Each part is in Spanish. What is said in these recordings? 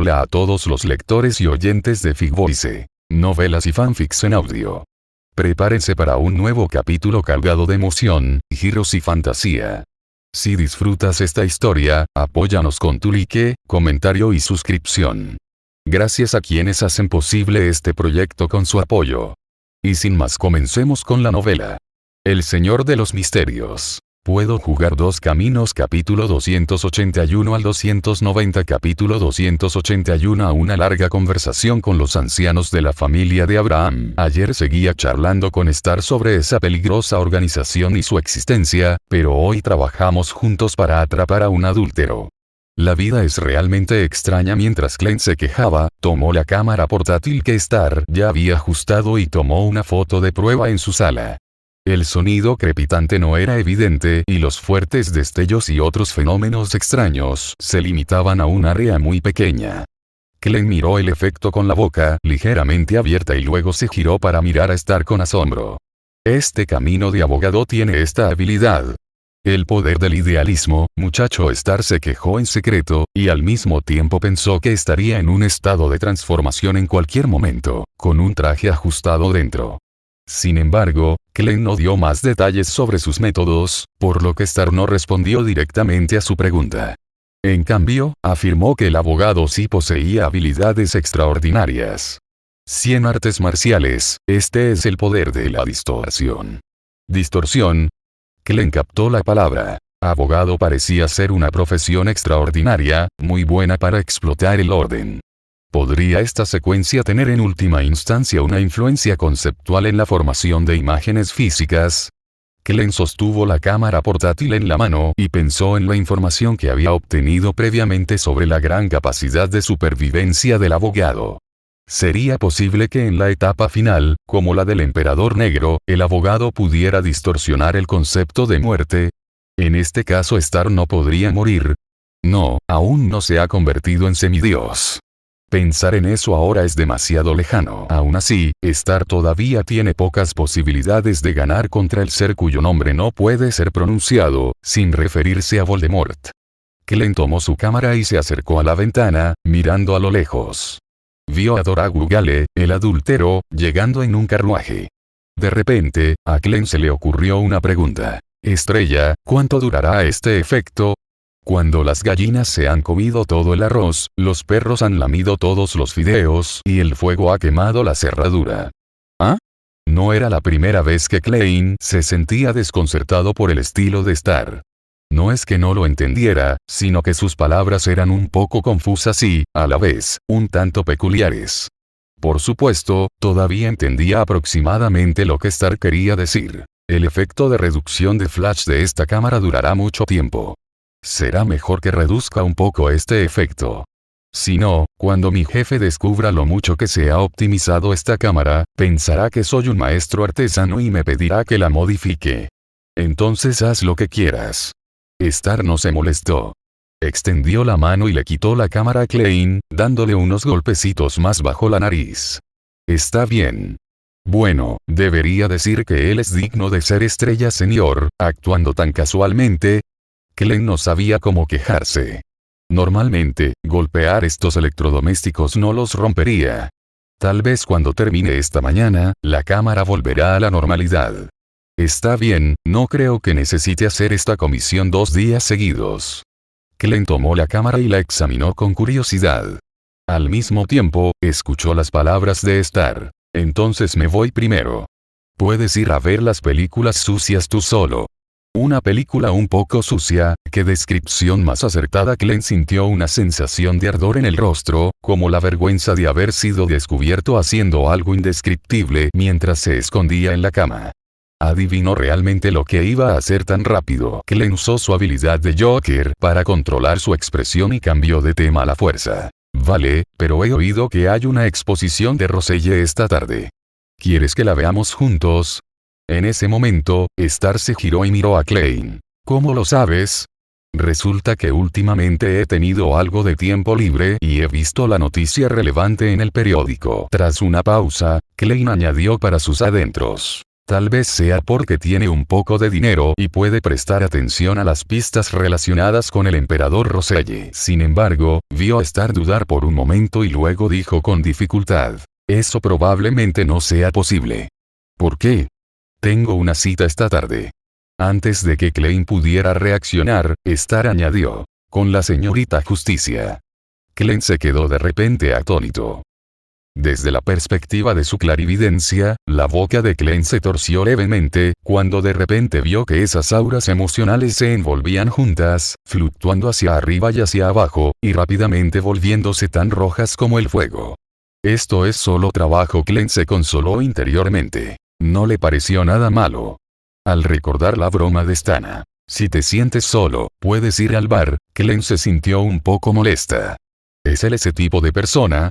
Hola a todos los lectores y oyentes de Figvoice, novelas y fanfics en audio. Prepárense para un nuevo capítulo cargado de emoción, giros y fantasía. Si disfrutas esta historia, apóyanos con tu like, comentario y suscripción. Gracias a quienes hacen posible este proyecto con su apoyo. Y sin más, comencemos con la novela. El Señor de los Misterios. Puedo jugar dos caminos. Capítulo 281 al 290. Capítulo 281. A una larga conversación con los ancianos de la familia de Abraham. Ayer seguía charlando con Star sobre esa peligrosa organización y su existencia, pero hoy trabajamos juntos para atrapar a un adúltero. La vida es realmente extraña. Mientras Clint se quejaba, tomó la cámara portátil que Star ya había ajustado y tomó una foto de prueba en su sala. El sonido crepitante no era evidente y los fuertes destellos y otros fenómenos extraños se limitaban a un área muy pequeña. Clint miró el efecto con la boca ligeramente abierta y luego se giró para mirar a Star con asombro. Este camino de abogado tiene esta habilidad. El poder del idealismo, muchacho. Star se quejó en secreto, y al mismo tiempo pensó que estaría en un estado de transformación en cualquier momento, con un traje ajustado dentro. Sin embargo, Clint no dio más detalles sobre sus métodos, por lo que Star no respondió directamente a su pregunta. En cambio, afirmó que el abogado sí poseía habilidades extraordinarias. 100 artes marciales, este es el poder de la distorsión. ¿Distorsión? Clint captó la palabra. Abogado parecía ser una profesión extraordinaria, muy buena para explotar el orden. ¿Podría esta secuencia tener en última instancia una influencia conceptual en la formación de imágenes físicas? Clint sostuvo la cámara portátil en la mano y pensó en la información que había obtenido previamente sobre la gran capacidad de supervivencia del abogado. ¿Sería posible que en la etapa final, como la del Emperador Negro, el abogado pudiera distorsionar el concepto de muerte? En este caso Star no podría morir. No, aún no se ha convertido en semidios. Pensar en eso ahora es demasiado lejano. Aún así, Star todavía tiene pocas posibilidades de ganar contra el ser cuyo nombre no puede ser pronunciado, sin referirse a Voldemort. Clint tomó su cámara y se acercó a la ventana, mirando a lo lejos. Vio a Doragu Gale, el adúltero, llegando en un carruaje. De repente, a Clint se le ocurrió una pregunta. Estrella, ¿cuánto durará este efecto? Cuando las gallinas se han comido todo el arroz, los perros han lamido todos los fideos y el fuego ha quemado la cerradura. ¿Ah? No era la primera vez que Clint se sentía desconcertado por el estilo de Star. No es que no lo entendiera, sino que sus palabras eran un poco confusas y, a la vez, un tanto peculiares. Por supuesto, todavía entendía aproximadamente lo que Star quería decir. El efecto de reducción de flash de esta cámara durará mucho tiempo. Será mejor que reduzca un poco este efecto. Si no, cuando mi jefe descubra lo mucho que se ha optimizado esta cámara, pensará que soy un maestro artesano y me pedirá que la modifique. Entonces haz lo que quieras. Star no se molestó. Extendió la mano y le quitó la cámara a Clint, dándole unos golpecitos más bajo la nariz. Está bien. Bueno, debería decir que él es digno de ser estrella senior, actuando tan casualmente. Clint no sabía cómo quejarse. Normalmente, golpear estos electrodomésticos no los rompería. Tal vez cuando termine esta mañana, la cámara volverá a la normalidad. Está bien, no creo que necesite hacer esta comisión 2 días seguidos. Clint tomó la cámara y la examinó con curiosidad. Al mismo tiempo, escuchó las palabras de Star. Entonces me voy primero. Puedes ir a ver las películas sucias tú solo. Una película un poco sucia, qué descripción más acertada. Clint sintió una sensación de ardor en el rostro, como la vergüenza de haber sido descubierto haciendo algo indescriptible mientras se escondía en la cama. Adivinó realmente lo que iba a hacer tan rápido. Clint usó su habilidad de Joker para controlar su expresión y cambió de tema a la fuerza. Vale, pero he oído que hay una exposición de Roselle esta tarde. ¿Quieres que la veamos juntos? En ese momento, Star se giró y miró a Clint. ¿Cómo lo sabes? Resulta que últimamente he tenido algo de tiempo libre y he visto la noticia relevante en el periódico. Tras una pausa, Clint añadió para sus adentros. Tal vez sea porque tiene un poco de dinero y puede prestar atención a las pistas relacionadas con el emperador Roselle. Sin embargo, vio a Star dudar por un momento y luego dijo con dificultad: eso probablemente no sea posible. ¿Por qué? Tengo una cita esta tarde. Antes de que Klein pudiera reaccionar, Star añadió: con la señorita Justicia. Klein se quedó de repente atónito. Desde la perspectiva de su clarividencia, la boca de Klein se torció levemente, cuando de repente vio que esas auras emocionales se envolvían juntas, fluctuando hacia arriba y hacia abajo, y rápidamente volviéndose tan rojas como el fuego. Esto es solo trabajo. Klein se consoló interiormente. No le pareció nada malo. Al recordar la broma de Stana: si te sientes solo, puedes ir al bar, Klein se sintió un poco molesta. ¿Es él ese tipo de persona?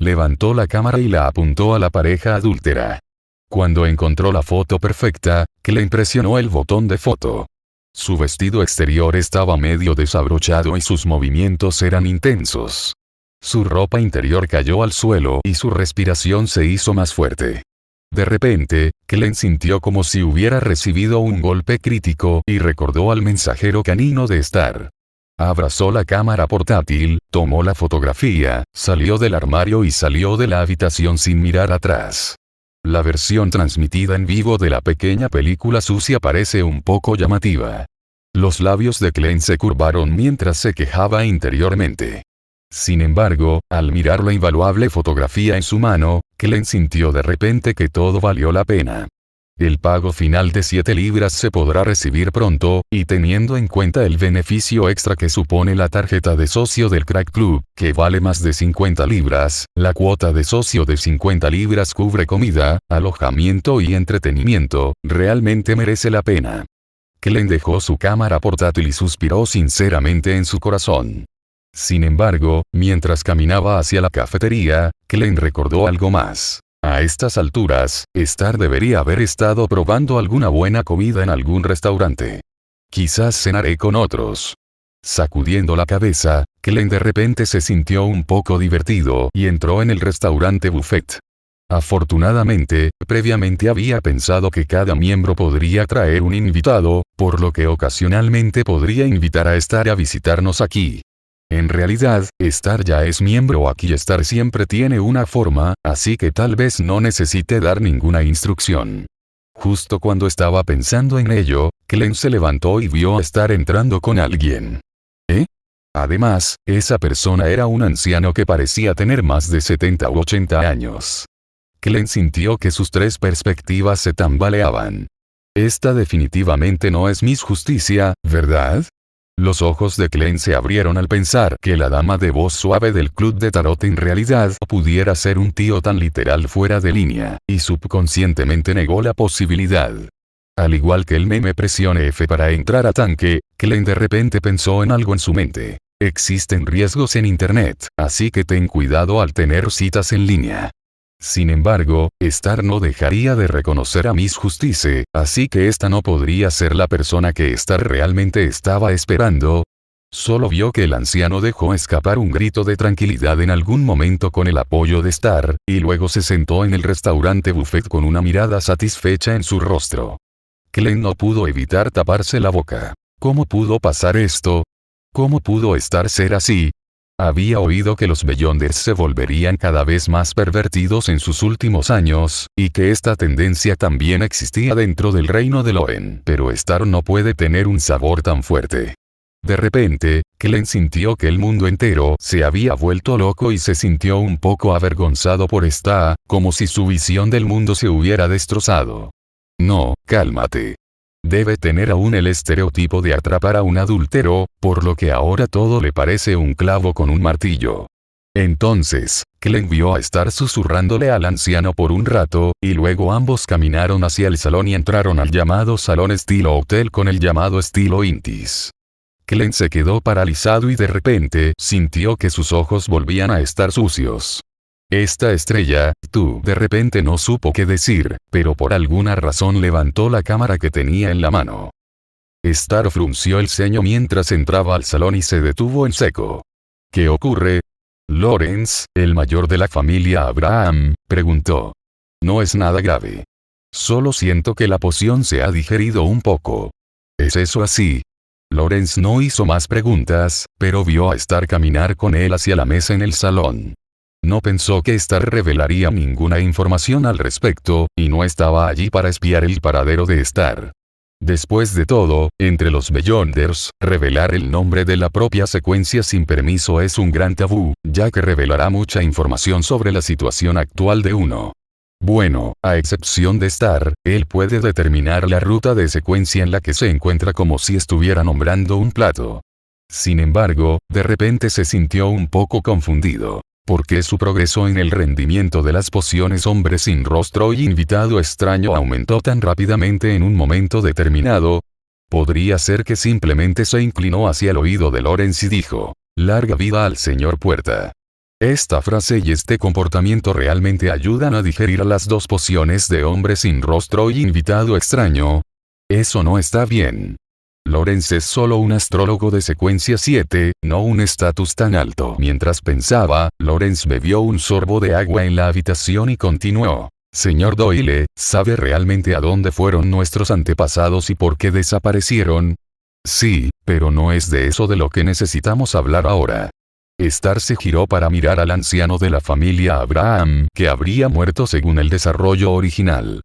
Levantó la cámara y la apuntó a la pareja adúltera. Cuando encontró la foto perfecta, Klein presionó el botón de foto. Su vestido exterior estaba medio desabrochado y sus movimientos eran intensos. Su ropa interior cayó al suelo y su respiración se hizo más fuerte. De repente, Klein sintió como si hubiera recibido un golpe crítico y recordó al mensajero canino de Star. Abrazó la cámara portátil, tomó la fotografía, salió del armario y salió de la habitación sin mirar atrás. La versión transmitida en vivo de la pequeña película sucia parece un poco llamativa. Los labios de Klein se curvaron mientras se quejaba interiormente. Sin embargo, al mirar la invaluable fotografía en su mano, Klein sintió de repente que todo valió la pena. El pago final de 7 libras se podrá recibir pronto, y teniendo en cuenta el beneficio extra que supone la tarjeta de socio del Crack Club, que vale más de 50 libras, la cuota de socio de 50 libras cubre comida, alojamiento y entretenimiento, realmente merece la pena. Klein dejó su cámara portátil y suspiró sinceramente en su corazón. Sin embargo, mientras caminaba hacia la cafetería, Klein recordó algo más. A estas alturas, Star debería haber estado probando alguna buena comida en algún restaurante. Quizás cenaré con otros. Sacudiendo la cabeza, Klein de repente se sintió un poco divertido y entró en el restaurante buffet. Afortunadamente, previamente había pensado que cada miembro podría traer un invitado, por lo que ocasionalmente podría invitar a Star a visitarnos aquí. En realidad, Star ya es miembro aquí. Star siempre tiene una forma, así que tal vez no necesite dar ninguna instrucción. Justo cuando estaba pensando en ello, Klein se levantó y vio a Star entrando con alguien. ¿Eh? Además, esa persona era un anciano que parecía tener más de 70 u 80 años. Klein sintió que sus 3 perspectivas se tambaleaban. Esta definitivamente no es Miss Justicia, ¿verdad? Los ojos de Klein se abrieron al pensar que la dama de voz suave del club de tarot en realidad pudiera ser un tío tan literal fuera de línea, y subconscientemente negó la posibilidad. Al igual que el meme presione F para entrar a tanque, Klein de repente pensó en algo en su mente. Existen riesgos en Internet, así que ten cuidado al tener citas en línea. Sin embargo, Star no dejaría de reconocer a Miss Justice, así que esta no podría ser la persona que Star realmente estaba esperando. Solo vio que el anciano dejó escapar un grito de tranquilidad en algún momento con el apoyo de Star, y luego se sentó en el restaurante buffet con una mirada satisfecha en su rostro. Klein no pudo evitar taparse la boca. ¿Cómo pudo pasar esto? ¿Cómo pudo Star ser así? Había oído que los Beyonders se volverían cada vez más pervertidos en sus últimos años, y que esta tendencia también existía dentro del reino de Loen. Pero Star no puede tener un sabor tan fuerte. De repente, Klein sintió que el mundo entero se había vuelto loco y se sintió un poco avergonzado por Star, como si su visión del mundo se hubiera destrozado. No, cálmate. Debe tener aún el estereotipo de atrapar a un adúltero, por lo que ahora todo le parece un clavo con un martillo. Entonces, Klein vio a Star susurrándole al anciano por un rato, y luego ambos caminaron hacia el salón y entraron al llamado salón estilo hotel con el llamado estilo Intis. Klein se quedó paralizado y de repente sintió que sus ojos volvían a estar sucios. Esta estrella, tú, de repente no supo qué decir, pero por alguna razón levantó la cámara que tenía en la mano. Star frunció el ceño mientras entraba al salón y se detuvo en seco. ¿Qué ocurre? Lawrence, el mayor de la familia Abraham, preguntó. No es nada grave. Solo siento que la poción se ha digerido un poco. ¿Es eso así? Lorenz no hizo más preguntas, pero vio a Star caminar con él hacia la mesa en el salón. No pensó que Star revelaría ninguna información al respecto, y no estaba allí para espiar el paradero de Star. Después de todo, entre los Beyonders, revelar el nombre de la propia secuencia sin permiso es un gran tabú, ya que revelará mucha información sobre la situación actual de uno. Bueno, a excepción de Star, él puede determinar la ruta de secuencia en la que se encuentra como si estuviera nombrando un plato. Sin embargo, de repente se sintió un poco confundido. ¿Por qué su progreso en el rendimiento de las pociones hombre sin rostro y invitado extraño aumentó tan rápidamente en un momento determinado? Podría ser que simplemente se inclinó hacia el oído de Lorenz y dijo, «Larga vida al señor Puerta». Esta frase y este comportamiento realmente ayudan a digerir las dos pociones de hombre sin rostro y invitado extraño. Eso no está bien. Lorenz es solo un astrólogo de secuencia 7, no un estatus tan alto. Mientras pensaba, Lorenz bebió un sorbo de agua en la habitación y continuó. Señor Doyle, ¿sabe realmente a dónde fueron nuestros antepasados y por qué desaparecieron? Sí, pero no es de eso de lo que necesitamos hablar ahora. Star se giró para mirar al anciano de la familia Abraham, que habría muerto según el desarrollo original.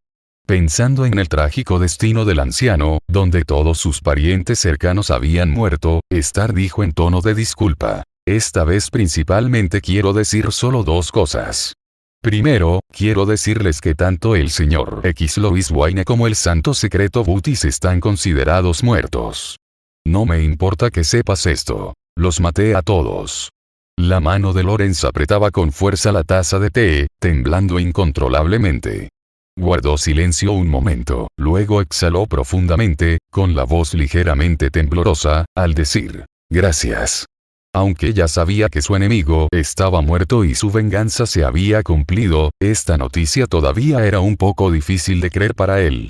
Pensando en el trágico destino del anciano, donde todos sus parientes cercanos habían muerto, Star dijo en tono de disculpa. Esta vez principalmente quiero decir solo dos cosas. Primero, quiero decirles que tanto el señor X Lois Wayne como el santo secreto Butis están considerados muertos. No me importa que sepas esto. Los maté a todos. La mano de Lorenz apretaba con fuerza la taza de té, temblando incontrolablemente. Guardó silencio un momento, luego exhaló profundamente, con la voz ligeramente temblorosa, al decir, «Gracias». Aunque ya sabía que su enemigo estaba muerto y su venganza se había cumplido, esta noticia todavía era un poco difícil de creer para él.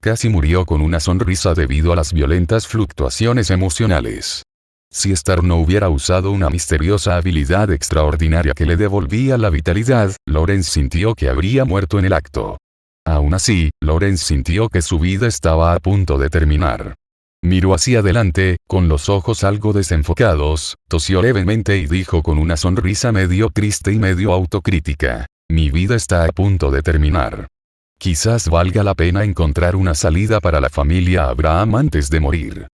Casi murió con una sonrisa debido a las violentas fluctuaciones emocionales. Si Star no hubiera usado una misteriosa habilidad extraordinaria que le devolvía la vitalidad, Lorenz sintió que habría muerto en el acto. Aún así, Lorenz sintió que su vida estaba a punto de terminar. Miró hacia adelante, con los ojos algo desenfocados, tosió levemente y dijo con una sonrisa medio triste y medio autocrítica, «Mi vida está a punto de terminar. Quizás valga la pena encontrar una salida para la familia Abraham antes de morir».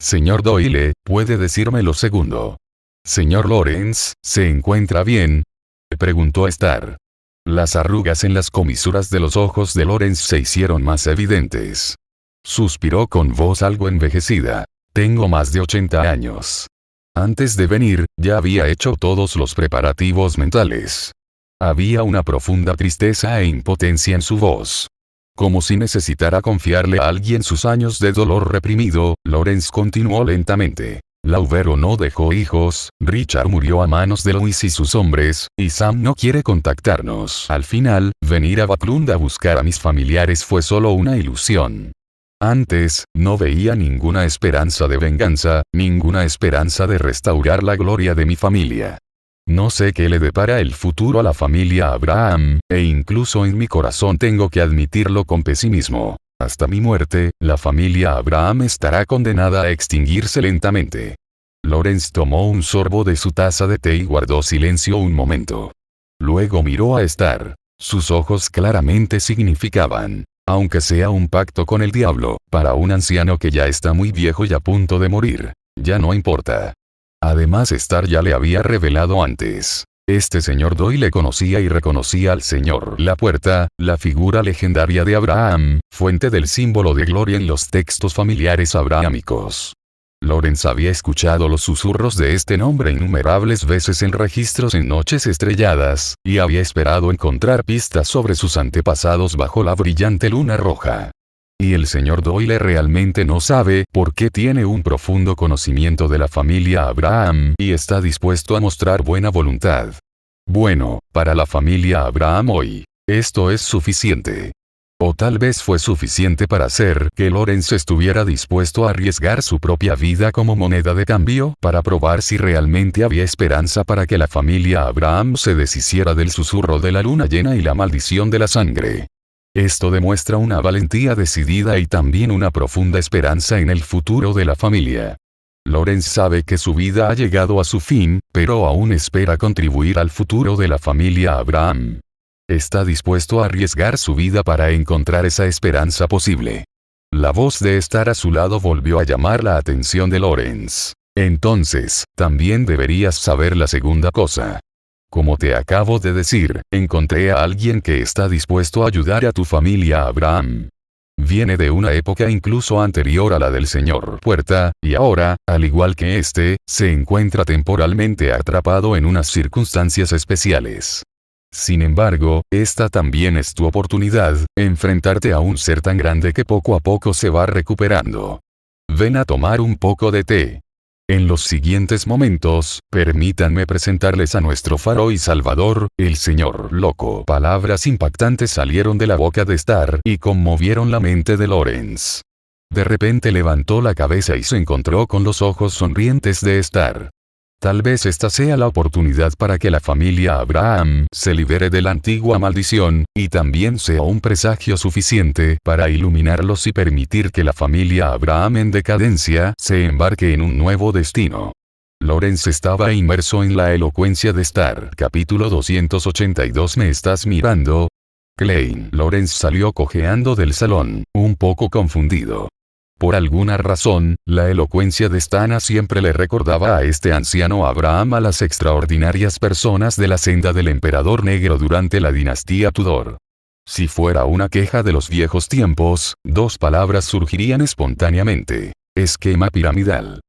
Señor Doyle, ¿puede decirme lo segundo? Señor Lorenz, ¿se encuentra bien? Preguntó Star. Las arrugas en las comisuras de los ojos de Lorenz se hicieron más evidentes. Suspiró con voz algo envejecida. Tengo más de 80 años. Antes de venir, ya había hecho todos los preparativos mentales. Había una profunda tristeza e impotencia en su voz. Como si necesitara confiarle a alguien sus años de dolor reprimido, Lorenz continuó lentamente. Laubero no dejó hijos, Richard murió a manos de Louis y sus hombres, y Sam no quiere contactarnos. Al final, venir a Backlund a buscar a mis familiares fue solo una ilusión. Antes, no veía ninguna esperanza de venganza, ninguna esperanza de restaurar la gloria de mi familia. No sé qué le depara el futuro a la familia Abraham, e incluso en mi corazón tengo que admitirlo con pesimismo. Hasta mi muerte, la familia Abraham estará condenada a extinguirse lentamente. Lorenz tomó un sorbo de su taza de té y guardó silencio un momento. Luego miró a Star. Sus ojos claramente significaban, aunque sea un pacto con el diablo, para un anciano que ya está muy viejo y a punto de morir, ya no importa. Además Star ya le había revelado antes. Este señor Doyle conocía y reconocía al señor La Puerta, la figura legendaria de Abraham, fuente del símbolo de gloria en los textos familiares abrahámicos. Lorenz había escuchado los susurros de este nombre innumerables veces en registros en noches estrelladas, y había esperado encontrar pistas sobre sus antepasados bajo la brillante luna roja. Y el señor Doyle realmente no sabe por qué tiene un profundo conocimiento de la familia Abraham y está dispuesto a mostrar buena voluntad. Bueno, para la familia Abraham hoy, esto es suficiente. O tal vez fue suficiente para hacer que Lorenz estuviera dispuesto a arriesgar su propia vida como moneda de cambio para probar si realmente había esperanza para que la familia Abraham se deshiciera del susurro de la luna llena y la maldición de la sangre. Esto demuestra una valentía decidida y también una profunda esperanza en el futuro de la familia. Lorenz sabe que su vida ha llegado a su fin, pero aún espera contribuir al futuro de la familia Abraham. Está dispuesto a arriesgar su vida para encontrar esa esperanza posible. La voz de estar a su lado volvió a llamar la atención de Lorenz. Entonces, también deberías saber la segunda cosa. Como te acabo de decir, encontré a alguien que está dispuesto a ayudar a tu familia Abraham. Viene de una época incluso anterior a la del señor Puerta, y ahora, al igual que este, se encuentra temporalmente atrapado en unas circunstancias especiales. Sin embargo, esta también es tu oportunidad, enfrentarte a un ser tan grande que poco a poco se va recuperando. Ven a tomar un poco de té. En los siguientes momentos, permítanme presentarles a nuestro faro y salvador, el señor loco. Palabras impactantes salieron de la boca de Star y conmovieron la mente de Lorenz. De repente levantó la cabeza y se encontró con los ojos sonrientes de Star. Tal vez esta sea la oportunidad para que la familia Abraham se libere de la antigua maldición, y también sea un presagio suficiente para iluminarlos y permitir que la familia Abraham en decadencia se embarque en un nuevo destino. Lorenz estaba inmerso en la elocuencia de Star. Capítulo 282. ¿Me estás mirando? Klein. Lorenz salió cojeando del salón, un poco confundido. Por alguna razón, la elocuencia de Stana siempre le recordaba a este anciano Abraham a las extraordinarias personas de la senda del emperador negro durante la dinastía Tudor. Si fuera una queja de los viejos tiempos, dos palabras surgirían espontáneamente: esquema piramidal.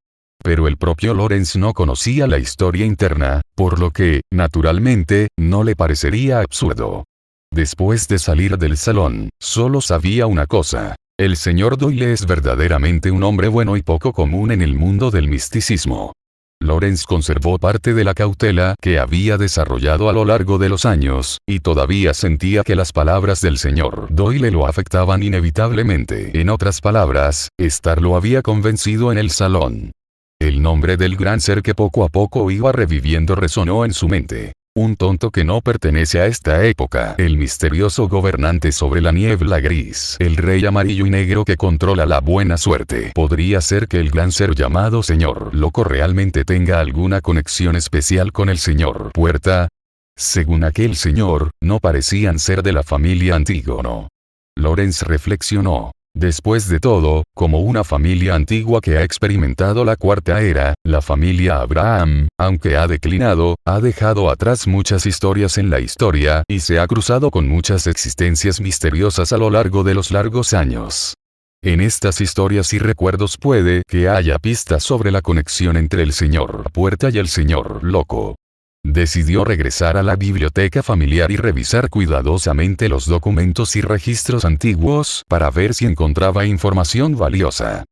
Pero el propio Lorenz no conocía la historia interna, por lo que, naturalmente, no le parecería absurdo. Después de salir del salón, solo sabía una cosa. El señor Doyle es verdaderamente un hombre bueno y poco común en el mundo del misticismo. Lorenz conservó parte de la cautela que había desarrollado a lo largo de los años, y todavía sentía que las palabras del señor Doyle lo afectaban inevitablemente. En otras palabras, Star lo había convencido en el salón. El nombre del gran ser que poco a poco iba reviviendo resonó en su mente. Un tonto que no pertenece a esta época. El misterioso gobernante sobre la niebla gris. El rey amarillo y negro que controla la buena suerte. ¿Podría ser que el gran ser llamado señor loco realmente tenga alguna conexión especial con el señor Puerta? Según aquel señor, no parecían ser de la familia Antígono. Lorenz reflexionó. Después de todo, como una familia antigua que ha experimentado la cuarta era, la familia Abraham, aunque ha declinado, ha dejado atrás muchas historias en la historia y se ha cruzado con muchas existencias misteriosas a lo largo de los largos años. En estas historias y recuerdos puede que haya pistas sobre la conexión entre el señor Puerta y el señor Loco. Decidió regresar a la biblioteca familiar y revisar cuidadosamente los documentos y registros antiguos para ver si encontraba información valiosa.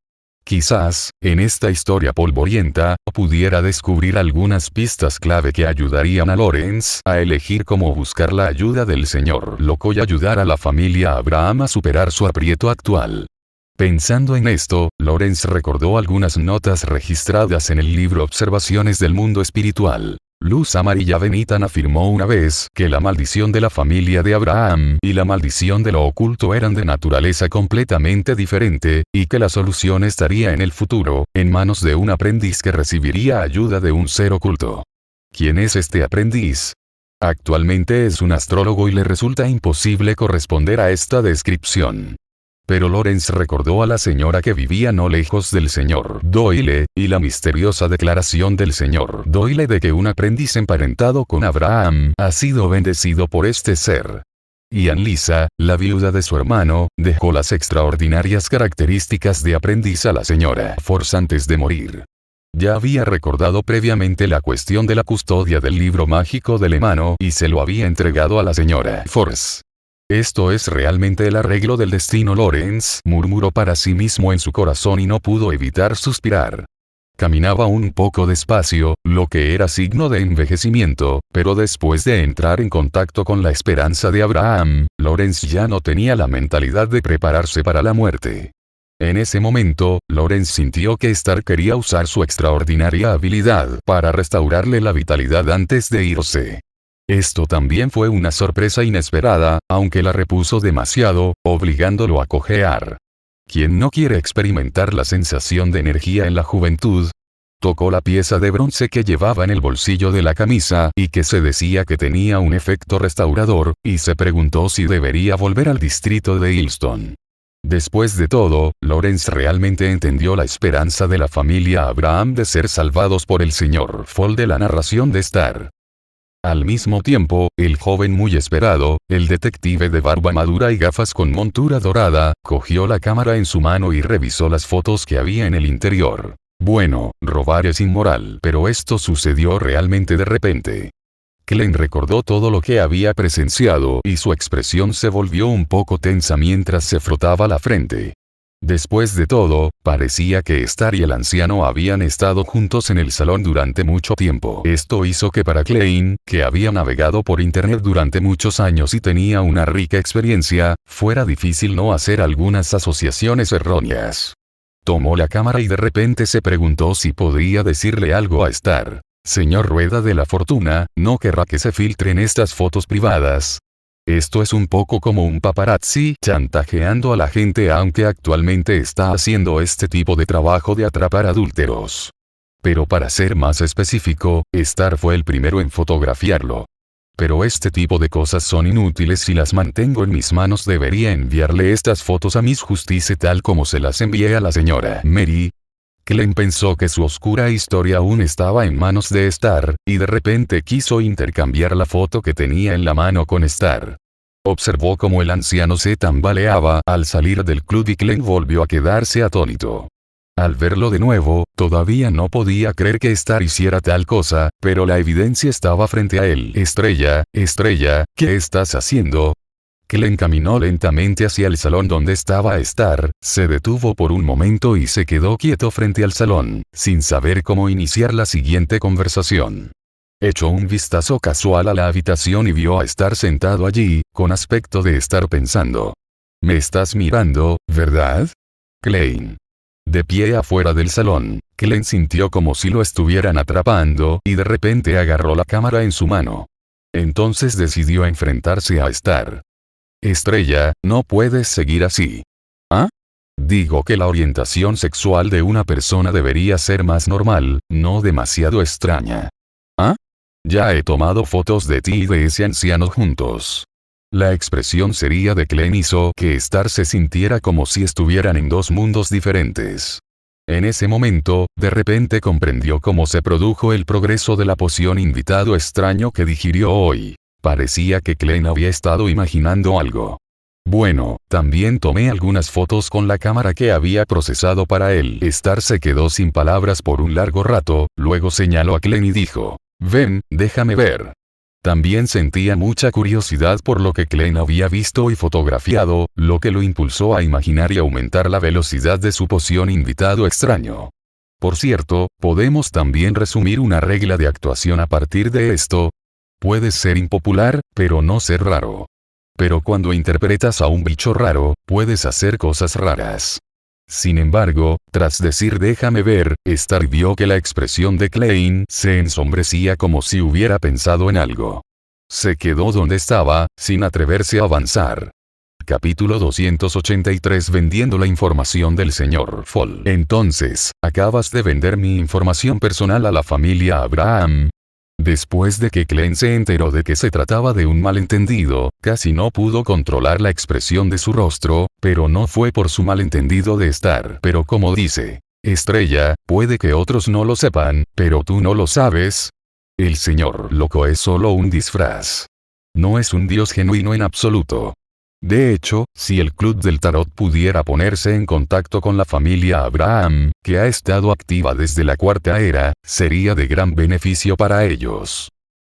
Quizás, en esta historia polvorienta, pudiera descubrir algunas pistas clave que ayudarían a Lorenz a elegir cómo buscar la ayuda del señor Loco y ayudar a la familia Abraham a superar su aprieto actual. Pensando en esto, Lorenz recordó algunas notas registradas en el libro Observaciones del Mundo Espiritual. Luz Amarilla Benitan afirmó una vez que la maldición de la familia de Abraham y la maldición de lo oculto eran de naturaleza completamente diferente, y que la solución estaría en el futuro, en manos de un aprendiz que recibiría ayuda de un ser oculto. ¿Quién es este aprendiz? Actualmente es un astrólogo y le resulta imposible corresponder a esta descripción. Pero Lorenz recordó a la señora que vivía no lejos del señor Doyle, y la misteriosa declaración del señor Doyle de que un aprendiz emparentado con Abraham ha sido bendecido por este ser. Y Annalisa, la viuda de su hermano, dejó las extraordinarias características de aprendiz a la señora Force antes de morir. Ya había recordado previamente la cuestión de la custodia del libro mágico del hermano y se lo había entregado a la señora Force. Esto es realmente el arreglo del destino. Lorenz murmuró para sí mismo en su corazón y no pudo evitar suspirar. Caminaba un poco despacio, lo que era signo de envejecimiento, pero después de entrar en contacto con la esperanza de Abraham, Lorenz ya no tenía la mentalidad de prepararse para la muerte. En ese momento, Lorenz sintió que Star quería usar su extraordinaria habilidad para restaurarle la vitalidad antes de irse. Esto también fue una sorpresa inesperada, aunque la repuso demasiado, obligándolo a cojear. ¿Quién no quiere experimentar la sensación de energía en la juventud? Tocó la pieza de bronce que llevaba en el bolsillo de la camisa, y que se decía que tenía un efecto restaurador, y se preguntó si debería volver al distrito de Hillston. Después de todo, Lawrence realmente entendió la esperanza de la familia Abraham de ser salvados por el señor Fall de la narración de Star. Al mismo tiempo, el joven muy esperado, el detective de barba madura y gafas con montura dorada, cogió la cámara en su mano y revisó las fotos que había en el interior. Bueno, robar es inmoral, pero esto sucedió realmente de repente. Glenn recordó todo lo que había presenciado y su expresión se volvió un poco tensa mientras se frotaba la frente. Después de todo, parecía que Star y el anciano habían estado juntos en el salón durante mucho tiempo. Esto hizo que para Klein, que había navegado por internet durante muchos años y tenía una rica experiencia, fuera difícil no hacer algunas asociaciones erróneas. Tomó la cámara y de repente se preguntó si podría decirle algo a Star. Señor Rueda de la Fortuna, ¿no querrá que se filtren estas fotos privadas? Esto es un poco como un paparazzi chantajeando a la gente, aunque actualmente está haciendo este tipo de trabajo de atrapar adúlteros. Pero para ser más específico, Star fue el primero en fotografiarlo. Pero este tipo de cosas son inútiles si las mantengo en mis manos. Debería enviarle estas fotos a Miss Justice tal como se las envié a la señora Mary. Glenn pensó que su oscura historia aún estaba en manos de Star, y de repente quiso intercambiar la foto que tenía en la mano con Star. Observó cómo el anciano se tambaleaba al salir del club y Glenn volvió a quedarse atónito. Al verlo de nuevo, todavía no podía creer que Star hiciera tal cosa, pero la evidencia estaba frente a él. Estrella, ¿qué estás haciendo? Glenn caminó lentamente hacia el salón donde estaba Star, se detuvo por un momento y se quedó quieto frente al salón, sin saber cómo iniciar la siguiente conversación. Echó un vistazo casual a la habitación y vio a Star sentado allí, con aspecto de estar pensando. «Me estás mirando, ¿verdad? Klein». De pie afuera del salón, Glenn sintió como si lo estuvieran atrapando, y de repente agarró la cámara en su mano. Entonces decidió enfrentarse a Star. «Estrella, no puedes seguir así». ¿Ah? Digo que la orientación sexual de una persona debería ser más normal, no demasiado extraña. ¿Ah? Ya he tomado fotos de ti y de ese anciano juntos. La expresión seria de Glenn hizo que Star se sintiera como si estuvieran en dos mundos diferentes. En ese momento, de repente comprendió cómo se produjo el progreso de la poción invitado extraño que digirió hoy. Parecía que Glenn había estado imaginando algo. Bueno, también tomé algunas fotos con la cámara que había procesado para él. Star se quedó sin palabras por un largo rato, luego señaló a Glenn y dijo, «Ven, déjame ver». También sentía mucha curiosidad por lo que Glenn había visto y fotografiado, lo que lo impulsó a imaginar y aumentar la velocidad de su poción invitado extraño. Por cierto, podemos también resumir una regla de actuación a partir de esto. Puedes ser impopular, pero no ser raro. Pero cuando interpretas a un bicho raro, puedes hacer cosas raras. Sin embargo, tras decir déjame ver, Star vio que la expresión de Klein se ensombrecía como si hubiera pensado en algo. Se quedó donde estaba, sin atreverse a avanzar. Capítulo 283 Vendiendo la información del señor Fall. Entonces, ¿acabas de vender mi información personal a la familia Abraham? Después de que Glenn se enteró de que se trataba de un malentendido, casi no pudo controlar la expresión de su rostro, pero no fue por su malentendido de Star. Pero como dice, Estrella, puede que otros no lo sepan, pero tú no lo sabes. El señor loco es solo un disfraz. No es un dios genuino en absoluto. De hecho, si el Club del Tarot pudiera ponerse en contacto con la familia Abraham, que ha estado activa desde la Cuarta Era, sería de gran beneficio para ellos.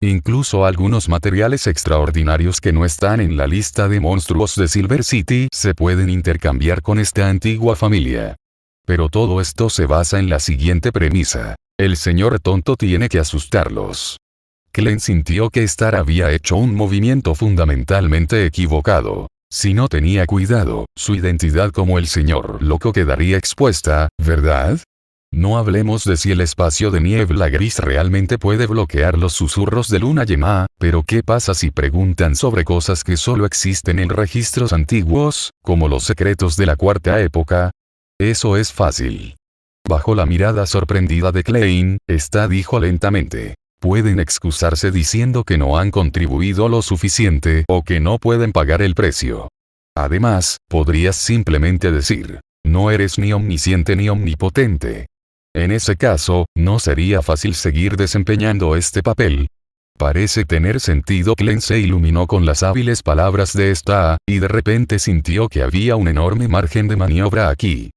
Incluso algunos materiales extraordinarios que no están en la lista de monstruos de Silver City se pueden intercambiar con esta antigua familia. Pero todo esto se basa en la siguiente premisa. El señor tonto tiene que asustarlos. Glenn sintió que Star había hecho un movimiento fundamentalmente equivocado. Si no tenía cuidado, su identidad como el señor loco quedaría expuesta, ¿verdad? No hablemos de si el espacio de niebla gris realmente puede bloquear los susurros de luna llena, pero ¿qué pasa si preguntan sobre cosas que solo existen en registros antiguos, como los secretos de la cuarta época? Eso es fácil. Bajo la mirada sorprendida de Klein, esta dijo lentamente. Pueden excusarse diciendo que no han contribuido lo suficiente o que no pueden pagar el precio. Además, podrías simplemente decir, no eres ni omnisciente ni omnipotente. En ese caso, no sería fácil seguir desempeñando este papel. Parece tener sentido. Klein se iluminó con las hábiles palabras de esta, y de repente sintió que había un enorme margen de maniobra aquí.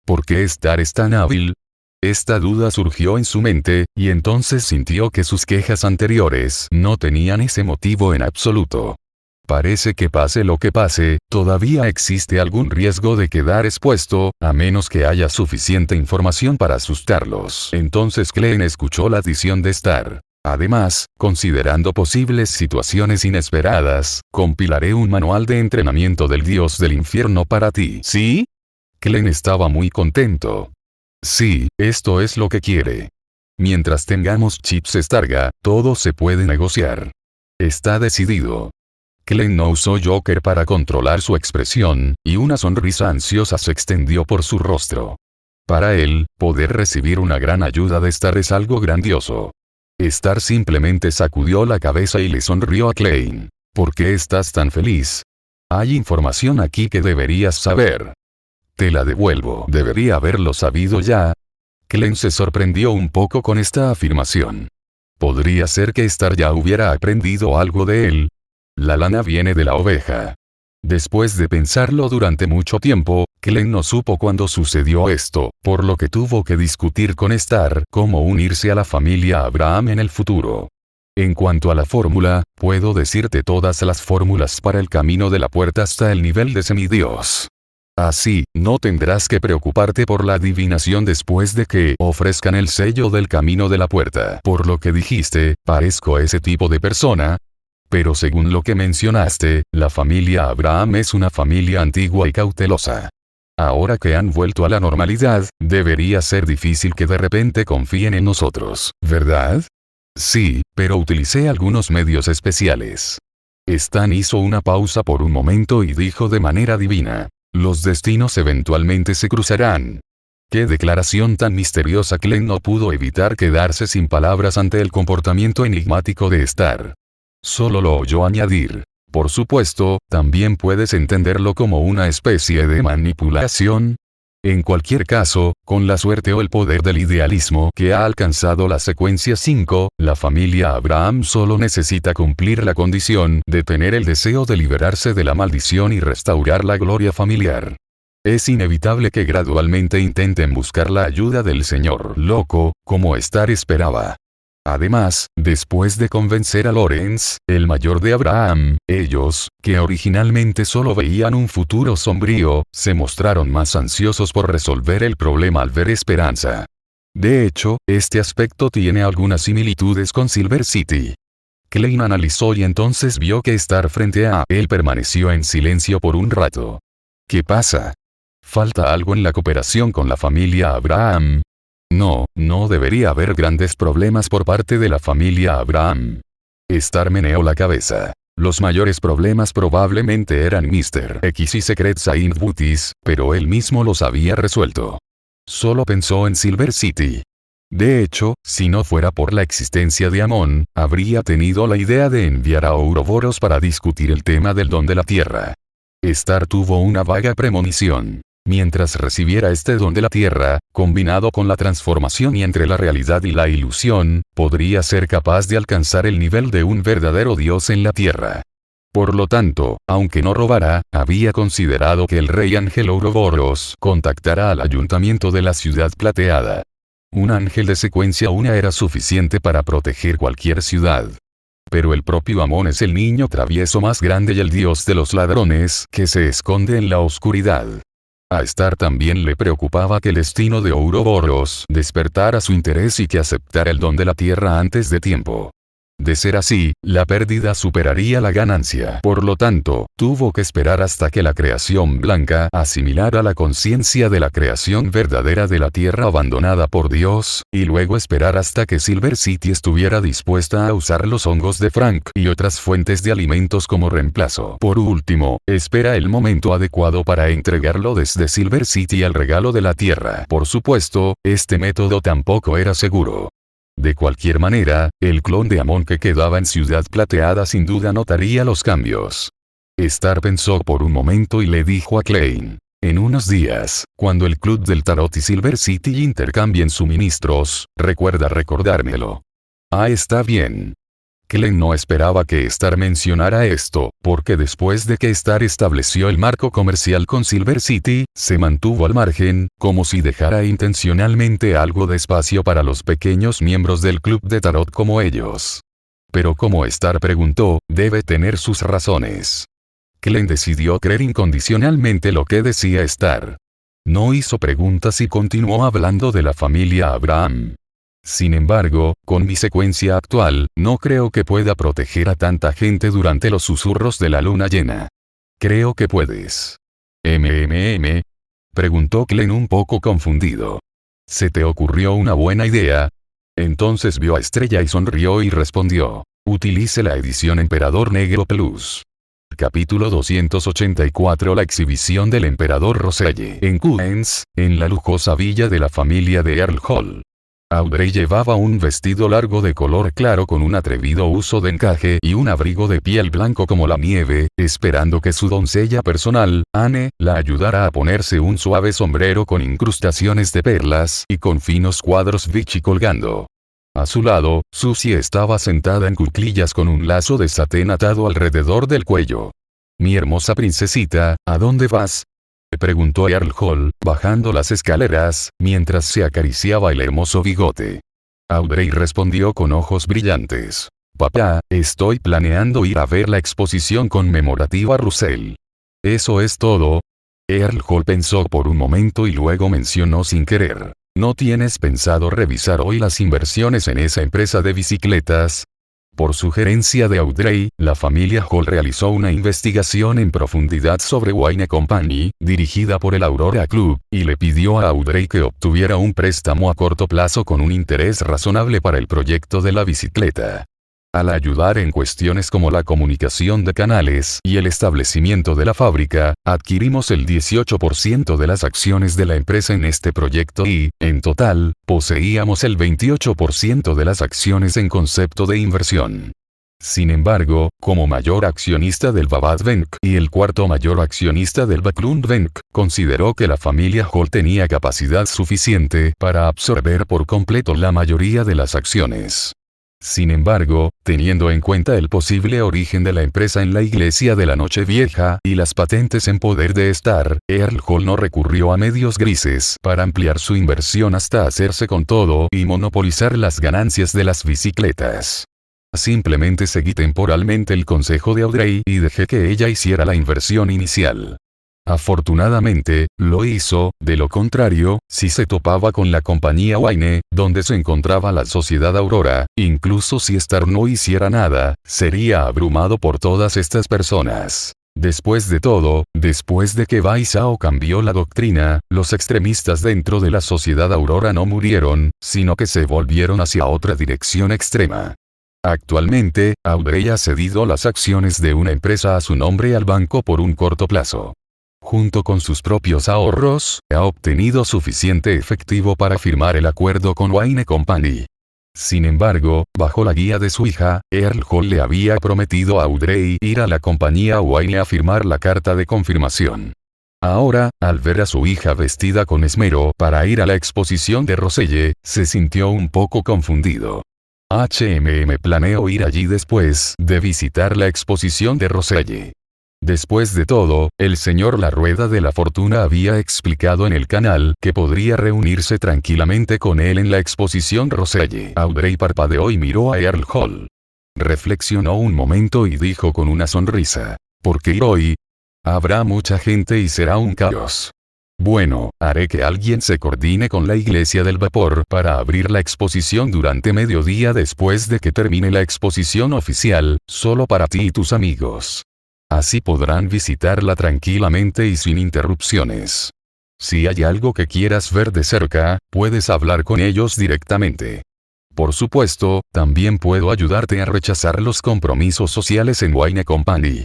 ¿Por qué Star es tan hábil? Esta duda surgió en su mente, y entonces sintió que sus quejas anteriores no tenían ese motivo en absoluto. Parece que pase lo que pase, todavía existe algún riesgo de quedar expuesto, a menos que haya suficiente información para asustarlos. Entonces Klein escuchó la adición de Star. Además, considerando posibles situaciones inesperadas, compilaré un manual de entrenamiento del dios del infierno para ti. ¿Sí? Klein estaba muy contento. Sí, esto es lo que quiere. Mientras tengamos chips Starga, todo se puede negociar. Está decidido. Klein no usó Joker para controlar su expresión, y una sonrisa ansiosa se extendió por su rostro. Para él, poder recibir una gran ayuda de Star es algo grandioso. Star simplemente sacudió la cabeza y le sonrió a Klein. ¿Por qué estás tan feliz? Hay información aquí que deberías saber. Te la devuelvo. Debería haberlo sabido ya. Klein se sorprendió un poco con esta afirmación. Podría ser que Star ya hubiera aprendido algo de él. La lana viene de la oveja. Después de pensarlo durante mucho tiempo, Klein no supo cuándo sucedió esto, por lo que tuvo que discutir con Star cómo unirse a la familia Abraham en el futuro. En cuanto a la fórmula, puedo decirte todas las fórmulas para el camino de la puerta hasta el nivel de semidios. Así, no tendrás que preocuparte por la adivinación después de que ofrezcan el sello del camino de la puerta. Por lo que dijiste, parezco ese tipo de persona. Pero según lo que mencionaste, la familia Abraham es una familia antigua y cautelosa. Ahora que han vuelto a la normalidad, debería ser difícil que de repente confíen en nosotros, ¿verdad? Sí, pero utilicé algunos medios especiales. Stan hizo una pausa por un momento y dijo de manera divina. Los destinos eventualmente se cruzarán. ¡Qué declaración tan misteriosa! Klein no pudo evitar quedarse sin palabras ante el comportamiento enigmático de Star. Solo lo oyó añadir. Por supuesto, también puedes entenderlo como una especie de manipulación. En cualquier caso, con la suerte o el poder del idealismo que ha alcanzado la secuencia 5, la familia Abraham solo necesita cumplir la condición de tener el deseo de liberarse de la maldición y restaurar la gloria familiar. Es inevitable que gradualmente intenten buscar la ayuda del señor loco, como Star esperaba. Además, después de convencer a Lawrence, el mayor de Abraham, ellos, que originalmente solo veían un futuro sombrío, se mostraron más ansiosos por resolver el problema al ver esperanza. De hecho, este aspecto tiene algunas similitudes con Silver City. Klein analizó y entonces vio que Star frente a él permaneció en silencio por un rato. ¿Qué pasa? ¿Falta algo en la cooperación con la familia Abraham? No debería haber grandes problemas por parte de la familia Abraham. Star meneó la cabeza. Los mayores problemas probablemente eran Mr. X y Secret Saint Booties, pero él mismo los había resuelto. Solo pensó en Silver City. De hecho, si no fuera por la existencia de Amon, habría tenido la idea de enviar a Ouroboros para discutir el tema del don de la tierra. Star tuvo una vaga premonición. Mientras recibiera este don de la tierra, combinado con la transformación y entre la realidad y la ilusión, podría ser capaz de alcanzar el nivel de un verdadero dios en la tierra. Por lo tanto, aunque no robara, había considerado que el rey ángel Ouroboros contactara al ayuntamiento de la ciudad plateada. Un ángel de secuencia 1 era suficiente para proteger cualquier ciudad. Pero el propio Amon es el niño travieso más grande y el dios de los ladrones que se esconde en la oscuridad. A Star también le preocupaba que el destino de Ouroboros despertara su interés y que aceptara el don de la tierra antes de tiempo. De ser así, la pérdida superaría la ganancia. Por lo tanto, tuvo que esperar hasta que la creación blanca asimilara la conciencia de la creación verdadera de la tierra abandonada por Dios, y luego esperar hasta que Silver City estuviera dispuesta a usar los hongos de Frank y otras fuentes de alimentos como reemplazo. Por último, espera el momento adecuado para entregarlo desde Silver City al regalo de la tierra. Por supuesto, este método tampoco era seguro. De cualquier manera, el clon de Amon que quedaba en Ciudad Plateada sin duda notaría los cambios. Star pensó por un momento y le dijo a Klein: en unos días, cuando el Club del Tarot y Silver City intercambien suministros, recuerda recordármelo. Ah, está bien. Klein no esperaba que Star mencionara esto, porque después de que Star estableció el marco comercial con Silver City, se mantuvo al margen, como si dejara intencionalmente algo de espacio para los pequeños miembros del club de tarot como ellos. Pero como Star preguntó, debe tener sus razones. Klein decidió creer incondicionalmente lo que decía Star. No hizo preguntas y continuó hablando de la familia Abraham. Sin embargo, con mi secuencia actual, no creo que pueda proteger a tanta gente durante los susurros de la luna llena. Creo que puedes. Preguntó Klein un poco confundido. ¿Se te ocurrió una buena idea? Entonces vio a Estrella y sonrió y respondió: utilice la edición Emperador Negro Plus. Capítulo 284. La exhibición del Emperador Roselle en Queens, en la lujosa villa de la familia de Earl Hall. Audrey llevaba un vestido largo de color claro con un atrevido uso de encaje y un abrigo de piel blanco como la nieve, esperando que su doncella personal, Anne, la ayudara a ponerse un suave sombrero con incrustaciones de perlas y con finos cuadros Vichy colgando. A su lado, Susie estaba sentada en cuclillas con un lazo de satén atado alrededor del cuello. «Mi hermosa princesita, ¿a dónde vas?», preguntó Earl Hall, bajando las escaleras, mientras se acariciaba el hermoso bigote. Audrey respondió con ojos brillantes: «Papá, estoy planeando ir a ver la exposición conmemorativa Russell». «¿Eso es todo?». Earl Hall pensó por un momento y luego mencionó sin querer: «¿No tienes pensado revisar hoy las inversiones en esa empresa de bicicletas?». Por sugerencia de Audrey, la familia Hall realizó una investigación en profundidad sobre Wayne Company, dirigida por el Aurora Club, y le pidió a Audrey que obtuviera un préstamo a corto plazo con un interés razonable para el proyecto de la bicicleta. Al ayudar en cuestiones como la comunicación de canales y el establecimiento de la fábrica, adquirimos el 18% de las acciones de la empresa en este proyecto y, en total, poseíamos el 28% de las acciones en concepto de inversión. Sin embargo, como mayor accionista del Babad Bank y el cuarto mayor accionista del Backlund Bank, consideró que la familia Hall tenía capacidad suficiente para absorber por completo la mayoría de las acciones. Sin embargo, teniendo en cuenta el posible origen de la empresa en la iglesia de la Nochevieja y las patentes en poder de Star, Earl Hall no recurrió a medios grises para ampliar su inversión hasta hacerse con todo y monopolizar las ganancias de las bicicletas. Simplemente seguí temporalmente el consejo de Audrey y dejé que ella hiciera la inversión inicial. Afortunadamente, lo hizo. De lo contrario, si se topaba con la compañía Wayne, donde se encontraba la sociedad Aurora, incluso si Star no hiciera nada, sería abrumado por todas estas personas. Después de todo, después de que Bai Zhao cambió la doctrina, los extremistas dentro de la sociedad Aurora no murieron, sino que se volvieron hacia otra dirección extrema. Actualmente, Audrey ha cedido las acciones de una empresa a su nombre al banco por un corto plazo. Junto con sus propios ahorros, ha obtenido suficiente efectivo para firmar el acuerdo con Wayne Company. Sin embargo, bajo la guía de su hija, Earl Hall le había prometido a Audrey ir a la compañía Wayne a firmar la carta de confirmación. Ahora, al ver a su hija vestida con esmero para ir a la exposición de Roselle, se sintió un poco confundido. Planeo ir allí después de visitar la exposición de Roselle. Después de todo, el señor La Rueda de la Fortuna había explicado en el canal que podría reunirse tranquilamente con él en la exposición Roselle. Audrey parpadeó y miró a Earl Hall. Reflexionó un momento y dijo con una sonrisa: ¿por qué ir hoy? Habrá mucha gente y será un caos. Bueno, haré que alguien se coordine con la Iglesia del Vapor para abrir la exposición durante mediodía después de que termine la exposición oficial, solo para ti y tus amigos. Así podrán visitarla tranquilamente y sin interrupciones. Si hay algo que quieras ver de cerca, puedes hablar con ellos directamente. Por supuesto, también puedo ayudarte a rechazar los compromisos sociales en Wine Company.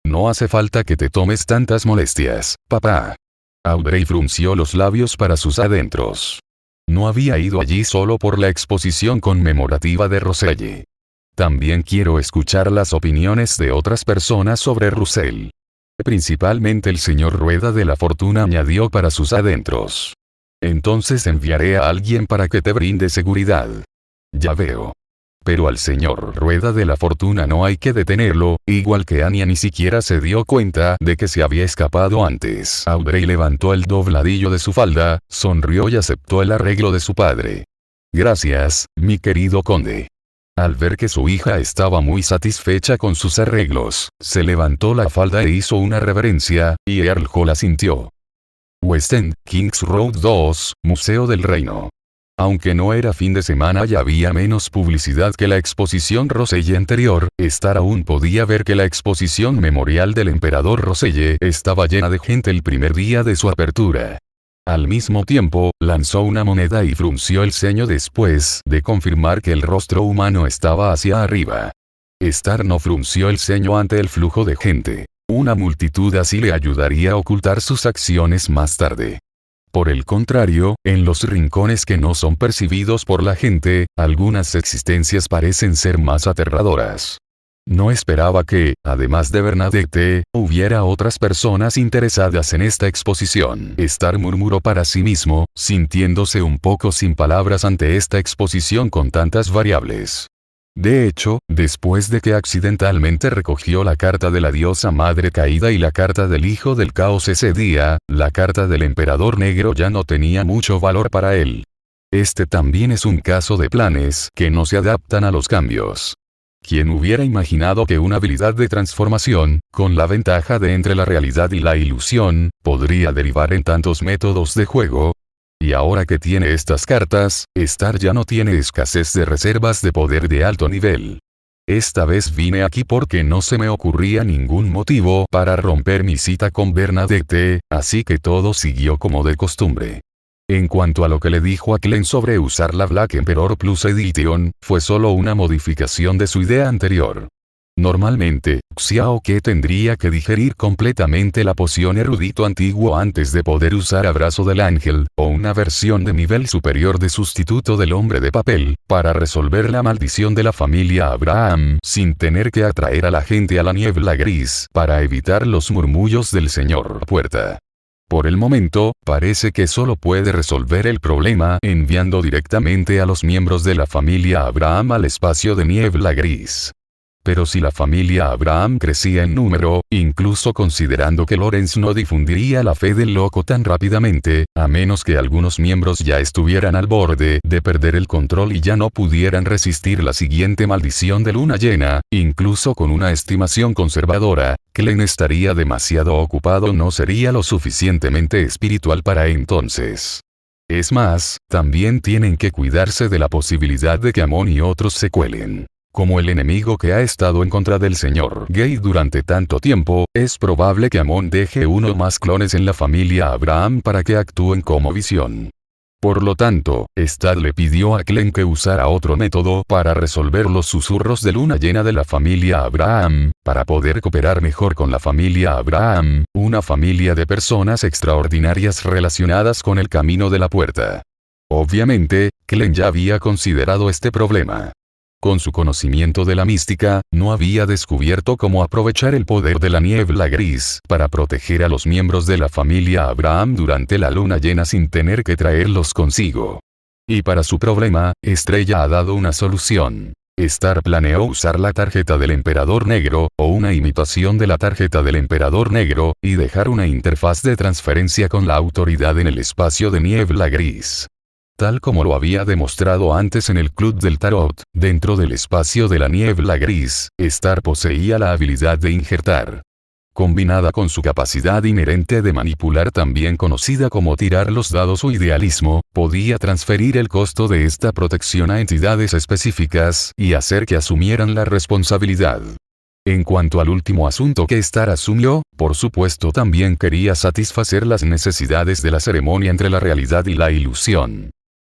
No hace falta que te tomes tantas molestias, papá. Audrey frunció los labios para sus adentros. No había ido allí solo por la exposición conmemorativa de Roselle. También quiero escuchar las opiniones de otras personas sobre Russell. Principalmente el señor Rueda de la Fortuna, añadió para sus adentros. Entonces enviaré a alguien para que te brinde seguridad. Ya veo. Pero al señor Rueda de la Fortuna no hay que detenerlo, igual que Anya ni siquiera se dio cuenta de que se había escapado antes. Audrey levantó el dobladillo de su falda, sonrió y aceptó el arreglo de su padre. Gracias, mi querido conde. Al ver que su hija estaba muy satisfecha con sus arreglos, se levantó la falda e hizo una reverencia, y Earl Hall asintió. West End, Kings Road 2, Museo del Reino. Aunque no era fin de semana y había menos publicidad que la exposición Roselle anterior, Star aún podía ver que la exposición memorial del emperador Roselle estaba llena de gente el primer día de su apertura. Al mismo tiempo, lanzó una moneda y frunció el ceño después de confirmar que el rostro humano estaba hacia arriba. Star no frunció el ceño ante el flujo de gente. Una multitud así le ayudaría a ocultar sus acciones más tarde. Por el contrario, en los rincones que no son percibidos por la gente, algunas existencias parecen ser más aterradoras. No esperaba que, además de Bernadette, hubiera otras personas interesadas en esta exposición. Star murmuró para sí mismo, sintiéndose un poco sin palabras ante esta exposición con tantas variables. De hecho, después de que accidentalmente recogió la carta de la diosa madre caída y la carta del hijo del caos ese día, la carta del emperador negro ya no tenía mucho valor para él. Este también es un caso de planes que no se adaptan a los cambios. ¿Quién hubiera imaginado que una habilidad de transformación, con la ventaja de entre la realidad y la ilusión, podría derivar en tantos métodos de juego? Y ahora que tiene estas cartas, Star ya no tiene escasez de reservas de poder de alto nivel. Esta vez vine aquí porque no se me ocurría ningún motivo para romper mi cita con Bernadette, así que todo siguió como de costumbre. En cuanto a lo que le dijo a Glenn sobre usar la Black Emperor Plus Edition, fue solo una modificación de su idea anterior. Normalmente, Xiao Ke tendría que digerir completamente la poción erudito antiguo antes de poder usar Abrazo del Ángel, o una versión de nivel superior de sustituto del hombre de papel, para resolver la maldición de la familia Abraham, sin tener que atraer a la gente a la niebla gris, para evitar los murmullos del señor Puerta. Por el momento, parece que solo puede resolver el problema enviando directamente a los miembros de la familia Abraham al espacio de niebla gris. Pero si la familia Abraham crecía en número, incluso considerando que Lawrence no difundiría la fe del loco tan rápidamente, a menos que algunos miembros ya estuvieran al borde de perder el control y ya no pudieran resistir la siguiente maldición de luna llena, incluso con una estimación conservadora, Glenn estaría demasiado ocupado, no sería lo suficientemente espiritual para entonces. Es más, también tienen que cuidarse de la posibilidad de que Amon y otros se cuelen. Como el enemigo que ha estado en contra del señor Gay durante tanto tiempo, es probable que Amon deje uno o más clones en la familia Abraham para que actúen como visión. Por lo tanto, Stad le pidió a Glenn que usara otro método para resolver los susurros de luna llena de la familia Abraham, para poder cooperar mejor con la familia Abraham, una familia de personas extraordinarias relacionadas con el camino de la puerta. Obviamente, Glenn ya había considerado este problema. Con su conocimiento de la mística, no había descubierto cómo aprovechar el poder de la niebla gris para proteger a los miembros de la familia Abraham durante la luna llena sin tener que traerlos consigo. Y para su problema, Estrella ha dado una solución. Star planeó usar la tarjeta del Emperador Negro, o una imitación de la tarjeta del Emperador Negro, y dejar una interfaz de transferencia con la autoridad en el espacio de niebla gris. Tal como lo había demostrado antes en el Club del Tarot, dentro del espacio de la niebla gris, Star poseía la habilidad de injertar combinada con su capacidad inherente de manipular, también conocida como tirar los dados o idealismo, podía transferir el costo de esta protección a entidades específicas y hacer que asumieran la responsabilidad. En cuanto al último asunto que Star asumió, por supuesto también quería satisfacer las necesidades de la ceremonia entre la realidad y la ilusión.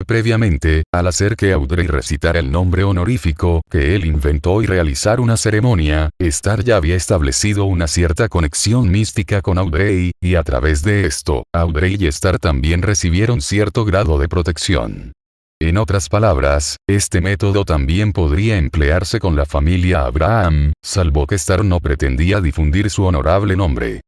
Previamente, al hacer que Audrey recitara el nombre honorífico que él inventó y realizar una ceremonia, Star ya había establecido una cierta conexión mística con Audrey, y a través de esto, Audrey y Star también recibieron cierto grado de protección. En otras palabras, este método también podría emplearse con la familia Abraham, salvo que Star no pretendía difundir su honorable nombre.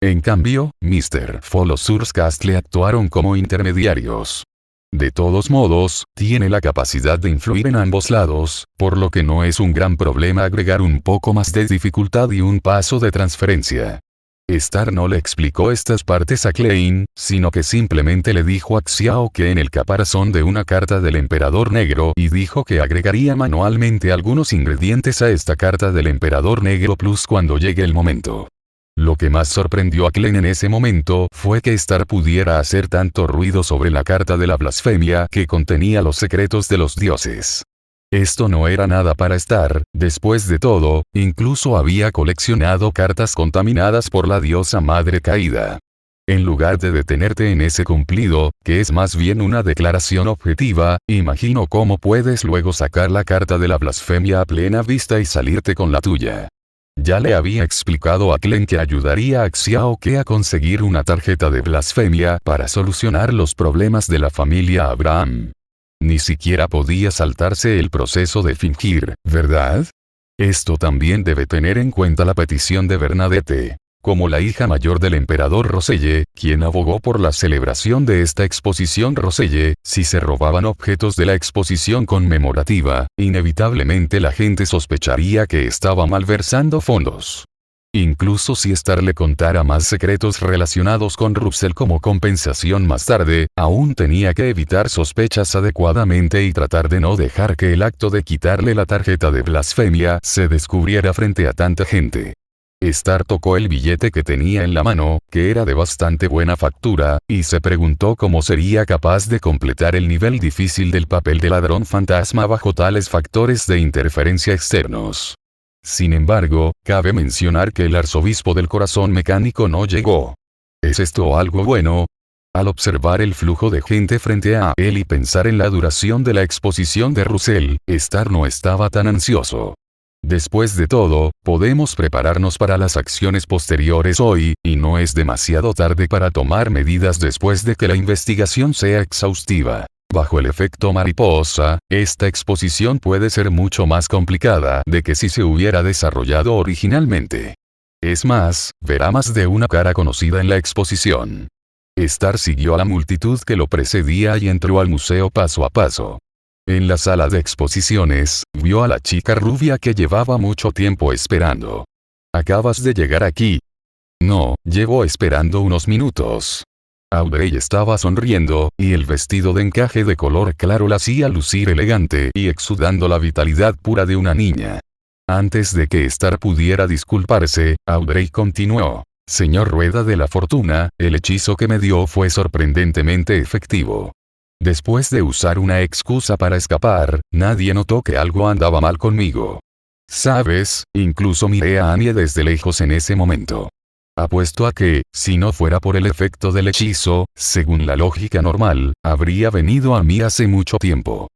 En cambio, Mr. Folosurskastle actuaron como intermediarios. De todos modos, tiene la capacidad de influir en ambos lados, por lo que no es un gran problema agregar un poco más de dificultad y un paso de transferencia. Star no le explicó estas partes a Klein, sino que simplemente le dijo a Xiao que en el caparazón de una carta del Emperador Negro y dijo que agregaría manualmente algunos ingredientes a esta carta del Emperador Negro Plus cuando llegue el momento. Lo que más sorprendió a Klein en ese momento fue que Star pudiera hacer tanto ruido sobre la carta de la blasfemia que contenía los secretos de los dioses. Esto no era nada para Star, después de todo, incluso había coleccionado cartas contaminadas por la diosa madre caída. En lugar de detenerte en ese cumplido, que es más bien una declaración objetiva, imagino cómo puedes luego sacar la carta de la blasfemia a plena vista y salirte con la tuya. Ya le había explicado a Klein que ayudaría a Xiao Ke a conseguir una tarjeta de blasfemia para solucionar los problemas de la familia Abraham. Ni siquiera podía saltarse el proceso de fingir, ¿verdad? Esto también debe tener en cuenta la petición de Bernadette. Como la hija mayor del emperador Roselle, quien abogó por la celebración de esta exposición Roselle, si se robaban objetos de la exposición conmemorativa, inevitablemente la gente sospecharía que estaba malversando fondos. Incluso si Star le contara más secretos relacionados con Russell como compensación más tarde, aún tenía que evitar sospechas adecuadamente y tratar de no dejar que el acto de quitarle la tarjeta de blasfemia se descubriera frente a tanta gente. Star tocó el billete que tenía en la mano, que era de bastante buena factura, y se preguntó cómo sería capaz de completar el nivel difícil del papel de ladrón fantasma bajo tales factores de interferencia externos. Sin embargo, cabe mencionar que el arzobispo del corazón mecánico no llegó. ¿Es esto algo bueno? Al observar el flujo de gente frente a él y pensar en la duración de la exposición de Russell, Star no estaba tan ansioso. Después de todo, podemos prepararnos para las acciones posteriores hoy, y no es demasiado tarde para tomar medidas después de que la investigación sea exhaustiva. Bajo el efecto mariposa, esta exposición puede ser mucho más complicada de que si se hubiera desarrollado originalmente. Es más, verá más de una cara conocida en la exposición. Star siguió a la multitud que lo precedía y entró al museo paso a paso. En la sala de exposiciones, vio a la chica rubia que llevaba mucho tiempo esperando. ¿Acabas de llegar aquí? No, llevo esperando unos minutos. Audrey estaba sonriendo, y el vestido de encaje de color claro la hacía lucir elegante y exudando la vitalidad pura de una niña. Antes de que Star pudiera disculparse, Audrey continuó. Señor Rueda de la Fortuna, el hechizo que me dio fue sorprendentemente efectivo. Después de usar una excusa para escapar, nadie notó que algo andaba mal conmigo. ¿Sabes? Incluso miré a Anya desde lejos en ese momento. Apuesto a que, si no fuera por el efecto del hechizo, según la lógica normal, habría venido a mí hace mucho tiempo.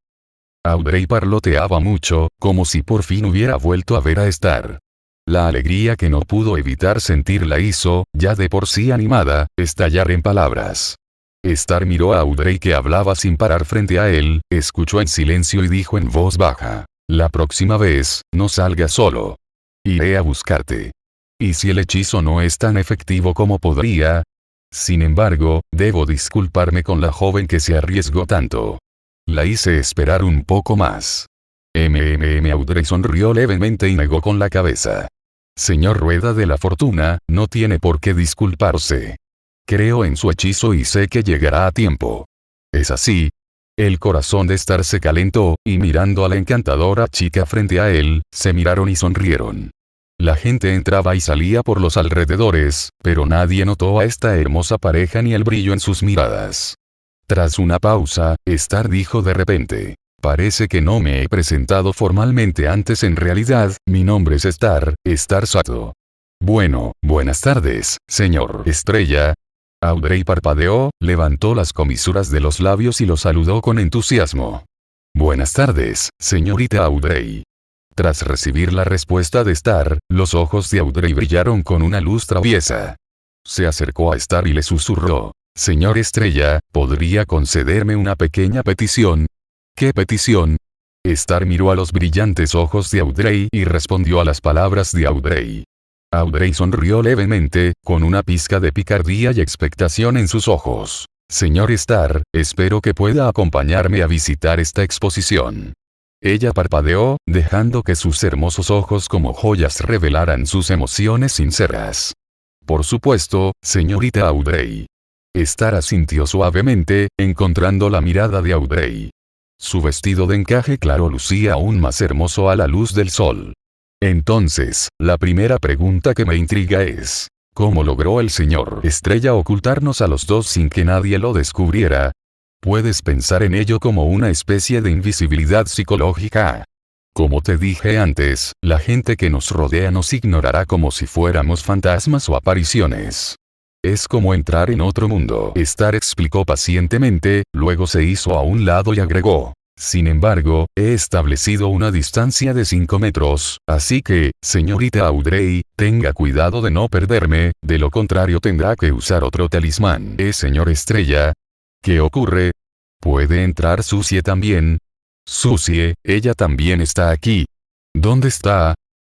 Audrey parloteaba mucho, como si por fin hubiera vuelto a ver a Star. La alegría que no pudo evitar sentir la hizo, ya de por sí animada, estallar en palabras. Star miró a Audrey que hablaba sin parar frente a él, escuchó en silencio y dijo en voz baja. La próxima vez, no salgas solo. Iré a buscarte. ¿Y si el hechizo no es tan efectivo como podría? Sin embargo, debo disculparme con la joven que se arriesgó tanto. La hice esperar un poco más. Audrey sonrió levemente y negó con la cabeza. Señor Rueda de la Fortuna, no tiene por qué disculparse. Creo en su hechizo y sé que llegará a tiempo. ¿Es así? El corazón de Star se calentó, y mirando a la encantadora chica frente a él, se miraron y sonrieron. La gente entraba y salía por los alrededores, pero nadie notó a esta hermosa pareja ni el brillo en sus miradas. Tras una pausa, Star dijo de repente: parece que no me he presentado formalmente antes. En realidad, mi nombre es Star Sato. Bueno, buenas tardes, señor Estrella. Audrey parpadeó, levantó las comisuras de los labios y lo saludó con entusiasmo. Buenas tardes, señorita Audrey. Tras recibir la respuesta de Star, los ojos de Audrey brillaron con una luz traviesa. Se acercó a Star y le susurró: señor Estrella, ¿podría concederme una pequeña petición? ¿Qué petición? Star miró a los brillantes ojos de Audrey y respondió a las palabras de Audrey. Audrey sonrió levemente, con una pizca de picardía y expectación en sus ojos. Señor Star, espero que pueda acompañarme a visitar esta exposición. Ella parpadeó, dejando que sus hermosos ojos como joyas revelaran sus emociones sinceras. Por supuesto, señorita Audrey. Star asintió suavemente, encontrando la mirada de Audrey. Su vestido de encaje claro lucía aún más hermoso a la luz del sol. Entonces, la primera pregunta que me intriga es: ¿cómo logró el señor Estrella ocultarnos a los dos sin que nadie lo descubriera? Puedes pensar en ello como una especie de invisibilidad psicológica. Como te dije antes, la gente que nos rodea nos ignorará como si fuéramos fantasmas o apariciones. Es como entrar en otro mundo. Star explicó pacientemente, luego se hizo a un lado y agregó: sin embargo, he establecido una distancia de 5 metros, así que, señorita Audrey, tenga cuidado de no perderme, de lo contrario tendrá que usar otro talismán. Señor Estrella. ¿Qué ocurre? ¿Puede entrar Susie también? Susie, ella también está aquí. ¿Dónde está?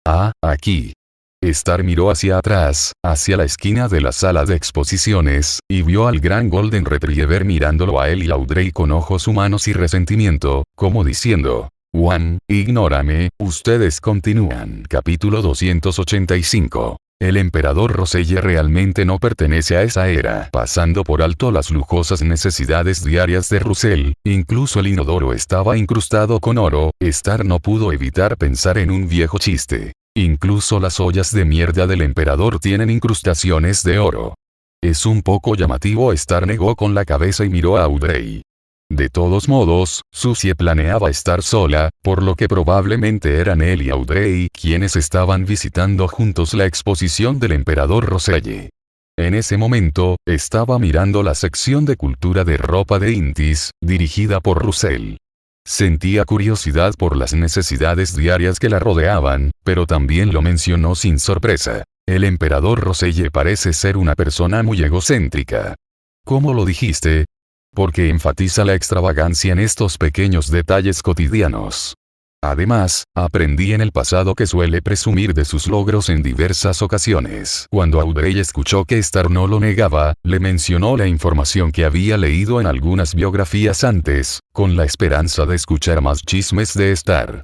Ah, aquí. Star miró hacia atrás, hacia la esquina de la sala de exposiciones, y vio al gran Golden Retriever mirándolo a él y a Audrey con ojos humanos y resentimiento, como diciendo: Juan, ignórame, ustedes continúan. Capítulo 285. El emperador Roselle realmente no pertenece a esa era. Pasando por alto las lujosas necesidades diarias de Russell, incluso el inodoro estaba incrustado con oro. Star no pudo evitar pensar en un viejo chiste. Incluso las ollas de mierda del emperador tienen incrustaciones de oro. Es un poco llamativo. Star negó con la cabeza y miró a Audrey. De todos modos, Susie planeaba estar sola, por lo que probablemente eran él y Audrey quienes estaban visitando juntos la exposición del emperador Roselle. En ese momento, estaba mirando la sección de cultura de ropa de Intis, dirigida por Russell. Sentía curiosidad por las necesidades diarias que la rodeaban, pero también lo mencionó sin sorpresa. El emperador Roselle parece ser una persona muy egocéntrica. ¿Cómo lo dijiste? Porque enfatiza la extravagancia en estos pequeños detalles cotidianos. Además, aprendí en el pasado que suele presumir de sus logros en diversas ocasiones. Cuando Audrey escuchó que Star no lo negaba, le mencionó la información que había leído en algunas biografías antes, con la esperanza de escuchar más chismes de Star.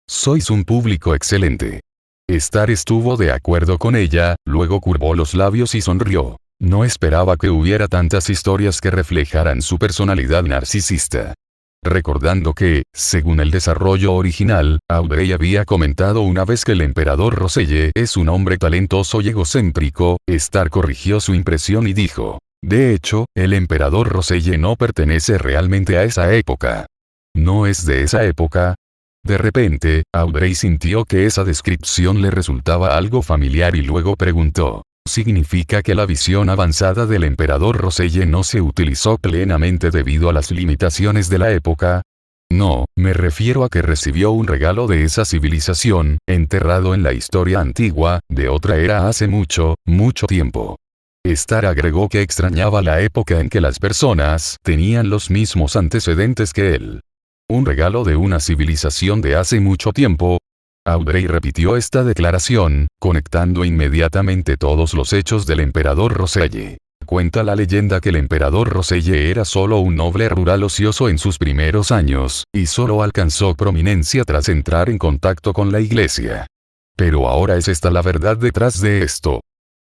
Sois un público excelente. Star estuvo de acuerdo con ella, luego curvó los labios y sonrió. No esperaba que hubiera tantas historias que reflejaran su personalidad narcisista. Recordando que, según el desarrollo original, Audrey había comentado una vez que el emperador Roselle es un hombre talentoso y egocéntrico, Star corrigió su impresión y dijo: de hecho, el emperador Roselle no pertenece realmente a esa época. ¿No es de esa época? De repente, Audrey sintió que esa descripción le resultaba algo familiar y luego preguntó: ¿significa que la visión avanzada del emperador Roselle no se utilizó plenamente debido a las limitaciones de la época? No, me refiero a que recibió un regalo de esa civilización, enterrado en la historia antigua, de otra era hace mucho, mucho tiempo. Star agregó que extrañaba la época en que las personas tenían los mismos antecedentes que él. Un regalo de una civilización de hace mucho tiempo. Audrey repitió esta declaración, conectando inmediatamente todos los hechos del emperador Roselle. Cuenta la leyenda que el emperador Roselle era solo un noble rural ocioso en sus primeros años, y solo alcanzó prominencia tras entrar en contacto con la iglesia. Pero ahora es esta la verdad detrás de esto.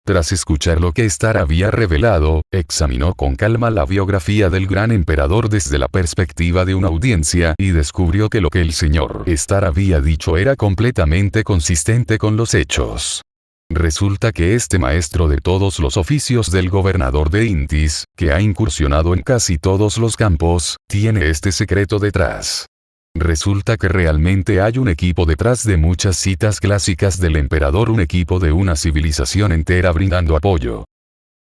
Tras escuchar lo que Star había revelado, examinó con calma la biografía del gran emperador desde la perspectiva de una audiencia y descubrió que lo que el señor Star había dicho era completamente consistente con los hechos. Resulta que este maestro de todos los oficios del gobernador de Intis, que ha incursionado en casi todos los campos, tiene este secreto detrás. Resulta que realmente hay un equipo detrás de muchas citas clásicas del emperador, un equipo de una civilización entera brindando apoyo.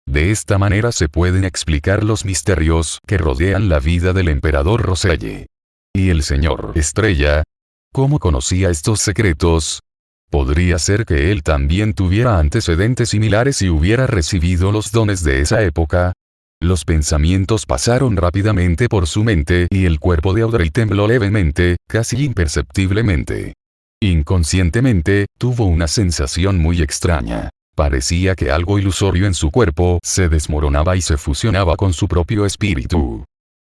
De esta manera se pueden explicar los misterios que rodean la vida del emperador Roselle. ¿Y el señor Estrella? ¿Cómo conocía estos secretos? Podría ser que él también tuviera antecedentes similares y hubiera recibido los dones de esa época. Los pensamientos pasaron rápidamente por su mente y el cuerpo de Audrey tembló levemente, casi imperceptiblemente. Inconscientemente, tuvo una sensación muy extraña. Parecía que algo ilusorio en su cuerpo se desmoronaba y se fusionaba con su propio espíritu.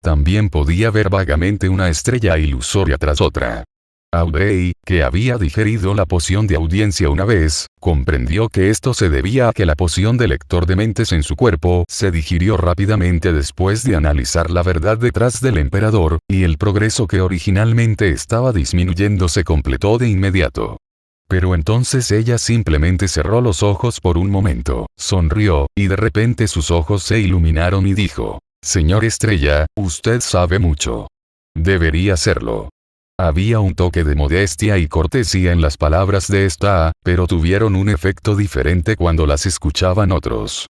También podía ver vagamente una estrella ilusoria tras otra. Audrey, que había digerido la poción de audiencia una vez, comprendió que esto se debía a que la poción de lector de mentes en su cuerpo se digirió rápidamente después de analizar la verdad detrás del emperador, y el progreso que originalmente estaba disminuyendo se completó de inmediato. Pero entonces ella simplemente cerró los ojos por un momento, sonrió, y de repente sus ojos se iluminaron y dijo: «Señor Estrella, usted sabe mucho. Debería hacerlo». Había un toque de modestia y cortesía en las palabras de esta, pero tuvieron un efecto diferente cuando las escuchaban otros.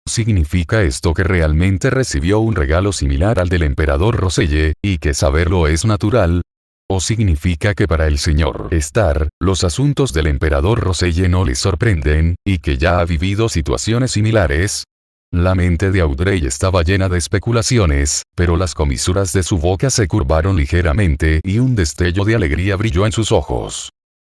¿Significa esto que realmente recibió un regalo similar al del emperador Roselle, y que saberlo es natural? ¿O significa que para el señor Star, los asuntos del emperador Roselle no le sorprenden, y que ya ha vivido situaciones similares? La mente de Audrey estaba llena de especulaciones, pero las comisuras de su boca se curvaron ligeramente y un destello de alegría brilló en sus ojos.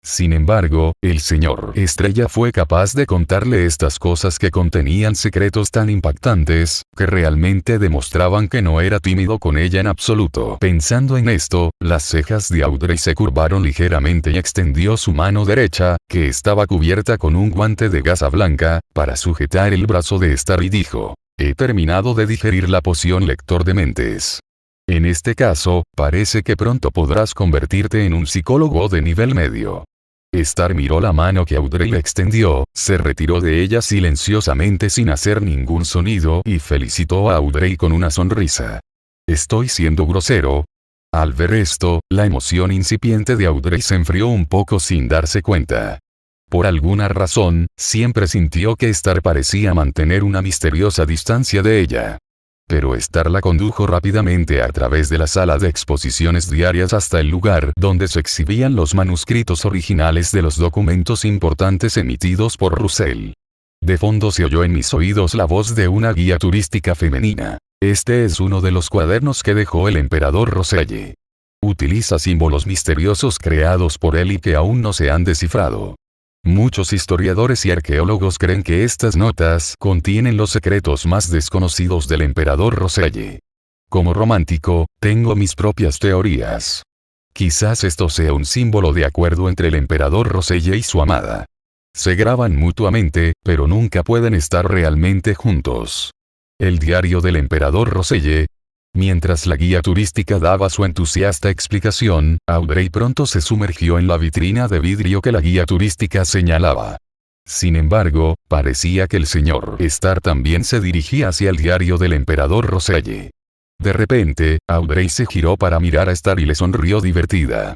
Sin embargo, el señor Estrella fue capaz de contarle estas cosas que contenían secretos tan impactantes, que realmente demostraban que no era tímido con ella en absoluto. Pensando en esto, las cejas de Audrey se curvaron ligeramente y extendió su mano derecha, que estaba cubierta con un guante de gasa blanca, para sujetar el brazo de Star y dijo: «He terminado de digerir la poción lector de mentes. En este caso, parece que pronto podrás convertirte en un psicólogo de nivel medio». Star miró la mano que Audrey le extendió, se retiró de ella silenciosamente sin hacer ningún sonido y felicitó a Audrey con una sonrisa. «¿Estoy siendo grosero?» Al ver esto, la emoción incipiente de Audrey se enfrió un poco sin darse cuenta. Por alguna razón, siempre sintió que Star parecía mantener una misteriosa distancia de ella. Pero Star la condujo rápidamente a través de la sala de exposiciones diarias hasta el lugar donde se exhibían los manuscritos originales de los documentos importantes emitidos por Russell. De fondo se oyó en mis oídos la voz de una guía turística femenina. «Este es uno de los cuadernos que dejó el emperador Roselle. Utiliza símbolos misteriosos creados por él y que aún no se han descifrado. Muchos historiadores y arqueólogos creen que estas notas contienen los secretos más desconocidos del emperador Roselle. Como romántico, tengo mis propias teorías. Quizás esto sea un símbolo de acuerdo entre el emperador Roselle y su amada. Se graban mutuamente, pero nunca pueden estar realmente juntos». El diario del emperador Roselle. Mientras la guía turística daba su entusiasta explicación, Audrey pronto se sumergió en la vitrina de vidrio que la guía turística señalaba. Sin embargo, parecía que el señor Star también se dirigía hacia el diario del emperador Roselle. De repente, Audrey se giró para mirar a Star y le sonrió divertida.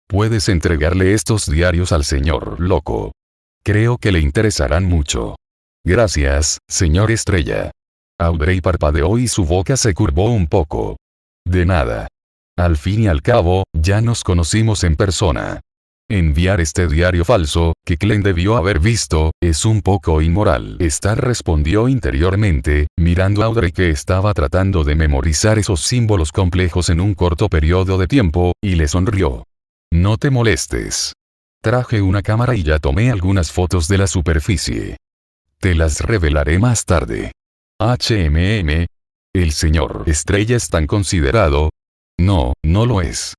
«Puedes entregarle estos diarios al señor loco. Creo que le interesarán mucho». «Gracias, señor Estrella». Audrey parpadeó y su boca se curvó un poco. «De nada. Al fin y al cabo, ya nos conocimos en persona. Enviar este diario falso, que Glenn debió haber visto, es un poco inmoral». Star respondió interiormente, mirando a Audrey que estaba tratando de memorizar esos símbolos complejos en un corto periodo de tiempo, y le sonrió. «No te molestes. Traje una cámara y ya tomé algunas fotos de la superficie. Te las revelaré más tarde». ¿El señor Estrella es tan considerado? No, no lo es.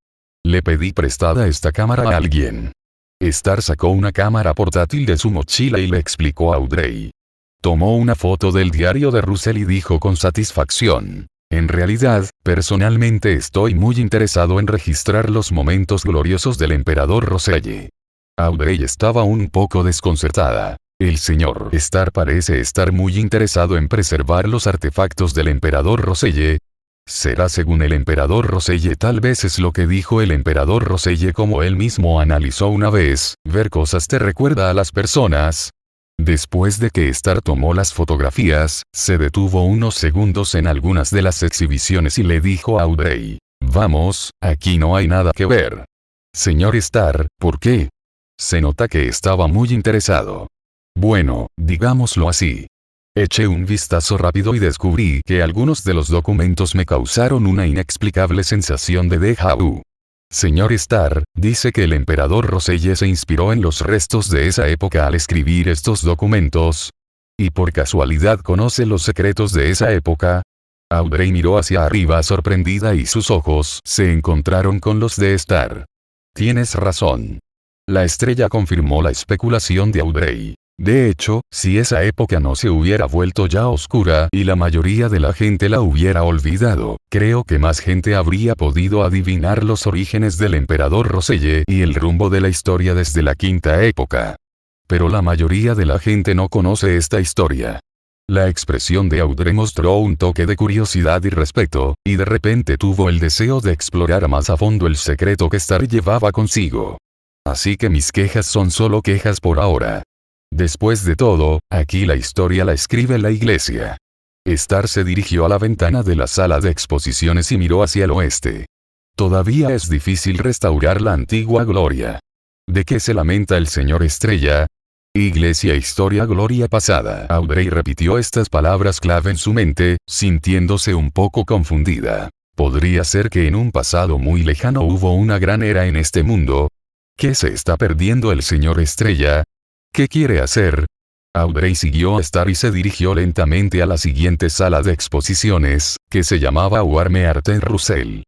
Le pedí prestada esta cámara a alguien. Star sacó una cámara portátil de su mochila y le explicó a Audrey. Tomó una foto del diario de Russell y dijo con satisfacción: en realidad, personalmente estoy muy interesado en registrar los momentos gloriosos del emperador Roselle. Audrey estaba un poco desconcertada. El señor Starr parece estar muy interesado en preservar los artefactos del emperador Roselle. ¿Será según el emperador Roselle? Tal vez es lo que dijo el emperador Roselle, como él mismo analizó una vez: ver cosas te recuerda a las personas. Después de que Starr tomó las fotografías, se detuvo unos segundos en algunas de las exhibiciones y le dijo a Audrey: vamos, aquí no hay nada que ver. Señor Starr, ¿por qué? Se nota que estaba muy interesado. Bueno, digámoslo así. Eché un vistazo rápido y descubrí que algunos de los documentos me causaron una inexplicable sensación de déjà vu. Señor Starr, dice que el emperador Roselle se inspiró en los restos de esa época al escribir estos documentos. ¿Y por casualidad conoce los secretos de esa época? Audrey miró hacia arriba sorprendida y sus ojos se encontraron con los de Starr. Tienes razón. La estrella confirmó la especulación de Audrey. De hecho, si esa época no se hubiera vuelto ya oscura y la mayoría de la gente la hubiera olvidado, creo que más gente habría podido adivinar los orígenes del emperador Roselle y el rumbo de la historia desde la quinta época. Pero la mayoría de la gente no conoce esta historia. La expresión de Audrey mostró un toque de curiosidad y respeto, y de repente tuvo el deseo de explorar más a fondo el secreto que Starr llevaba consigo. Así que mis quejas son solo quejas por ahora. Después de todo, aquí la historia la escribe la iglesia. Starr se dirigió a la ventana de la sala de exposiciones y miró hacia el oeste. Todavía es difícil restaurar la antigua gloria. ¿De qué se lamenta el señor Estrella? Iglesia, historia, gloria pasada. Audrey repitió estas palabras clave en su mente, sintiéndose un poco confundida. ¿Podría ser que en un pasado muy lejano hubo una gran era en este mundo? ¿Qué se está perdiendo el señor Estrella? ¿Qué quiere hacer? Audrey siguió a Starr y se dirigió lentamente a la siguiente sala de exposiciones, que se llamaba Warme Arte Russell.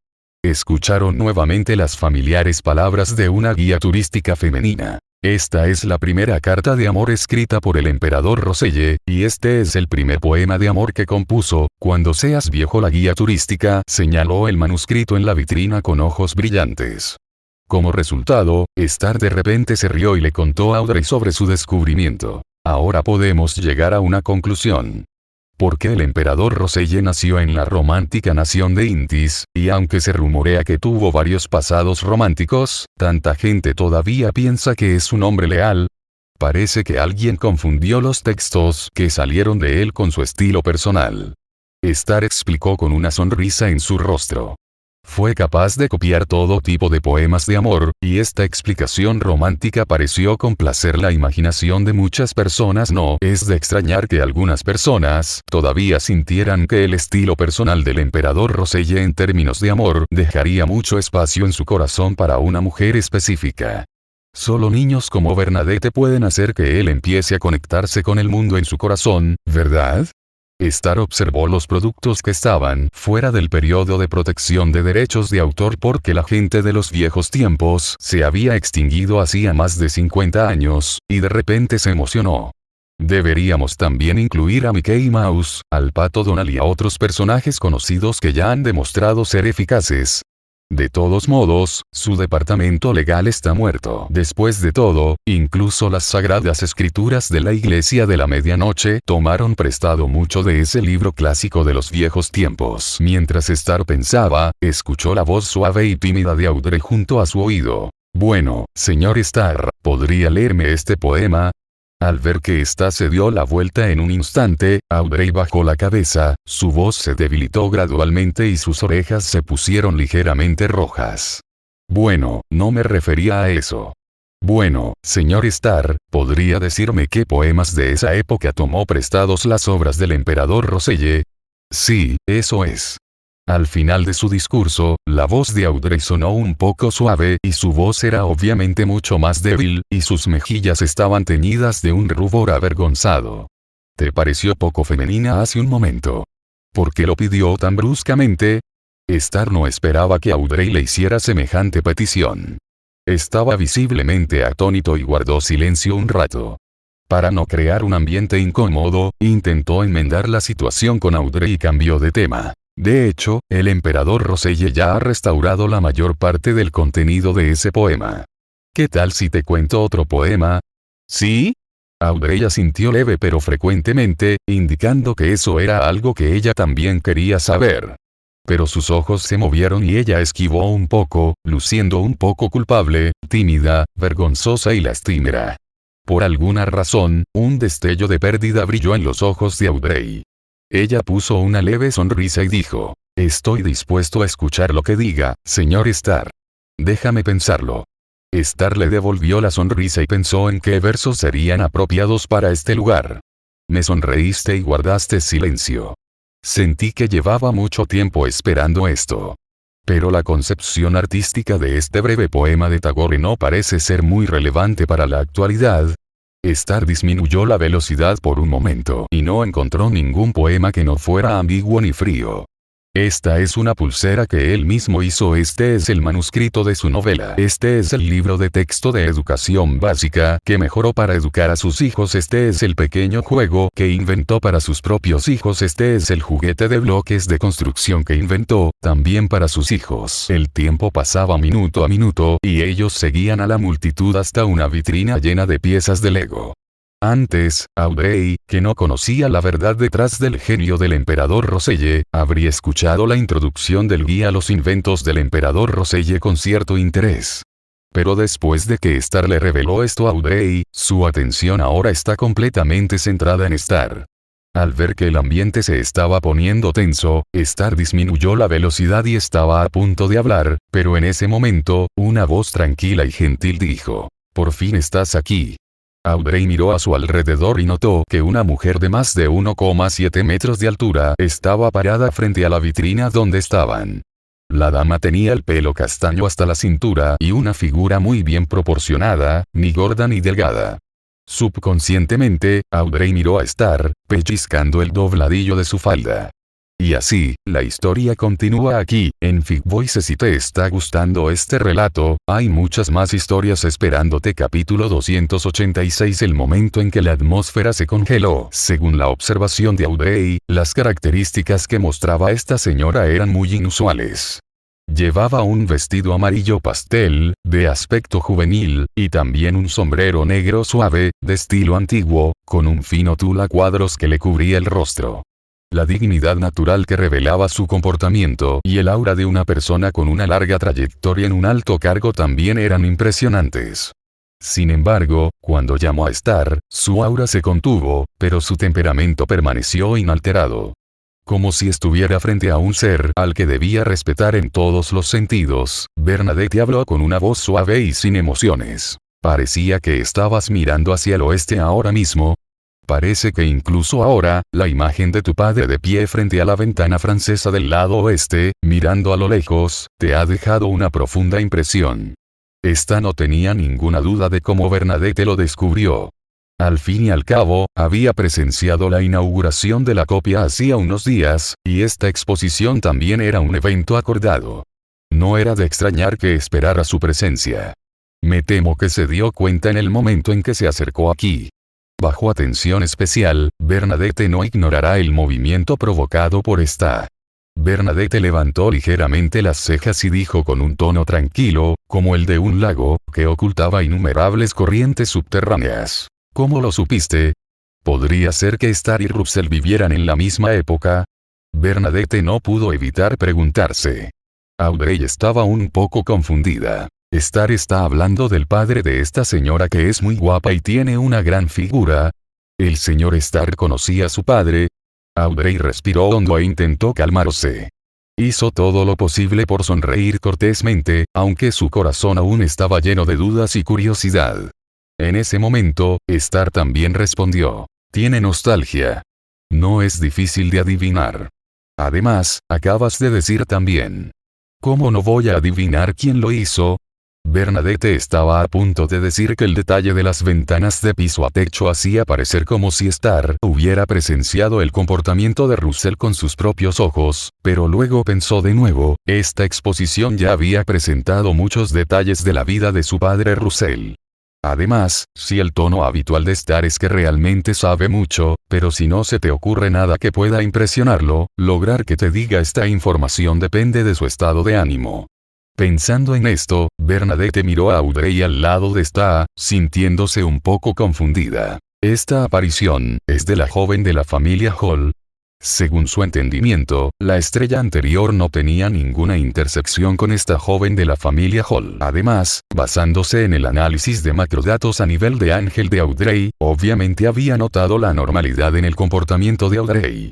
Escucharon nuevamente las familiares palabras de una guía turística femenina. Esta es la primera carta de amor escrita por el emperador Roselle, y este es el primer poema de amor que compuso. Cuando seas viejo, la guía turística señaló el manuscrito en la vitrina con ojos brillantes. Como resultado, Starr de repente se rió y le contó a Audrey sobre su descubrimiento. Ahora podemos llegar a una conclusión. Porque el emperador Roselle nació en la romántica nación de Intis, y aunque se rumorea que tuvo varios pasados románticos, tanta gente todavía piensa que es un hombre leal. Parece que alguien confundió los textos que salieron de él con su estilo personal. Starr explicó con una sonrisa en su rostro. Fue capaz de copiar todo tipo de poemas de amor, y esta explicación romántica pareció complacer la imaginación de muchas personas. No es de extrañar que algunas personas todavía sintieran que el estilo personal del emperador Roselle en términos de amor dejaría mucho espacio en su corazón para una mujer específica. Solo niños como Bernadette pueden hacer que él empiece a conectarse con el mundo en su corazón, ¿verdad? Starr observó los productos que estaban fuera del periodo de protección de derechos de autor porque la gente de los viejos tiempos se había extinguido hacía más de 50 años, y de repente se emocionó. Deberíamos también incluir a Mickey Mouse, al Pato Donald y a otros personajes conocidos que ya han demostrado ser eficaces. De todos modos, su departamento legal está muerto. Después de todo, incluso las sagradas escrituras de la Iglesia de la Medianoche tomaron prestado mucho de ese libro clásico de los viejos tiempos. Mientras Starr pensaba, escuchó la voz suave y tímida de Audrey junto a su oído. Bueno, señor Starr, ¿podría leerme este poema? Al ver que ésta se dio la vuelta en un instante, Audrey bajó la cabeza, su voz se debilitó gradualmente y sus orejas se pusieron ligeramente rojas. Bueno, no me refería a eso. Bueno, señor Starr, ¿podría decirme qué poemas de esa época tomó prestados las obras del emperador Roselle? Sí, eso es. Al final de su discurso, la voz de Audrey sonó un poco suave y su voz era obviamente mucho más débil, y sus mejillas estaban teñidas de un rubor avergonzado. ¿Te pareció poco femenina hace un momento? ¿Por qué lo pidió tan bruscamente? Starr no esperaba que Audrey le hiciera semejante petición. Estaba visiblemente atónito y guardó silencio un rato. Para no crear un ambiente incómodo, intentó enmendar la situación con Audrey y cambió de tema. De hecho, el emperador Roselle ya ha restaurado la mayor parte del contenido de ese poema. ¿Qué tal si te cuento otro poema? ¿Sí? Audrey asintió leve pero frecuentemente, indicando que eso era algo que ella también quería saber. Pero sus ojos se movieron y ella esquivó un poco, luciendo un poco culpable, tímida, vergonzosa y lastimera. Por alguna razón, un destello de pérdida brilló en los ojos de Audrey. Ella puso una leve sonrisa y dijo: «Estoy dispuesto a escuchar lo que diga, señor Starr. Déjame pensarlo». Starr le devolvió la sonrisa y pensó en qué versos serían apropiados para este lugar. Me sonreíste y guardaste silencio. Sentí que llevaba mucho tiempo esperando esto. Pero la concepción artística de este breve poema de Tagore no parece ser muy relevante para la actualidad. Starr disminuyó la velocidad por un momento y no encontró ningún poema que no fuera ambiguo ni frío. Esta es una pulsera que él mismo hizo. Este es el manuscrito de su novela. Este es el libro de texto de educación básica que mejoró para educar a sus hijos. Este es el pequeño juego que inventó para sus propios hijos. Este es el juguete de bloques de construcción que inventó también para sus hijos. El tiempo pasaba minuto a minuto y ellos seguían a la multitud hasta una vitrina llena de piezas de Lego. Antes, Audrey, que no conocía la verdad detrás del genio del emperador Roselle, habría escuchado la introducción del guía a los inventos del emperador Roselle con cierto interés. Pero después de que Starr le reveló esto a Audrey, su atención ahora está completamente centrada en Starr. Al ver que el ambiente se estaba poniendo tenso, Starr disminuyó la velocidad y estaba a punto de hablar, pero en ese momento, una voz tranquila y gentil dijo: «Por fin estás aquí». Audrey miró a su alrededor y notó que una mujer de más de 1,7 metros de altura estaba parada frente a la vitrina donde estaban. La dama tenía el pelo castaño hasta la cintura y una figura muy bien proporcionada, ni gorda ni delgada. Subconscientemente, Audrey miró a Starr, pellizcando el dobladillo de su falda. Y así, la historia continúa aquí, en Fig Voices. Si te está gustando este relato, hay muchas más historias esperándote. Capítulo 286. El momento en que la atmósfera se congeló. Según la observación de Audrey, las características que mostraba esta señora eran muy inusuales. Llevaba un vestido amarillo pastel, de aspecto juvenil, y también un sombrero negro suave, de estilo antiguo, con un fino tul a cuadros que le cubría el rostro. La dignidad natural que revelaba su comportamiento y el aura de una persona con una larga trayectoria en un alto cargo también eran impresionantes. Sin embargo, cuando llamó a Starr, su aura se contuvo, pero su temperamento permaneció inalterado. Como si estuviera frente a un ser al que debía respetar en todos los sentidos, Bernadette habló con una voz suave y sin emociones. «Parecía que estabas mirando hacia el oeste ahora mismo. Parece que incluso ahora, la imagen de tu padre de pie frente a la ventana francesa del lado oeste, mirando a lo lejos, te ha dejado una profunda impresión». Esta no tenía ninguna duda de cómo Bernadette lo descubrió. Al fin y al cabo, había presenciado la inauguración de la copia hacía unos días, y esta exposición también era un evento acordado. No era de extrañar que esperara su presencia. Me temo que se dio cuenta en el momento en que se acercó aquí. Bajo atención especial, Bernadette no ignorará el movimiento provocado por esta. Bernadette levantó ligeramente las cejas y dijo con un tono tranquilo, como el de un lago, que ocultaba innumerables corrientes subterráneas: «¿Cómo lo supiste? ¿Podría ser que Starr y Russell vivieran en la misma época?». Bernadette no pudo evitar preguntarse. Audrey estaba un poco confundida. «Starr está hablando del padre de esta señora que es muy guapa y tiene una gran figura». ¿El señor Starr conocía a su padre? Audrey respiró hondo e intentó calmarse. Hizo todo lo posible por sonreír cortésmente, aunque su corazón aún estaba lleno de dudas y curiosidad. En ese momento, Starr también respondió: «Tiene nostalgia. No es difícil de adivinar. Además, acabas de decir también. ¿Cómo no voy a adivinar quién lo hizo?». Bernadette estaba a punto de decir que el detalle de las ventanas de piso a techo hacía parecer como si Starr hubiera presenciado el comportamiento de Russell con sus propios ojos, pero luego pensó de nuevo: esta exposición ya había presentado muchos detalles de la vida de su padre Russell. Además, si el tono habitual de Star es que realmente sabe mucho, pero si no se te ocurre nada que pueda impresionarlo, lograr que te diga esta información depende de su estado de ánimo. Pensando en esto, Bernadette miró a Audrey al lado de Star, sintiéndose un poco confundida. Esta aparición es de la joven de la familia Hall. Según su entendimiento, la estrella anterior no tenía ninguna intersección con esta joven de la familia Hall. Además, basándose en el análisis de macrodatos a nivel de ángel de Audrey, obviamente había notado la normalidad en el comportamiento de Audrey.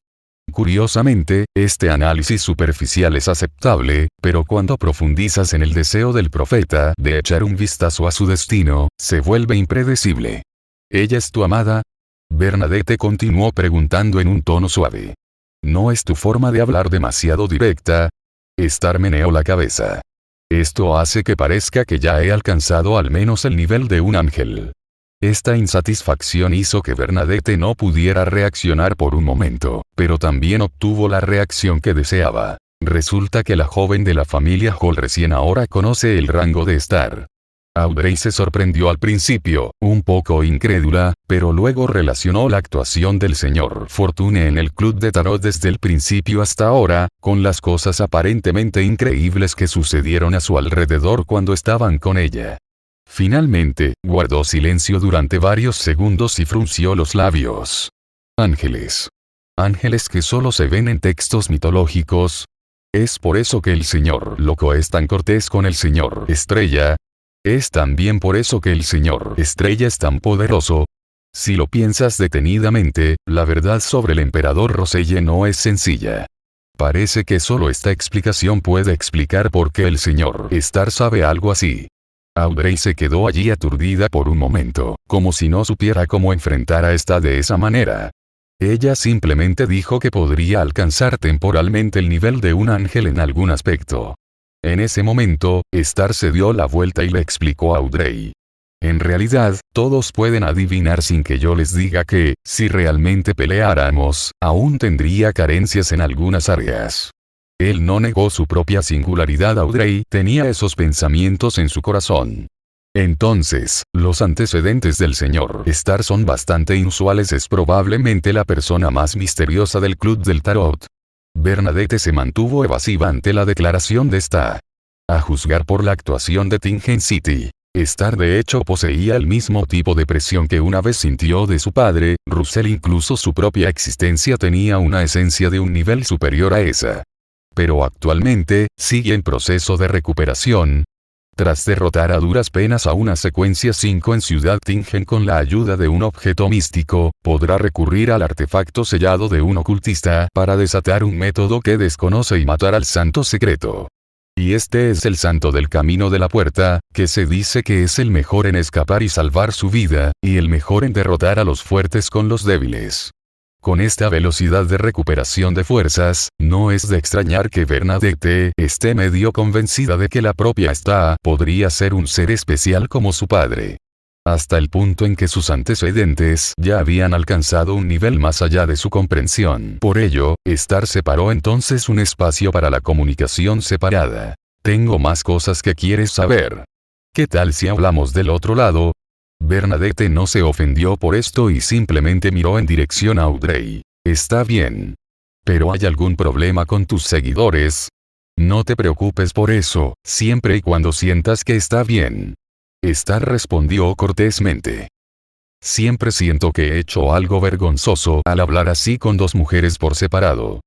Curiosamente, este análisis superficial es aceptable, pero cuando profundizas en el deseo del profeta de echar un vistazo a su destino, se vuelve impredecible. ¿Ella es tu amada? Bernadette continuó preguntando en un tono suave. ¿No es tu forma de hablar demasiado directa? Star meneó la cabeza. Esto hace que parezca que ya he alcanzado al menos el nivel de un ángel. Esta insatisfacción hizo que Bernadette no pudiera reaccionar por un momento, pero también obtuvo la reacción que deseaba. Resulta que la joven de la familia Hall recién ahora conoce el rango de Star. Audrey se sorprendió al principio, un poco incrédula, pero luego relacionó la actuación del señor Fortune en el club de tarot desde el principio hasta ahora, con las cosas aparentemente increíbles que sucedieron a su alrededor cuando estaban con ella. Finalmente, guardó silencio durante varios segundos y frunció los labios. Ángeles. Ángeles que solo se ven en textos mitológicos. ¿Es por eso que el señor Loco es tan cortés con el señor Estrella? ¿Es también por eso que el señor Estrella es tan poderoso? Si lo piensas detenidamente, la verdad sobre el emperador Roselle no es sencilla. Parece que solo esta explicación puede explicar por qué el señor Star sabe algo así. Audrey se quedó allí aturdida por un momento, como si no supiera cómo enfrentar a esta de esa manera. Ella simplemente dijo que podría alcanzar temporalmente el nivel de un ángel en algún aspecto. En ese momento, Star se dio la vuelta y le explicó a Audrey. En realidad, todos pueden adivinar sin que yo les diga que, si realmente peleáramos, aún tendría carencias en algunas áreas. Él no negó su propia singularidad. Audrey tenía esos pensamientos en su corazón. Entonces, los antecedentes del señor Star son bastante inusuales. Es probablemente la persona más misteriosa del club del tarot. Bernadette se mantuvo evasiva ante la declaración de Star. A juzgar por la actuación de Tingen City, Star de hecho poseía el mismo tipo de presión que una vez sintió de su padre, Russell. Incluso su propia existencia tenía una esencia de un nivel superior a esa. Pero actualmente, sigue en proceso de recuperación. Tras derrotar a duras penas a una secuencia 5 en Ciudad Tingen con la ayuda de un objeto místico, podrá recurrir al artefacto sellado de un ocultista para desatar un método que desconoce y matar al santo secreto. Y este es el santo del camino de la puerta, que se dice que es el mejor en escapar y salvar su vida, y el mejor en derrotar a los fuertes con los débiles. Con esta velocidad de recuperación de fuerzas, no es de extrañar que Bernadette esté medio convencida de que la propia Star podría ser un ser especial como su padre. Hasta el punto en que sus antecedentes ya habían alcanzado un nivel más allá de su comprensión. Por ello, Star separó entonces un espacio para la comunicación separada. Tengo más cosas que quieres saber. ¿Qué tal si hablamos del otro lado? Bernadette no se ofendió por esto y simplemente miró en dirección a Audrey. Está bien. ¿Pero hay algún problema con tus seguidores? No te preocupes por eso, siempre y cuando sientas que está bien. Star respondió cortésmente. Siempre siento que he hecho algo vergonzoso al hablar así con dos mujeres por separado.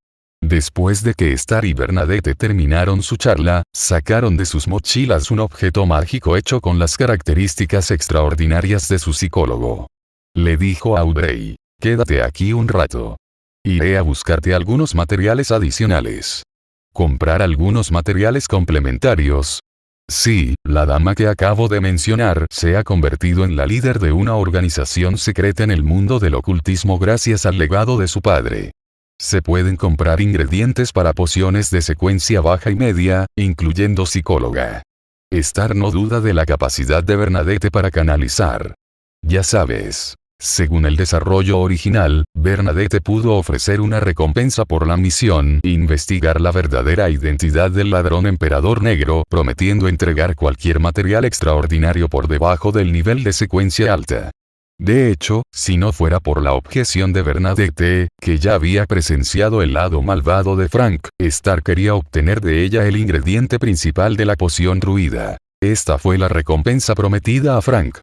Después de que Star y Bernadette terminaron su charla, sacaron de sus mochilas un objeto mágico hecho con las características extraordinarias de su psicólogo. Le dijo a Audrey, quédate aquí un rato. Iré a buscarte algunos materiales adicionales. ¿Comprar algunos materiales complementarios? Sí, la dama que acabo de mencionar se ha convertido en la líder de una organización secreta en el mundo del ocultismo gracias al legado de su padre. Se pueden comprar ingredientes para pociones de secuencia baja y media, incluyendo psicóloga. Star no duda de la capacidad de Bernadette para canalizar. Ya sabes. Según el desarrollo original, Bernadette pudo ofrecer una recompensa por la misión, investigar la verdadera identidad del ladrón emperador negro, prometiendo entregar cualquier material extraordinario por debajo del nivel de secuencia alta. De hecho, si no fuera por la objeción de Bernadette, que ya había presenciado el lado malvado de Frank, Star quería obtener de ella el ingrediente principal de la poción druida. Esta fue la recompensa prometida a Frank.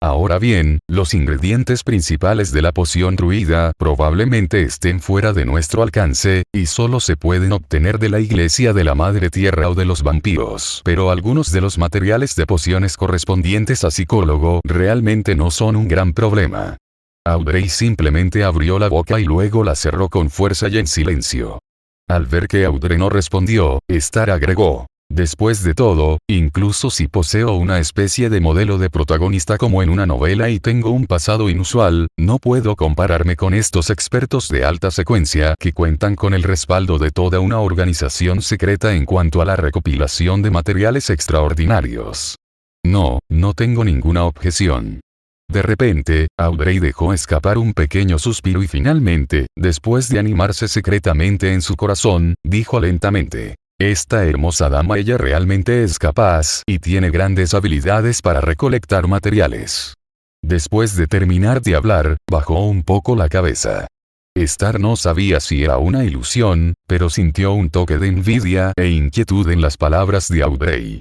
Ahora bien, los ingredientes principales de la poción druida probablemente estén fuera de nuestro alcance, y solo se pueden obtener de la iglesia de la Madre Tierra o de los vampiros. Pero algunos de los materiales de pociones correspondientes a psicólogo realmente no son un gran problema. Audrey simplemente abrió la boca y luego la cerró con fuerza y en silencio. Al ver que Audrey no respondió, Star agregó: después de todo, incluso si poseo una especie de modelo de protagonista como en una novela y tengo un pasado inusual, no puedo compararme con estos expertos de alta secuencia que cuentan con el respaldo de toda una organización secreta en cuanto a la recopilación de materiales extraordinarios. No tengo ninguna objeción. De repente, Audrey dejó escapar un pequeño suspiro y finalmente, después de animarse secretamente en su corazón, dijo lentamente: esta hermosa dama, ella realmente es capaz y tiene grandes habilidades para recolectar materiales. Después de terminar de hablar, bajó un poco la cabeza. Star no sabía si era una ilusión, pero sintió un toque de envidia e inquietud en las palabras de Audrey.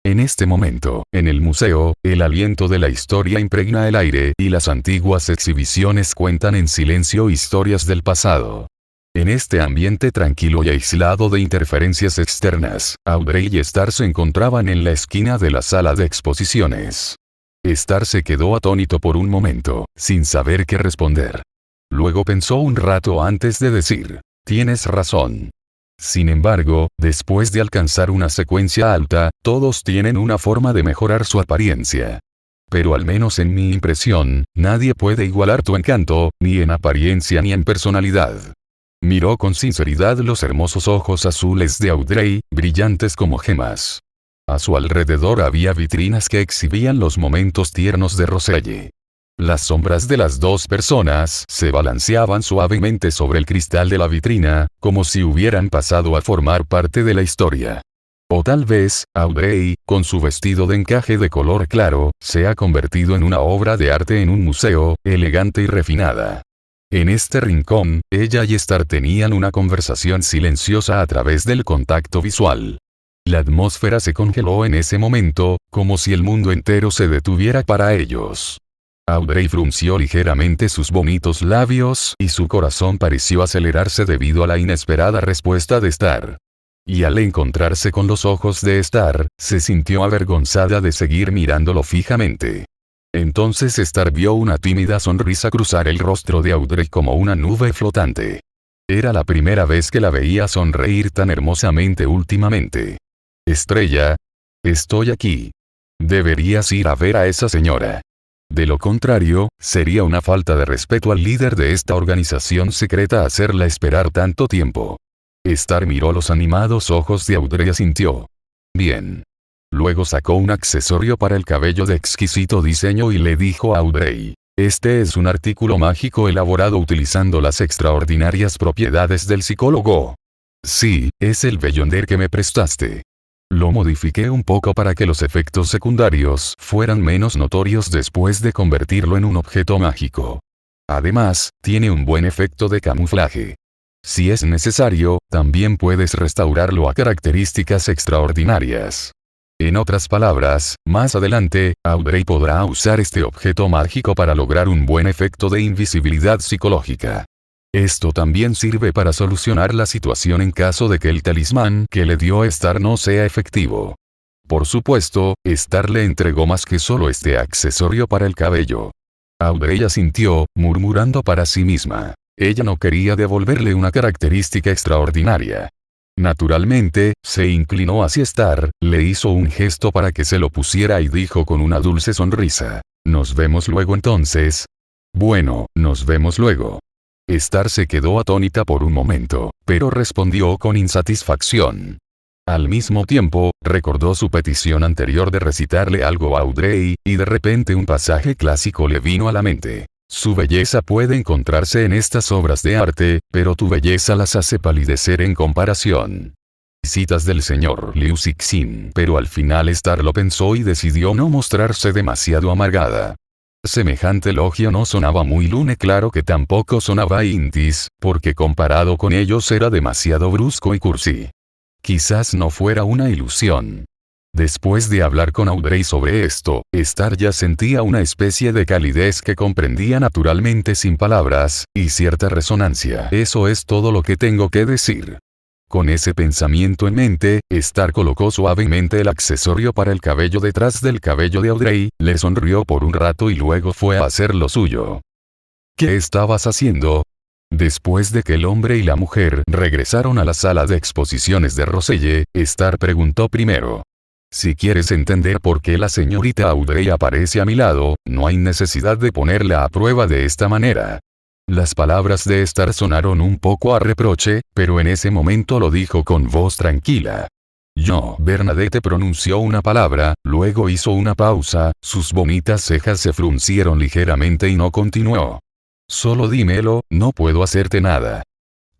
En este momento, en el museo, el aliento de la historia impregna el aire y las antiguas exhibiciones cuentan en silencio historias del pasado. En este ambiente tranquilo y aislado de interferencias externas, Audrey y Star se encontraban en la esquina de la sala de exposiciones. Star se quedó atónito por un momento, sin saber qué responder. Luego pensó un rato antes de decir: tienes razón. Sin embargo, después de alcanzar una secuencia alta, todos tienen una forma de mejorar su apariencia. Pero al menos en mi impresión, nadie puede igualar tu encanto, ni en apariencia ni en personalidad. Miró con sinceridad los hermosos ojos azules de Audrey, brillantes como gemas. A su alrededor había vitrinas que exhibían los momentos tiernos de Roselle. Las sombras de las dos personas se balanceaban suavemente sobre el cristal de la vitrina, como si hubieran pasado a formar parte de la historia. O tal vez, Audrey, con su vestido de encaje de color claro, se ha convertido en una obra de arte en un museo, elegante y refinada. En este rincón, ella y Star tenían una conversación silenciosa a través del contacto visual. La atmósfera se congeló en ese momento, como si el mundo entero se detuviera para ellos. Audrey frunció ligeramente sus bonitos labios y su corazón pareció acelerarse debido a la inesperada respuesta de Star. Y al encontrarse con los ojos de Star, se sintió avergonzada de seguir mirándolo fijamente. Entonces Star vio una tímida sonrisa cruzar el rostro de Audrey como una nube flotante. Era la primera vez que la veía sonreír tan hermosamente últimamente. Estrella. Estoy aquí. Deberías ir a ver a esa señora. De lo contrario, sería una falta de respeto al líder de esta organización secreta hacerla esperar tanto tiempo. Star miró los animados ojos de Audrey y asintió. Bien. Luego sacó un accesorio para el cabello de exquisito diseño y le dijo a Audrey: este es un artículo mágico elaborado utilizando las extraordinarias propiedades del psicólogo. Sí, es el Beyonder que me prestaste. Lo modifiqué un poco para que los efectos secundarios fueran menos notorios después de convertirlo en un objeto mágico. Además, tiene un buen efecto de camuflaje. Si es necesario, también puedes restaurarlo a características extraordinarias. En otras palabras, más adelante, Audrey podrá usar este objeto mágico para lograr un buen efecto de invisibilidad psicológica. Esto también sirve para solucionar la situación en caso de que el talismán que le dio Star no sea efectivo. Por supuesto, Star le entregó más que solo este accesorio para el cabello. Audrey asintió, murmurando para sí misma. Ella no quería devolverle una característica extraordinaria. Naturalmente, se inclinó hacia Star, le hizo un gesto para que se lo pusiera y dijo con una dulce sonrisa: ¿nos vemos luego entonces? Bueno, nos vemos luego. Star se quedó atónita por un momento, pero respondió con insatisfacción. Al mismo tiempo, recordó su petición anterior de recitarle algo a Audrey, y de repente un pasaje clásico le vino a la mente. Su belleza puede encontrarse en estas obras de arte, pero tu belleza las hace palidecer en comparación. Citas del señor Liu Cixin, pero al final Star lo pensó y decidió no mostrarse demasiado amargada. Semejante elogio no sonaba muy lune, claro que tampoco sonaba intis, porque comparado con ellos era demasiado brusco y cursi. Quizás no fuera una ilusión. Después de hablar con Audrey sobre esto, Star ya sentía una especie de calidez que comprendía naturalmente sin palabras, y cierta resonancia. Eso es todo lo que tengo que decir. Con ese pensamiento en mente, Star colocó suavemente el accesorio para el cabello detrás del cabello de Audrey, le sonrió por un rato y luego fue a hacer lo suyo. ¿Qué estabas haciendo? Después de que el hombre y la mujer regresaron a la sala de exposiciones de Roselle, Star preguntó primero. Si quieres entender por qué la señorita Audrey aparece a mi lado, no hay necesidad de ponerla a prueba de esta manera. Las palabras de Star sonaron un poco a reproche, pero en ese momento lo dijo con voz tranquila. Yo. Bernadette pronunció una palabra, luego hizo una pausa, sus bonitas cejas se fruncieron ligeramente y no continuó. Solo dímelo, no puedo hacerte nada.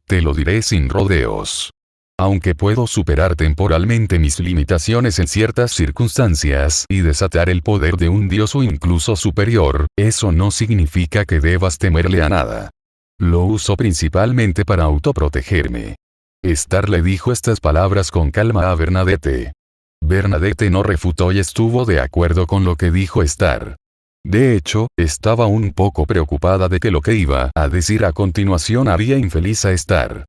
Te lo diré sin rodeos. Aunque puedo superar temporalmente mis limitaciones en ciertas circunstancias y desatar el poder de un dios o incluso superior, eso no significa que debas temerle a nada. Lo uso principalmente para autoprotegerme. Star le dijo estas palabras con calma a Bernadette. Bernadette no refutó y estuvo de acuerdo con lo que dijo Star. De hecho, estaba un poco preocupada de que lo que iba a decir a continuación haría infeliz a Star.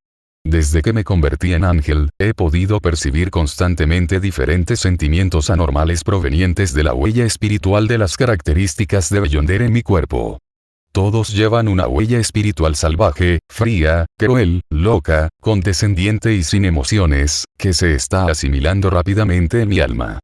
Desde que me convertí en ángel, he podido percibir constantemente diferentes sentimientos anormales provenientes de la huella espiritual de las características de Beyonder en mi cuerpo. Todos llevan una huella espiritual salvaje, fría, cruel, loca, condescendiente y sin emociones, que se está asimilando rápidamente en mi alma.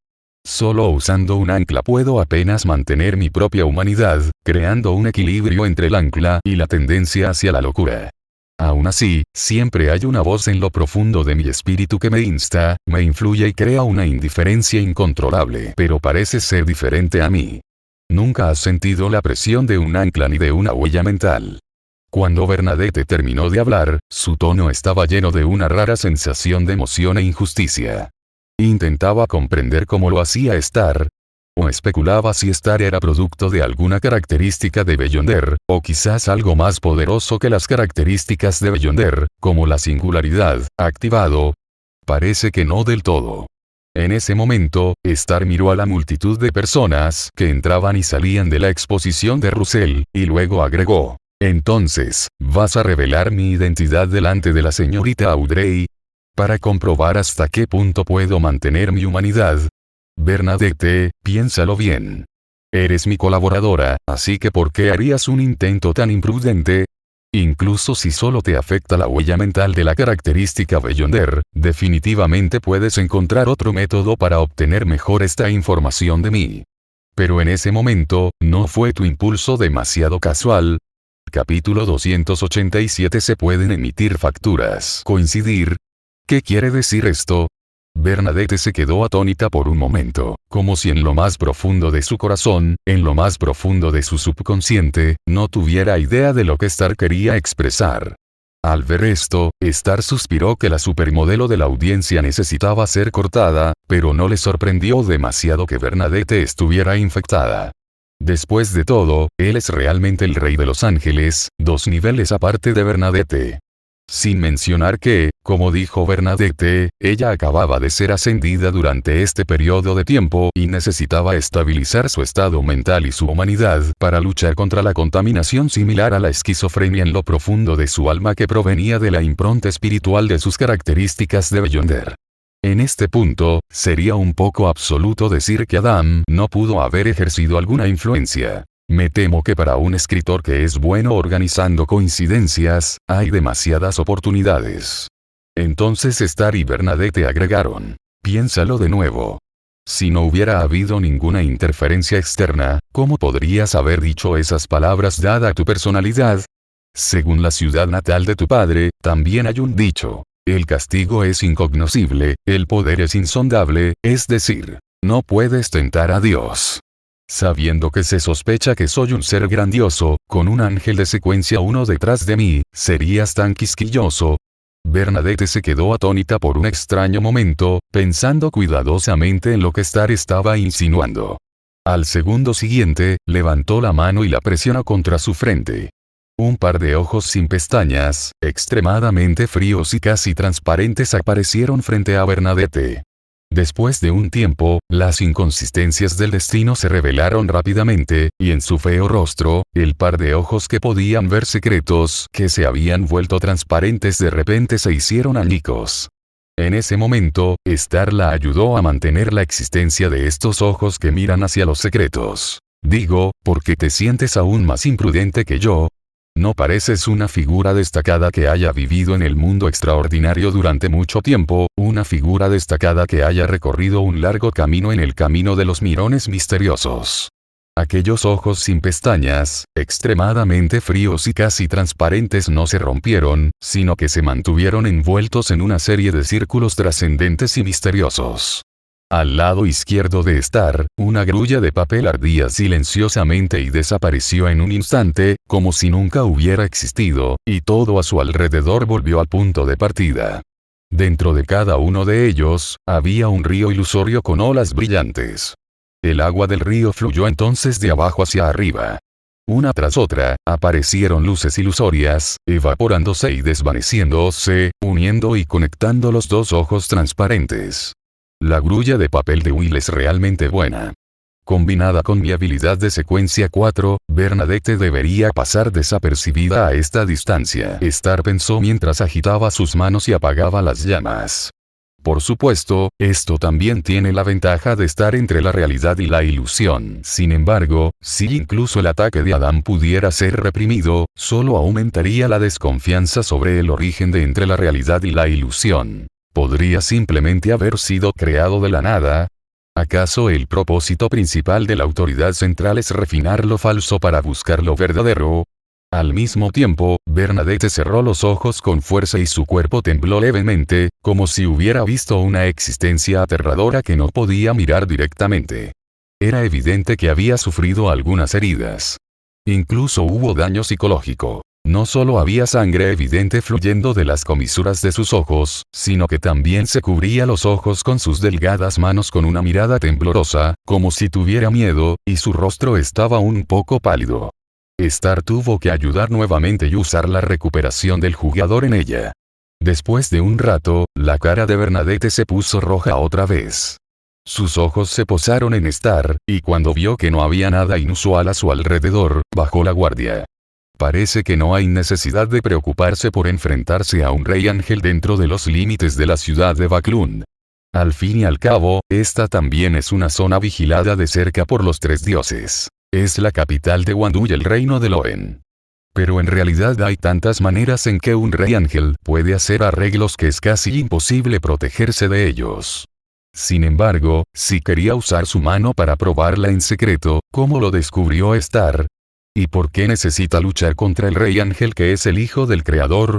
Solo usando un ancla puedo apenas mantener mi propia humanidad, creando un equilibrio entre el ancla y la tendencia hacia la locura. Aún así, siempre hay una voz en lo profundo de mi espíritu que me insta, me influye y crea una indiferencia incontrolable, pero parece ser diferente a mí. Nunca has sentido la presión de un ancla ni de una huella mental. Cuando Bernadette terminó de hablar, su tono estaba lleno de una rara sensación de emoción e injusticia. Intentaba comprender cómo lo hacía Star, o especulaba si Star era producto de alguna característica de Beyonder, o quizás algo más poderoso que las características de Beyonder, como la singularidad, activado. Parece que no del todo. En ese momento, Star miró a la multitud de personas que entraban y salían de la exposición de Russell, y luego agregó, entonces, ¿vas a revelar mi identidad delante de la señorita Audrey? Para comprobar hasta qué punto puedo mantener mi humanidad. Bernadette, piénsalo bien. Eres mi colaboradora, así que ¿por qué harías un intento tan imprudente? Incluso si solo te afecta la huella mental de la característica Beyonder, definitivamente puedes encontrar otro método para obtener mejor esta información de mí. Pero en ese momento, ¿no fue tu impulso demasiado casual? Capítulo 287. Se pueden emitir facturas. ¿Coincidir? ¿Qué quiere decir esto? Bernadette se quedó atónita por un momento, como si en lo más profundo de su corazón, en lo más profundo de su subconsciente, no tuviera idea de lo que Star quería expresar. Al ver esto, Star suspiró que la supermodelo de la audiencia necesitaba ser cortada, pero no le sorprendió demasiado que Bernadette estuviera infectada. Después de todo, él es realmente el rey de los ángeles, 2 niveles aparte de Bernadette. Sin mencionar que, como dijo Bernadette, ella acababa de ser ascendida durante este periodo de tiempo y necesitaba estabilizar su estado mental y su humanidad para luchar contra la contaminación similar a la esquizofrenia en lo profundo de su alma que provenía de la impronta espiritual de sus características de Beyonder. En este punto, sería un poco absoluto decir que Adam no pudo haber ejercido alguna influencia. Me temo que para un escritor que es bueno organizando coincidencias, hay demasiadas oportunidades. Entonces Star y Bernadette agregaron. Piénsalo de nuevo. Si no hubiera habido ninguna interferencia externa, ¿cómo podrías haber dicho esas palabras dada tu personalidad? Según la ciudad natal de tu padre, también hay un dicho. El castigo es incognoscible, el poder es insondable, es decir, no puedes tentar a Dios. Sabiendo que se sospecha que soy un ser grandioso, con un ángel de secuencia uno detrás de mí, ¿serías tan quisquilloso? Bernadette se quedó atónita por un extraño momento, pensando cuidadosamente en lo que Star estaba insinuando. Al segundo siguiente, levantó la mano y la presionó contra su frente. Un par de ojos sin pestañas, extremadamente fríos y casi transparentes aparecieron frente a Bernadette. Después de un tiempo, las inconsistencias del destino se revelaron rápidamente, y en su feo rostro, el par de ojos que podían ver secretos que se habían vuelto transparentes de repente se hicieron añicos. En ese momento, Star la ayudó a mantener la existencia de estos ojos que miran hacia los secretos. Digo, porque te sientes aún más imprudente que yo. No pareces una figura destacada que haya vivido en el mundo extraordinario durante mucho tiempo, una figura destacada que haya recorrido un largo camino en el camino de los mirones misteriosos. Aquellos ojos sin pestañas, extremadamente fríos y casi transparentes no se rompieron, sino que se mantuvieron envueltos en una serie de círculos trascendentes y misteriosos. Al lado izquierdo de Star, una grulla de papel ardía silenciosamente y desapareció en un instante, como si nunca hubiera existido, y todo a su alrededor volvió al punto de partida. Dentro de cada uno de ellos, había un río ilusorio con olas brillantes. El agua del río fluyó entonces de abajo hacia arriba. Una tras otra, aparecieron luces ilusorias, evaporándose y desvaneciéndose, uniendo y conectando los dos ojos transparentes. La grulla de papel de Will es realmente buena. Combinada con mi habilidad de secuencia 4, Bernadette debería pasar desapercibida a esta distancia. Star pensó mientras agitaba sus manos y apagaba las llamas. Por supuesto, esto también tiene la ventaja de estar entre la realidad y la ilusión. Sin embargo, si incluso el ataque de Adam pudiera ser reprimido, solo aumentaría la desconfianza sobre el origen de entre la realidad y la ilusión. ¿Podría simplemente haber sido creado de la nada? ¿Acaso el propósito principal de la autoridad central es refinar lo falso para buscar lo verdadero? Al mismo tiempo, Bernadette cerró los ojos con fuerza y su cuerpo tembló levemente, como si hubiera visto una existencia aterradora que no podía mirar directamente. Era evidente que había sufrido algunas heridas. Incluso hubo daño psicológico. No solo había sangre evidente fluyendo de las comisuras de sus ojos, sino que también se cubría los ojos con sus delgadas manos con una mirada temblorosa, como si tuviera miedo, y su rostro estaba un poco pálido. Star tuvo que ayudar nuevamente y usar la recuperación del jugador en ella. Después de un rato, la cara de Bernadette se puso roja otra vez. Sus ojos se posaron en Star, y cuando vio que no había nada inusual a su alrededor, bajó la guardia. Parece que no hay necesidad de preocuparse por enfrentarse a un rey ángel dentro de los límites de la ciudad de Baclund. Al fin y al cabo, esta también es una zona vigilada de cerca por los tres dioses. Es la capital de Wandu y el reino de Loen. Pero en realidad hay tantas maneras en que un rey ángel puede hacer arreglos que es casi imposible protegerse de ellos. Sin embargo, si quería usar su mano para probarla en secreto, ¿cómo lo descubrió Star? ¿Y por qué necesita luchar contra el rey ángel que es el hijo del creador?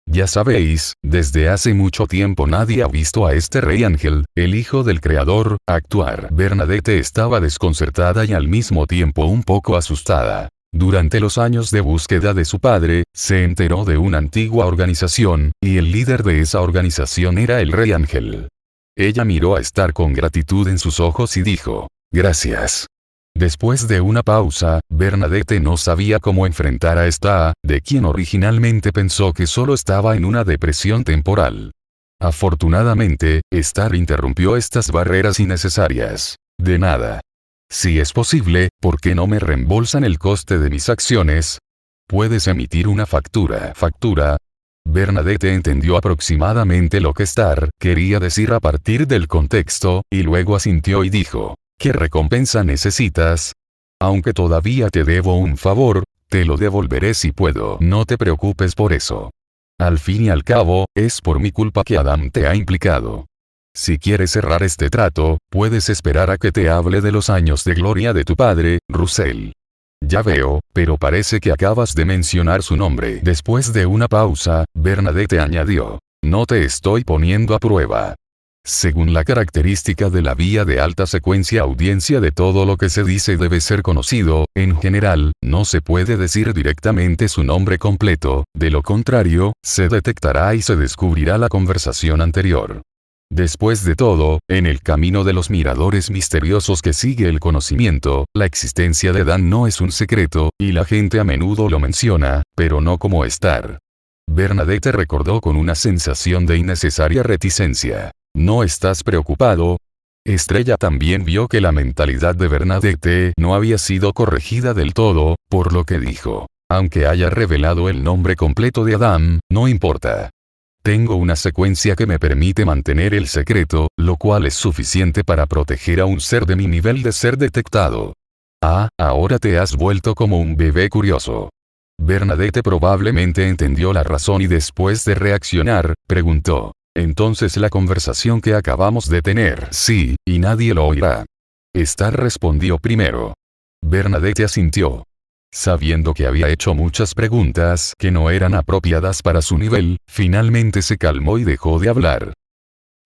Ya sabéis, desde hace mucho tiempo nadie ha visto a este rey ángel, el hijo del creador, actuar. Bernadette estaba desconcertada y al mismo tiempo un poco asustada. Durante los años de búsqueda de su padre, se enteró de una antigua organización, y el líder de esa organización era el rey ángel. Ella miró a Star con gratitud en sus ojos y dijo, «Gracias». Después de una pausa, Bernadette no sabía cómo enfrentar a Star, de quien originalmente pensó que solo estaba en una depresión temporal. Afortunadamente, Star interrumpió estas barreras innecesarias. De nada. Si es posible, ¿por qué no me reembolsan el coste de mis acciones? Puedes emitir una factura. ¿Factura? Bernadette entendió aproximadamente lo que Star quería decir a partir del contexto, y luego asintió y dijo, ¿qué recompensa necesitas? Aunque todavía te debo un favor, te lo devolveré si puedo. No te preocupes por eso. Al fin y al cabo, es por mi culpa que Adam te ha implicado. Si quieres cerrar este trato, puedes esperar a que te hable de los años de gloria de tu padre, Russell. Ya veo, pero parece que acabas de mencionar su nombre. Después de una pausa, Bernadette añadió, no te estoy poniendo a prueba. Según la característica de la vía de alta secuencia audiencia de todo lo que se dice debe ser conocido, en general, no se puede decir directamente su nombre completo, de lo contrario, se detectará y se descubrirá la conversación anterior. Después de todo, en el camino de los miradores misteriosos que sigue el conocimiento, la existencia de Dan no es un secreto, y la gente a menudo lo menciona, pero no como estar. Bernadette recordó con una sensación de innecesaria reticencia. ¿No estás preocupado? Estrella también vio que la mentalidad de Bernadette no había sido corregida del todo, por lo que dijo. Aunque haya revelado el nombre completo de Adam, no importa. Tengo una secuencia que me permite mantener el secreto, lo cual es suficiente para proteger a un ser de mi nivel de ser detectado. Ah, ahora te has vuelto como un bebé curioso. Bernadette probablemente entendió la razón y después de reaccionar, preguntó. Entonces la conversación que acabamos de tener, sí, y nadie lo oirá. Star respondió primero. Bernadette asintió. Sabiendo que había hecho muchas preguntas que no eran apropiadas para su nivel, finalmente se calmó y dejó de hablar.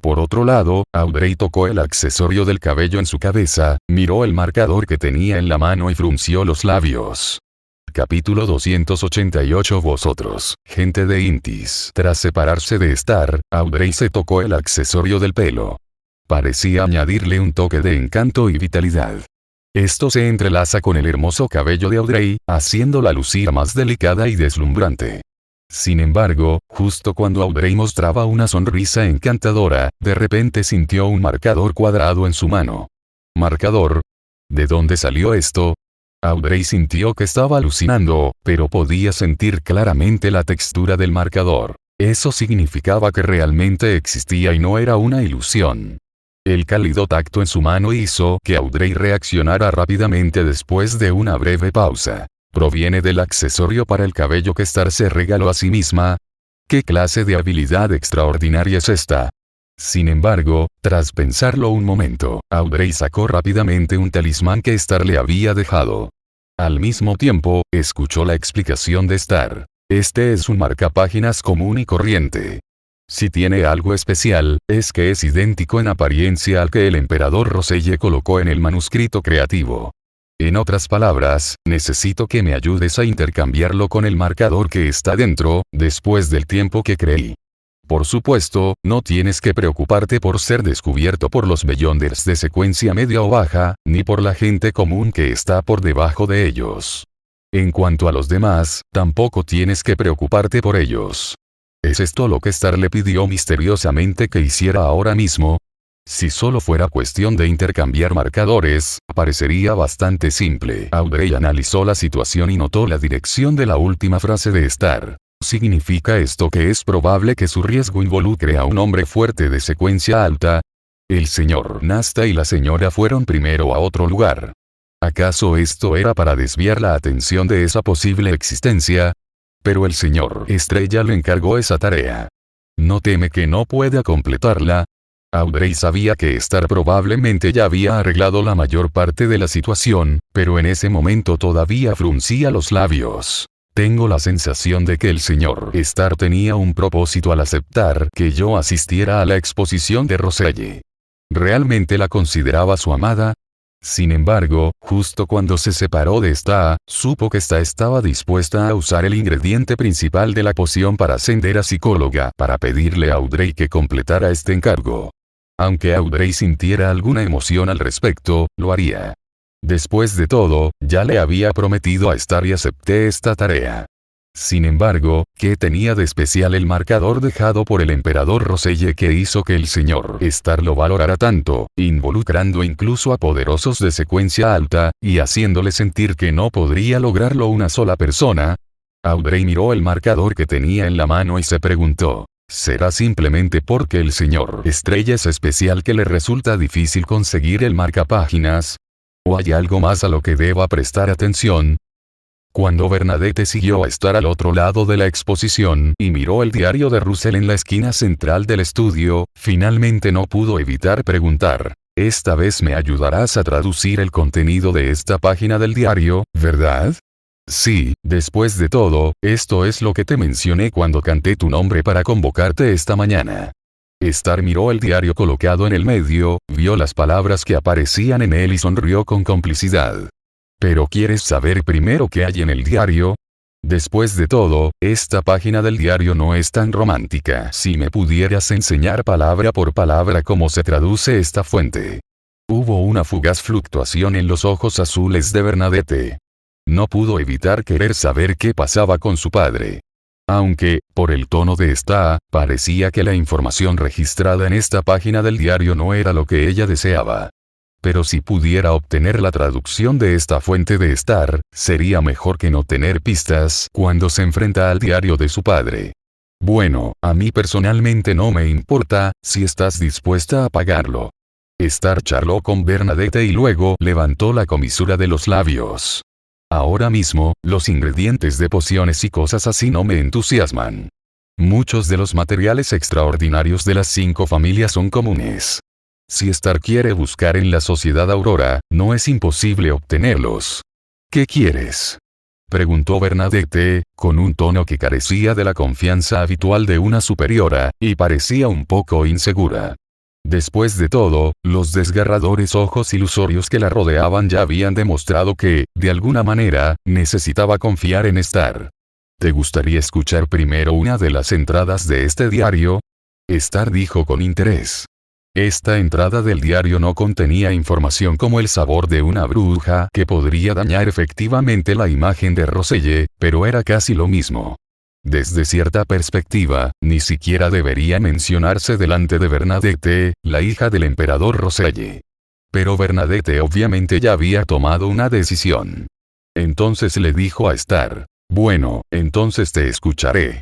Por otro lado, Audrey tocó el accesorio del cabello en su cabeza, miró el marcador que tenía en la mano y frunció los labios. Capítulo 288 Vosotros, gente de Intis. Tras separarse de Star, Audrey se tocó el accesorio del pelo. Parecía añadirle un toque de encanto y vitalidad. Esto se entrelaza con el hermoso cabello de Audrey, haciéndola lucir más delicada y deslumbrante. Sin embargo, justo cuando Audrey mostraba una sonrisa encantadora, de repente sintió un marcador cuadrado en su mano. ¿Marcador? ¿De dónde salió esto? Audrey sintió que estaba alucinando, pero podía sentir claramente la textura del marcador. Eso significaba que realmente existía y no era una ilusión. El cálido tacto en su mano hizo que Audrey reaccionara rápidamente después de una breve pausa. ¿Proviene del accesorio para el cabello que Star se regaló a sí misma? ¿Qué clase de habilidad extraordinaria es esta? Sin embargo, tras pensarlo un momento, Audrey sacó rápidamente un talismán que Star le había dejado. Al mismo tiempo, escuchó la explicación de Star. Este es un marcapáginas común y corriente. Si tiene algo especial, es que es idéntico en apariencia al que el emperador Roselle colocó en el manuscrito creativo. En otras palabras, necesito que me ayudes a intercambiarlo con el marcador que está dentro, después del tiempo que creí. Por supuesto, no tienes que preocuparte por ser descubierto por los Beyonders de secuencia media o baja, ni por la gente común que está por debajo de ellos. En cuanto a los demás, tampoco tienes que preocuparte por ellos. ¿Es esto lo que Star le pidió misteriosamente que hiciera ahora mismo? Si solo fuera cuestión de intercambiar marcadores, parecería bastante simple. Audrey analizó la situación y notó la dirección de la última frase de Star. ¿Significa esto que es probable que su riesgo involucre a un hombre fuerte de secuencia alta? El señor Nasta y la señora fueron primero a otro lugar. ¿Acaso esto era para desviar la atención de esa posible existencia? Pero el señor Estrella le encargó esa tarea. ¿No teme que no pueda completarla? Audrey sabía que Star probablemente ya había arreglado la mayor parte de la situación, pero en ese momento todavía fruncía los labios. Tengo la sensación de que el señor Star tenía un propósito al aceptar que yo asistiera a la exposición de Roselle. ¿Realmente la consideraba su amada? Sin embargo, justo cuando se separó de Star, supo que Star estaba dispuesta a usar el ingrediente principal de la poción para ascender a psicóloga para pedirle a Audrey que completara este encargo. Aunque Audrey sintiera alguna emoción al respecto, lo haría. Después de todo, ya le había prometido a Star y acepté esta tarea. Sin embargo, ¿qué tenía de especial el marcador dejado por el emperador Roselle que hizo que el señor Star lo valorara tanto, involucrando incluso a poderosos de secuencia alta, y haciéndole sentir que no podría lograrlo una sola persona? Audrey miró el marcador que tenía en la mano y se preguntó. ¿Será simplemente porque el señor Estrella es especial que le resulta difícil conseguir el marcapáginas? ¿O hay algo más a lo que deba prestar atención? Cuando Bernadette siguió a Star al otro lado de la exposición y miró el diario de Russell en la esquina central del estudio, finalmente no pudo evitar preguntar. Esta vez me ayudarás a traducir el contenido de esta página del diario, ¿verdad? Sí, después de todo, esto es lo que te mencioné cuando canté tu nombre para convocarte esta mañana. Star miró el diario colocado en el medio, vio las palabras que aparecían en él y sonrió con complicidad. ¿Pero quieres saber primero qué hay en el diario? Después de todo, esta página del diario no es tan romántica. Si me pudieras enseñar palabra por palabra cómo se traduce esta fuente. Hubo una fugaz fluctuación en los ojos azules de Bernadette. No pudo evitar querer saber qué pasaba con su padre. Aunque, por el tono de esta, parecía que la información registrada en esta página del diario no era lo que ella deseaba. Pero si pudiera obtener la traducción de esta fuente de Star, sería mejor que no tener pistas cuando se enfrenta al diario de su padre. Bueno, a mí personalmente no me importa, si estás dispuesta a pagarlo. Star charló con Bernadette y luego levantó la comisura de los labios. Ahora mismo, los ingredientes de pociones y cosas así no me entusiasman. Muchos de los materiales extraordinarios de las 5 familias son comunes. Si Star quiere buscar en la Sociedad Aurora, no es imposible obtenerlos. ¿Qué quieres?, preguntó Bernadette, con un tono que carecía de la confianza habitual de una superiora, y parecía un poco insegura. Después de todo, los desgarradores ojos ilusorios que la rodeaban ya habían demostrado que, de alguna manera, necesitaba confiar en Star. ¿Te gustaría escuchar primero una de las entradas de este diario?, Star dijo con interés. Esta entrada del diario no contenía información como el sabor de una bruja que podría dañar efectivamente la imagen de Roselle, pero era casi lo mismo. Desde cierta perspectiva, ni siquiera debería mencionarse delante de Bernadette, la hija del emperador Roselle. Pero Bernadette obviamente ya había tomado una decisión. Entonces le dijo a Star, bueno, entonces te escucharé.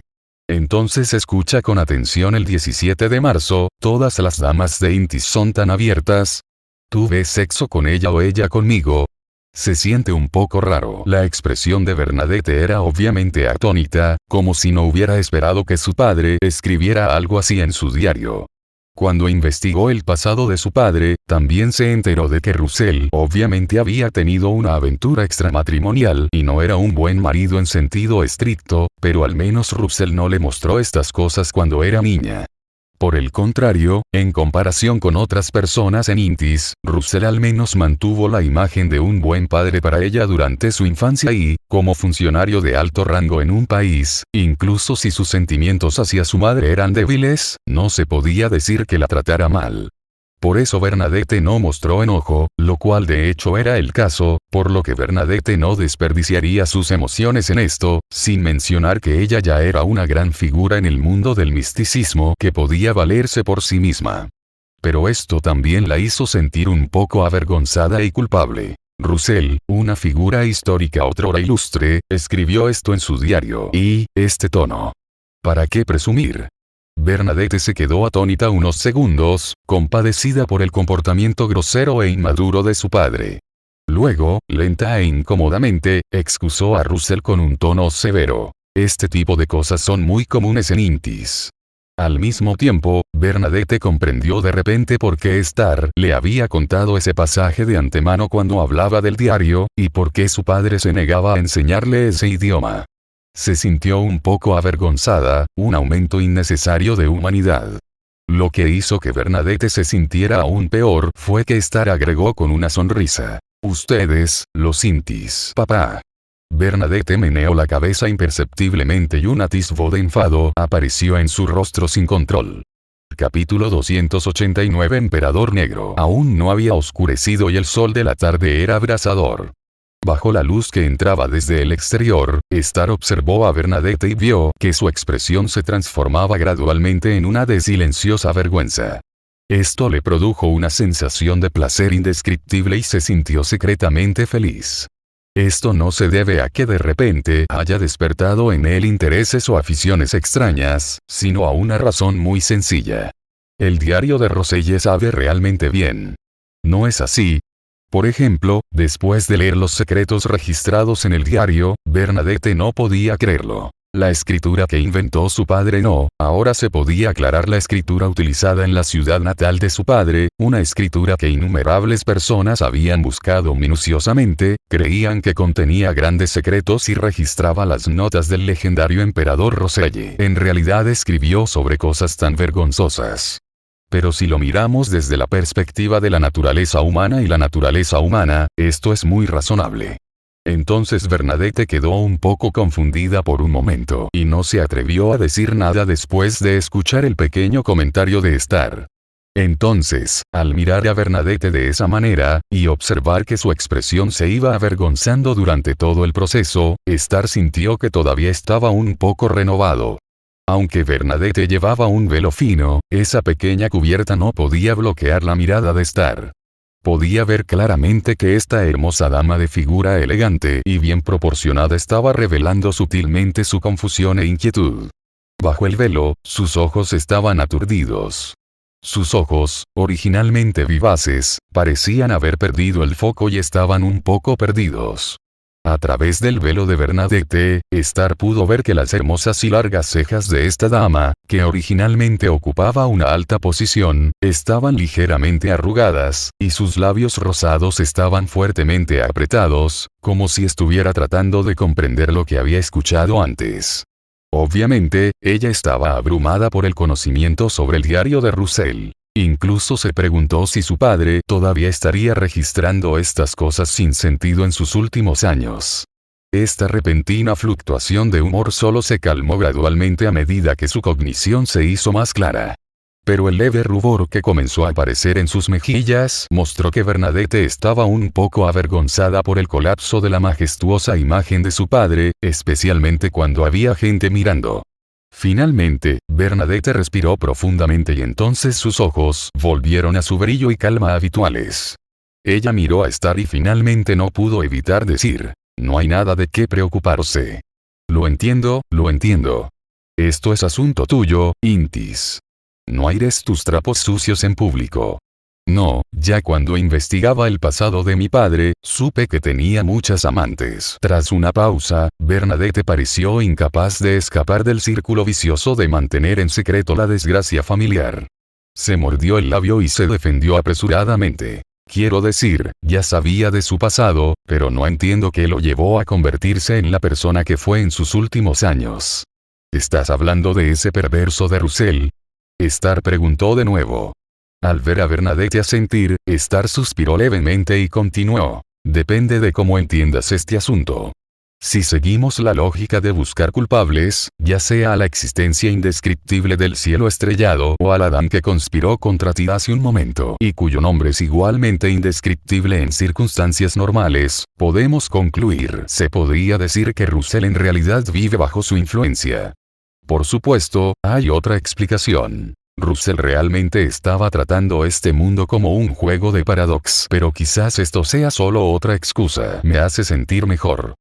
Entonces escucha con atención el 17 de marzo, todas las damas de Intis son tan abiertas. ¿Tuve sexo con ella o ella conmigo? Se siente un poco raro. La expresión de Bernadette era obviamente atónita, como si no hubiera esperado que su padre escribiera algo así en su diario. Cuando investigó el pasado de su padre, también se enteró de que Russell obviamente había tenido una aventura extramatrimonial y no era un buen marido en sentido estricto, pero al menos Russell no le mostró estas cosas cuando era niña. Por el contrario, en comparación con otras personas en Intis, Russell al menos mantuvo la imagen de un buen padre para ella durante su infancia y, como funcionario de alto rango en un país, incluso si sus sentimientos hacia su madre eran débiles, no se podía decir que la tratara mal. Por eso Bernadette no mostró enojo, lo cual de hecho era el caso, por lo que Bernadette no desperdiciaría sus emociones en esto, sin mencionar que ella ya era una gran figura en el mundo del misticismo que podía valerse por sí misma. Pero esto también la hizo sentir un poco avergonzada y culpable. Russell, una figura histórica otrora ilustre, escribió esto en su diario y, este tono. ¿Para qué presumir? Bernadette se quedó atónita unos segundos, compadecida por el comportamiento grosero e inmaduro de su padre. Luego, lenta e incómodamente, excusó a Russell con un tono severo. Este tipo de cosas son muy comunes en Intis. Al mismo tiempo, Bernadette comprendió de repente por qué Star le había contado ese pasaje de antemano cuando hablaba del diario, y por qué su padre se negaba a enseñarle ese idioma. Se sintió un poco avergonzada, un aumento innecesario de humanidad. Lo que hizo que Bernadette se sintiera aún peor fue que Star agregó con una sonrisa. Ustedes, los Intis, papá. Bernadette meneó la cabeza imperceptiblemente y un atisbo de enfado apareció en su rostro sin control. Capítulo 289 Emperador Negro. Aún no había oscurecido y el sol de la tarde era abrasador. Bajo la luz que entraba desde el exterior, Star observó a Bernadette y vio que su expresión se transformaba gradualmente en una de silenciosa vergüenza. Esto le produjo una sensación de placer indescriptible y se sintió secretamente feliz. Esto no se debe a que de repente haya despertado en él intereses o aficiones extrañas, sino a una razón muy sencilla. El diario de Roselle sabe realmente bien. ¿No es así? Por ejemplo, después de leer los secretos registrados en el diario, Bernadette no podía creerlo. La escritura que inventó su padre no, ahora se podía aclarar la escritura utilizada en la ciudad natal de su padre, una escritura que innumerables personas habían buscado minuciosamente, creían que contenía grandes secretos y registraba las notas del legendario emperador Roselle. En realidad escribió sobre cosas tan vergonzosas. Pero si lo miramos desde la perspectiva de la naturaleza humana y la naturaleza humana, esto es muy razonable. Entonces Bernadette quedó un poco confundida por un momento y no se atrevió a decir nada después de escuchar el pequeño comentario de Star. Entonces, al mirar a Bernadette de esa manera, y observar que su expresión se iba avergonzando durante todo el proceso, Star sintió que todavía estaba un poco renovado. Aunque Bernadette llevaba un velo fino, esa pequeña cubierta no podía bloquear la mirada de Star. Podía ver claramente que esta hermosa dama de figura elegante y bien proporcionada estaba revelando sutilmente su confusión e inquietud. Bajo el velo, sus ojos estaban aturdidos. Sus ojos, originalmente vivaces, parecían haber perdido el foco y estaban un poco perdidos. A través del velo de Bernadette, Star pudo ver que las hermosas y largas cejas de esta dama, que originalmente ocupaba una alta posición, estaban ligeramente arrugadas, y sus labios rosados estaban fuertemente apretados, como si estuviera tratando de comprender lo que había escuchado antes. Obviamente, ella estaba abrumada por el conocimiento sobre el diario de Russell. Incluso se preguntó si su padre todavía estaría registrando estas cosas sin sentido en sus últimos años. Esta repentina fluctuación de humor solo se calmó gradualmente a medida que su cognición se hizo más clara. Pero el leve rubor que comenzó a aparecer en sus mejillas mostró que Bernadette estaba un poco avergonzada por el colapso de la majestuosa imagen de su padre, especialmente cuando había gente mirando. Finalmente, Bernadette respiró profundamente y entonces sus ojos volvieron a su brillo y calma habituales. Ella miró a Star y finalmente no pudo evitar decir, no hay nada de qué preocuparse. Lo entiendo, lo entiendo. Esto es asunto tuyo, Intis. No aires tus trapos sucios en público. No, ya cuando investigaba el pasado de mi padre, supe que tenía muchas amantes. Tras una pausa, Bernadette pareció incapaz de escapar del círculo vicioso de mantener en secreto la desgracia familiar. Se mordió el labio y se defendió apresuradamente. Quiero decir, ya sabía de su pasado, pero no entiendo qué lo llevó a convertirse en la persona que fue en sus últimos años. ¿Estás hablando de ese perverso de Russell? Star preguntó de nuevo. Al ver a Bernadette asentir, Star suspiró levemente y continuó. Depende de cómo entiendas este asunto. Si seguimos la lógica de buscar culpables, ya sea a la existencia indescriptible del cielo estrellado o al Adán que conspiró contra ti hace un momento y cuyo nombre es igualmente indescriptible en circunstancias normales, podemos concluir. Se podría decir que Russell en realidad vive bajo su influencia. Por supuesto, hay otra explicación. Russell realmente estaba tratando este mundo como un juego de paradox, pero quizás esto sea solo otra excusa. Me hace sentir mejor.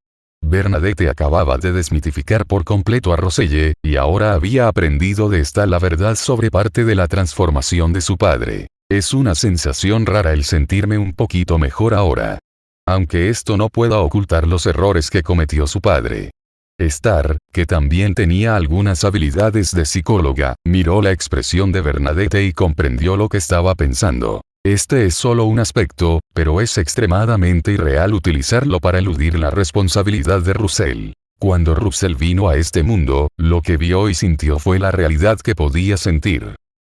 Bernadette acababa de desmitificar por completo a Russell, y ahora había aprendido de esta la verdad sobre parte de la transformación de su padre. Es una sensación rara el sentirme un poquito mejor ahora. Aunque esto no pueda ocultar los errores que cometió su padre. Star, que también tenía algunas habilidades de psicóloga, miró la expresión de Bernadette y comprendió lo que estaba pensando. Este es solo un aspecto, pero es extremadamente irreal utilizarlo para eludir la responsabilidad de Russell. Cuando Russell vino a este mundo, lo que vio y sintió fue la realidad que podía sentir.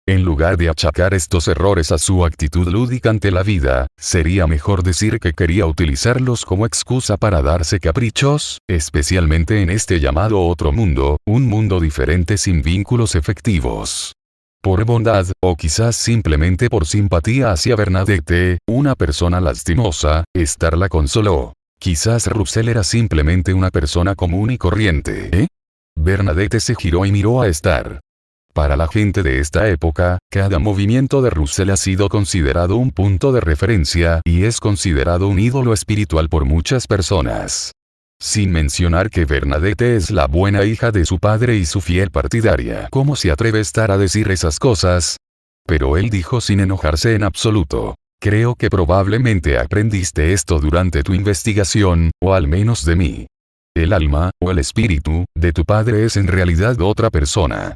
En lugar de achacar estos errores a su actitud lúdica ante la vida, sería mejor decir que quería utilizarlos como excusa para darse caprichos, especialmente en este llamado otro mundo, un mundo diferente sin vínculos efectivos. Por bondad, o quizás simplemente por simpatía hacia Bernadette, una persona lastimosa, Star la consoló. Quizás Russell era simplemente una persona común y corriente, ¿eh? Bernadette se giró y miró a Star. Para la gente de esta época, cada movimiento de Russell ha sido considerado un punto de referencia y es considerado un ídolo espiritual por muchas personas. Sin mencionar que Bernadette es la buena hija de su padre y su fiel partidaria. ¿Cómo se atreve Star a decir esas cosas? Pero él dijo sin enojarse en absoluto. Creo que probablemente aprendiste esto durante tu investigación, o al menos de mí. El alma, o el espíritu, de tu padre es en realidad otra persona.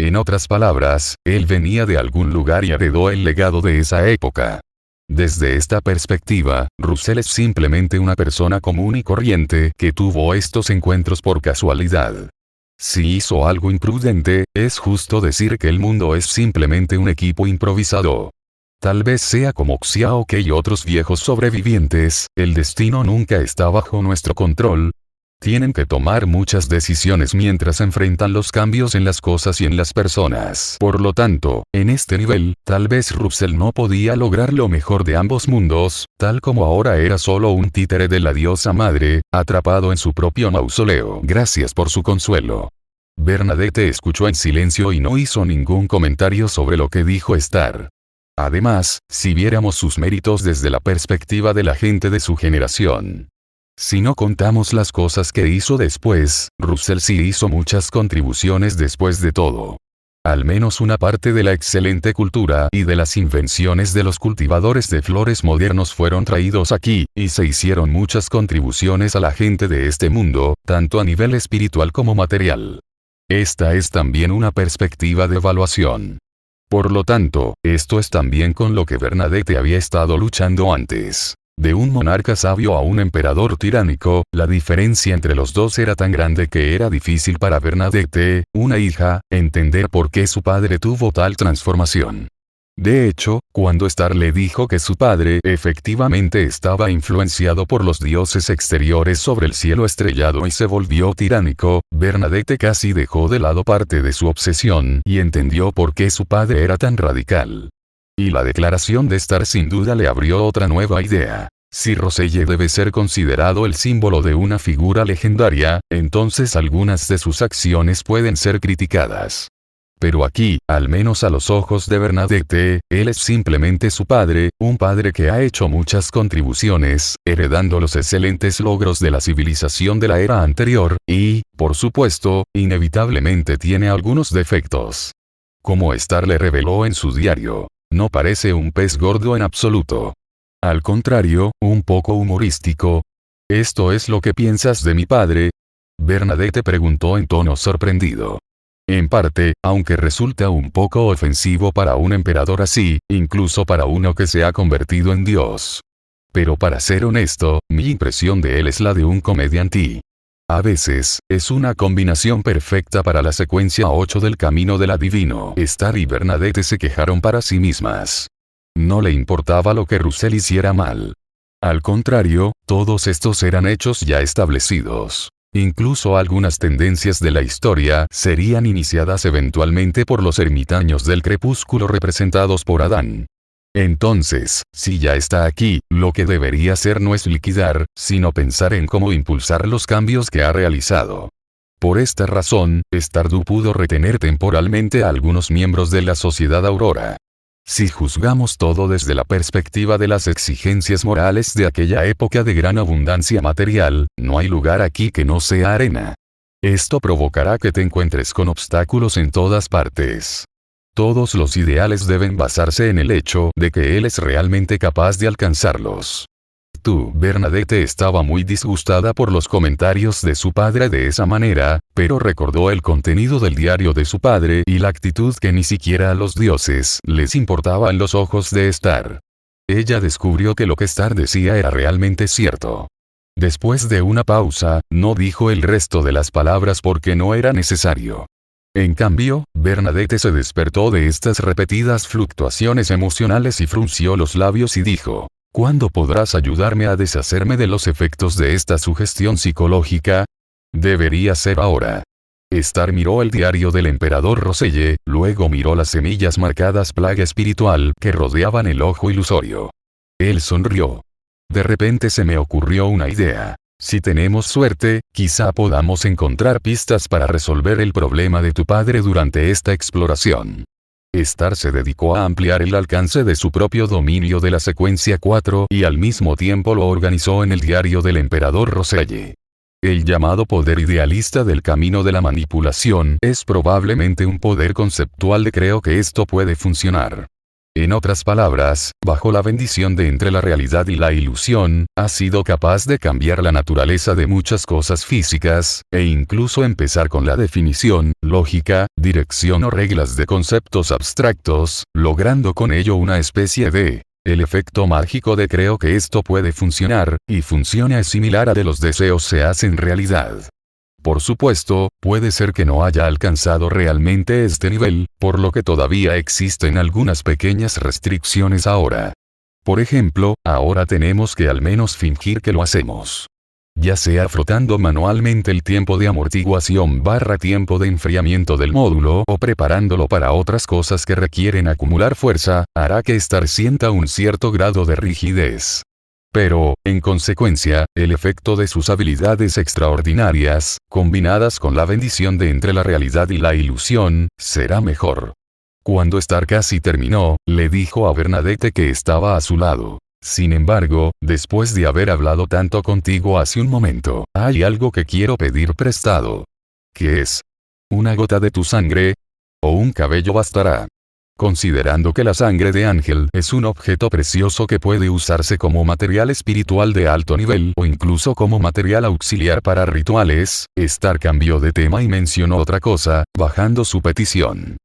En otras palabras, él venía de algún lugar y heredó el legado de esa época. Desde esta perspectiva, Russell es simplemente una persona común y corriente que tuvo estos encuentros por casualidad. Si hizo algo imprudente, es justo decir que el mundo es simplemente un equipo improvisado. Tal vez sea como Xiaoke y otros viejos sobrevivientes, el destino nunca está bajo nuestro control. Tienen que tomar muchas decisiones mientras enfrentan los cambios en las cosas y en las personas. Por lo tanto, en este nivel, tal vez Russell no podía lograr lo mejor de ambos mundos, tal como ahora era solo un títere de la diosa madre, atrapado en su propio mausoleo. Gracias por su consuelo. Bernadette escuchó en silencio y no hizo ningún comentario sobre lo que dijo Star. Además, si viéramos sus méritos desde la perspectiva de la gente de su generación. Si no contamos las cosas que hizo después, Russell sí hizo muchas contribuciones después de todo. Al menos una parte de la excelente cultura y de las invenciones de los cultivadores de flores modernos fueron traídos aquí, y se hicieron muchas contribuciones a la gente de este mundo, tanto a nivel espiritual como material. Esta es también una perspectiva de evaluación. Por lo tanto, esto es también con lo que Bernadette había estado luchando antes. De un monarca sabio a un emperador tiránico, la diferencia entre los dos era tan grande que era difícil para Bernadette, una hija, entender por qué su padre tuvo tal transformación. De hecho, cuando Star le dijo que su padre efectivamente estaba influenciado por los dioses exteriores sobre el cielo estrellado y se volvió tiránico, Bernadette casi dejó de lado parte de su obsesión y entendió por qué su padre era tan radical. Y la declaración de Star sin duda le abrió otra nueva idea. Si Roselle debe ser considerado el símbolo de una figura legendaria, entonces algunas de sus acciones pueden ser criticadas. Pero aquí, al menos a los ojos de Bernadette, él es simplemente su padre, un padre que ha hecho muchas contribuciones, heredando los excelentes logros de la civilización de la era anterior, y, por supuesto, inevitablemente tiene algunos defectos. Como Star le reveló en su diario. No parece un pez gordo en absoluto. Al contrario, un poco humorístico. ¿Esto es lo que piensas de mi padre? Bernadette preguntó en tono sorprendido. En parte, aunque resulta un poco ofensivo para un emperador así, incluso para uno que se ha convertido en Dios. Pero para ser honesto, mi impresión de él es la de un comediante. A veces, es una combinación perfecta para la secuencia 8 del camino del adivino. Star y Bernadette se quejaron para sí mismas. No le importaba lo que Russell hiciera mal. Al contrario, todos estos eran hechos ya establecidos. Incluso algunas tendencias de la historia serían iniciadas eventualmente por los ermitaños del crepúsculo representados por Adán. Entonces, si ya está aquí, lo que debería hacer no es liquidar, sino pensar en cómo impulsar los cambios que ha realizado. Por esta razón, Stardew pudo retener temporalmente a algunos miembros de la Sociedad Aurora. Si juzgamos todo desde la perspectiva de las exigencias morales de aquella época de gran abundancia material, no hay lugar aquí que no sea arena. Esto provocará que te encuentres con obstáculos en todas partes. Todos los ideales deben basarse en el hecho de que él es realmente capaz de alcanzarlos. Bernadette estaba muy disgustada por los comentarios de su padre de esa manera, pero recordó el contenido del diario de su padre y la actitud que ni siquiera a los dioses les importaba en los ojos de Star. Ella descubrió que lo que Star decía era realmente cierto. Después de una pausa, no dijo el resto de las palabras porque no era necesario. En cambio, Bernadette se despertó de estas repetidas fluctuaciones emocionales y frunció los labios y dijo, ¿cuándo podrás ayudarme a deshacerme de los efectos de esta sugestión psicológica? Debería ser ahora. Star miró el diario del emperador Roselle, luego miró las semillas marcadas plaga espiritual que rodeaban el ojo ilusorio. Él sonrió. De repente se me ocurrió una idea. Si tenemos suerte, quizá podamos encontrar pistas para resolver el problema de tu padre durante esta exploración. Star se dedicó a ampliar el alcance de su propio dominio de la secuencia 4 y al mismo tiempo lo organizó en el diario del emperador Roselle. El llamado poder idealista del camino de la manipulación es probablemente un poder conceptual de creo que esto puede funcionar. En otras palabras, bajo la bendición de entre la realidad y la ilusión, ha sido capaz de cambiar la naturaleza de muchas cosas físicas, e incluso empezar con la definición, lógica, dirección o reglas de conceptos abstractos, logrando con ello una especie de el efecto mágico de creo que esto puede funcionar, y funciona es similar a de los deseos se hacen realidad. Por supuesto, puede ser que no haya alcanzado realmente este nivel, por lo que todavía existen algunas pequeñas restricciones ahora. Por ejemplo, ahora tenemos que al menos fingir que lo hacemos. Ya sea frotando manualmente el tiempo de amortiguación / tiempo de enfriamiento del módulo o preparándolo para otras cosas que requieren acumular fuerza, hará que Star sienta un cierto grado de rigidez. Pero, en consecuencia, el efecto de sus habilidades extraordinarias, combinadas con la bendición de entre la realidad y la ilusión, será mejor. Cuando Star casi terminó, le dijo a Bernadette que estaba a su lado. Sin embargo, después de haber hablado tanto contigo hace un momento, hay algo que quiero pedir prestado. ¿Qué es? ¿Una gota de tu sangre? ¿O un cabello bastará? Considerando que la sangre de ángel es un objeto precioso que puede usarse como material espiritual de alto nivel o incluso como material auxiliar para rituales, Star cambió de tema y mencionó otra cosa, bajando su petición.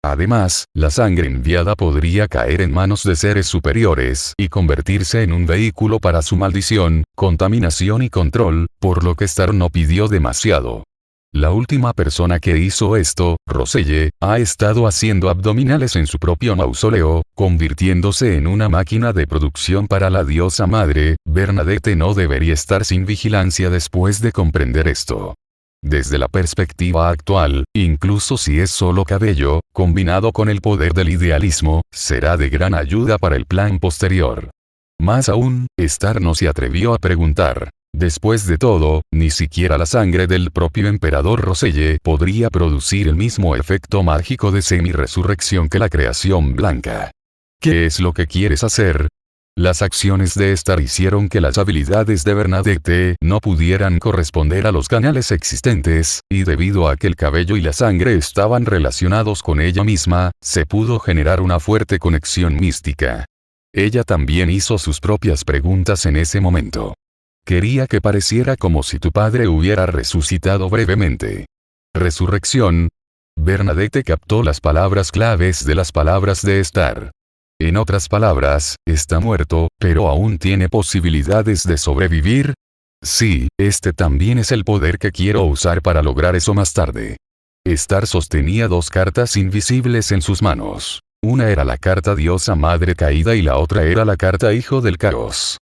Además, la sangre enviada podría caer en manos de seres superiores y convertirse en un vehículo para su maldición, contaminación y control, por lo que Star no pidió demasiado. La última persona que hizo esto, Roselle, ha estado haciendo abdominales en su propio mausoleo, convirtiéndose en una máquina de producción para la diosa madre. Bernadette no debería estar sin vigilancia después de comprender esto. Desde la perspectiva actual, incluso si es solo cabello, combinado con el poder del idealismo, será de gran ayuda para el plan posterior. Más aún, Star no se atrevió a preguntar. Después de todo, ni siquiera la sangre del propio emperador Roselle podría producir el mismo efecto mágico de semi-resurrección que la creación blanca. ¿Qué es lo que quieres hacer? Las acciones de Star hicieron que las habilidades de Bernadette no pudieran corresponder a los canales existentes, y debido a que el cabello y la sangre estaban relacionados con ella misma, se pudo generar una fuerte conexión mística. Ella también hizo sus propias preguntas en ese momento. Quería que pareciera como si tu padre hubiera resucitado brevemente. ¿Resurrección? Bernadette captó las palabras claves de las palabras de Star. En otras palabras, está muerto, pero aún tiene posibilidades de sobrevivir. Sí, este también es el poder que quiero usar para lograr eso más tarde. Star sostenía dos cartas invisibles en sus manos. Una era la carta Diosa Madre Caída y la otra era la carta Hijo del Caos.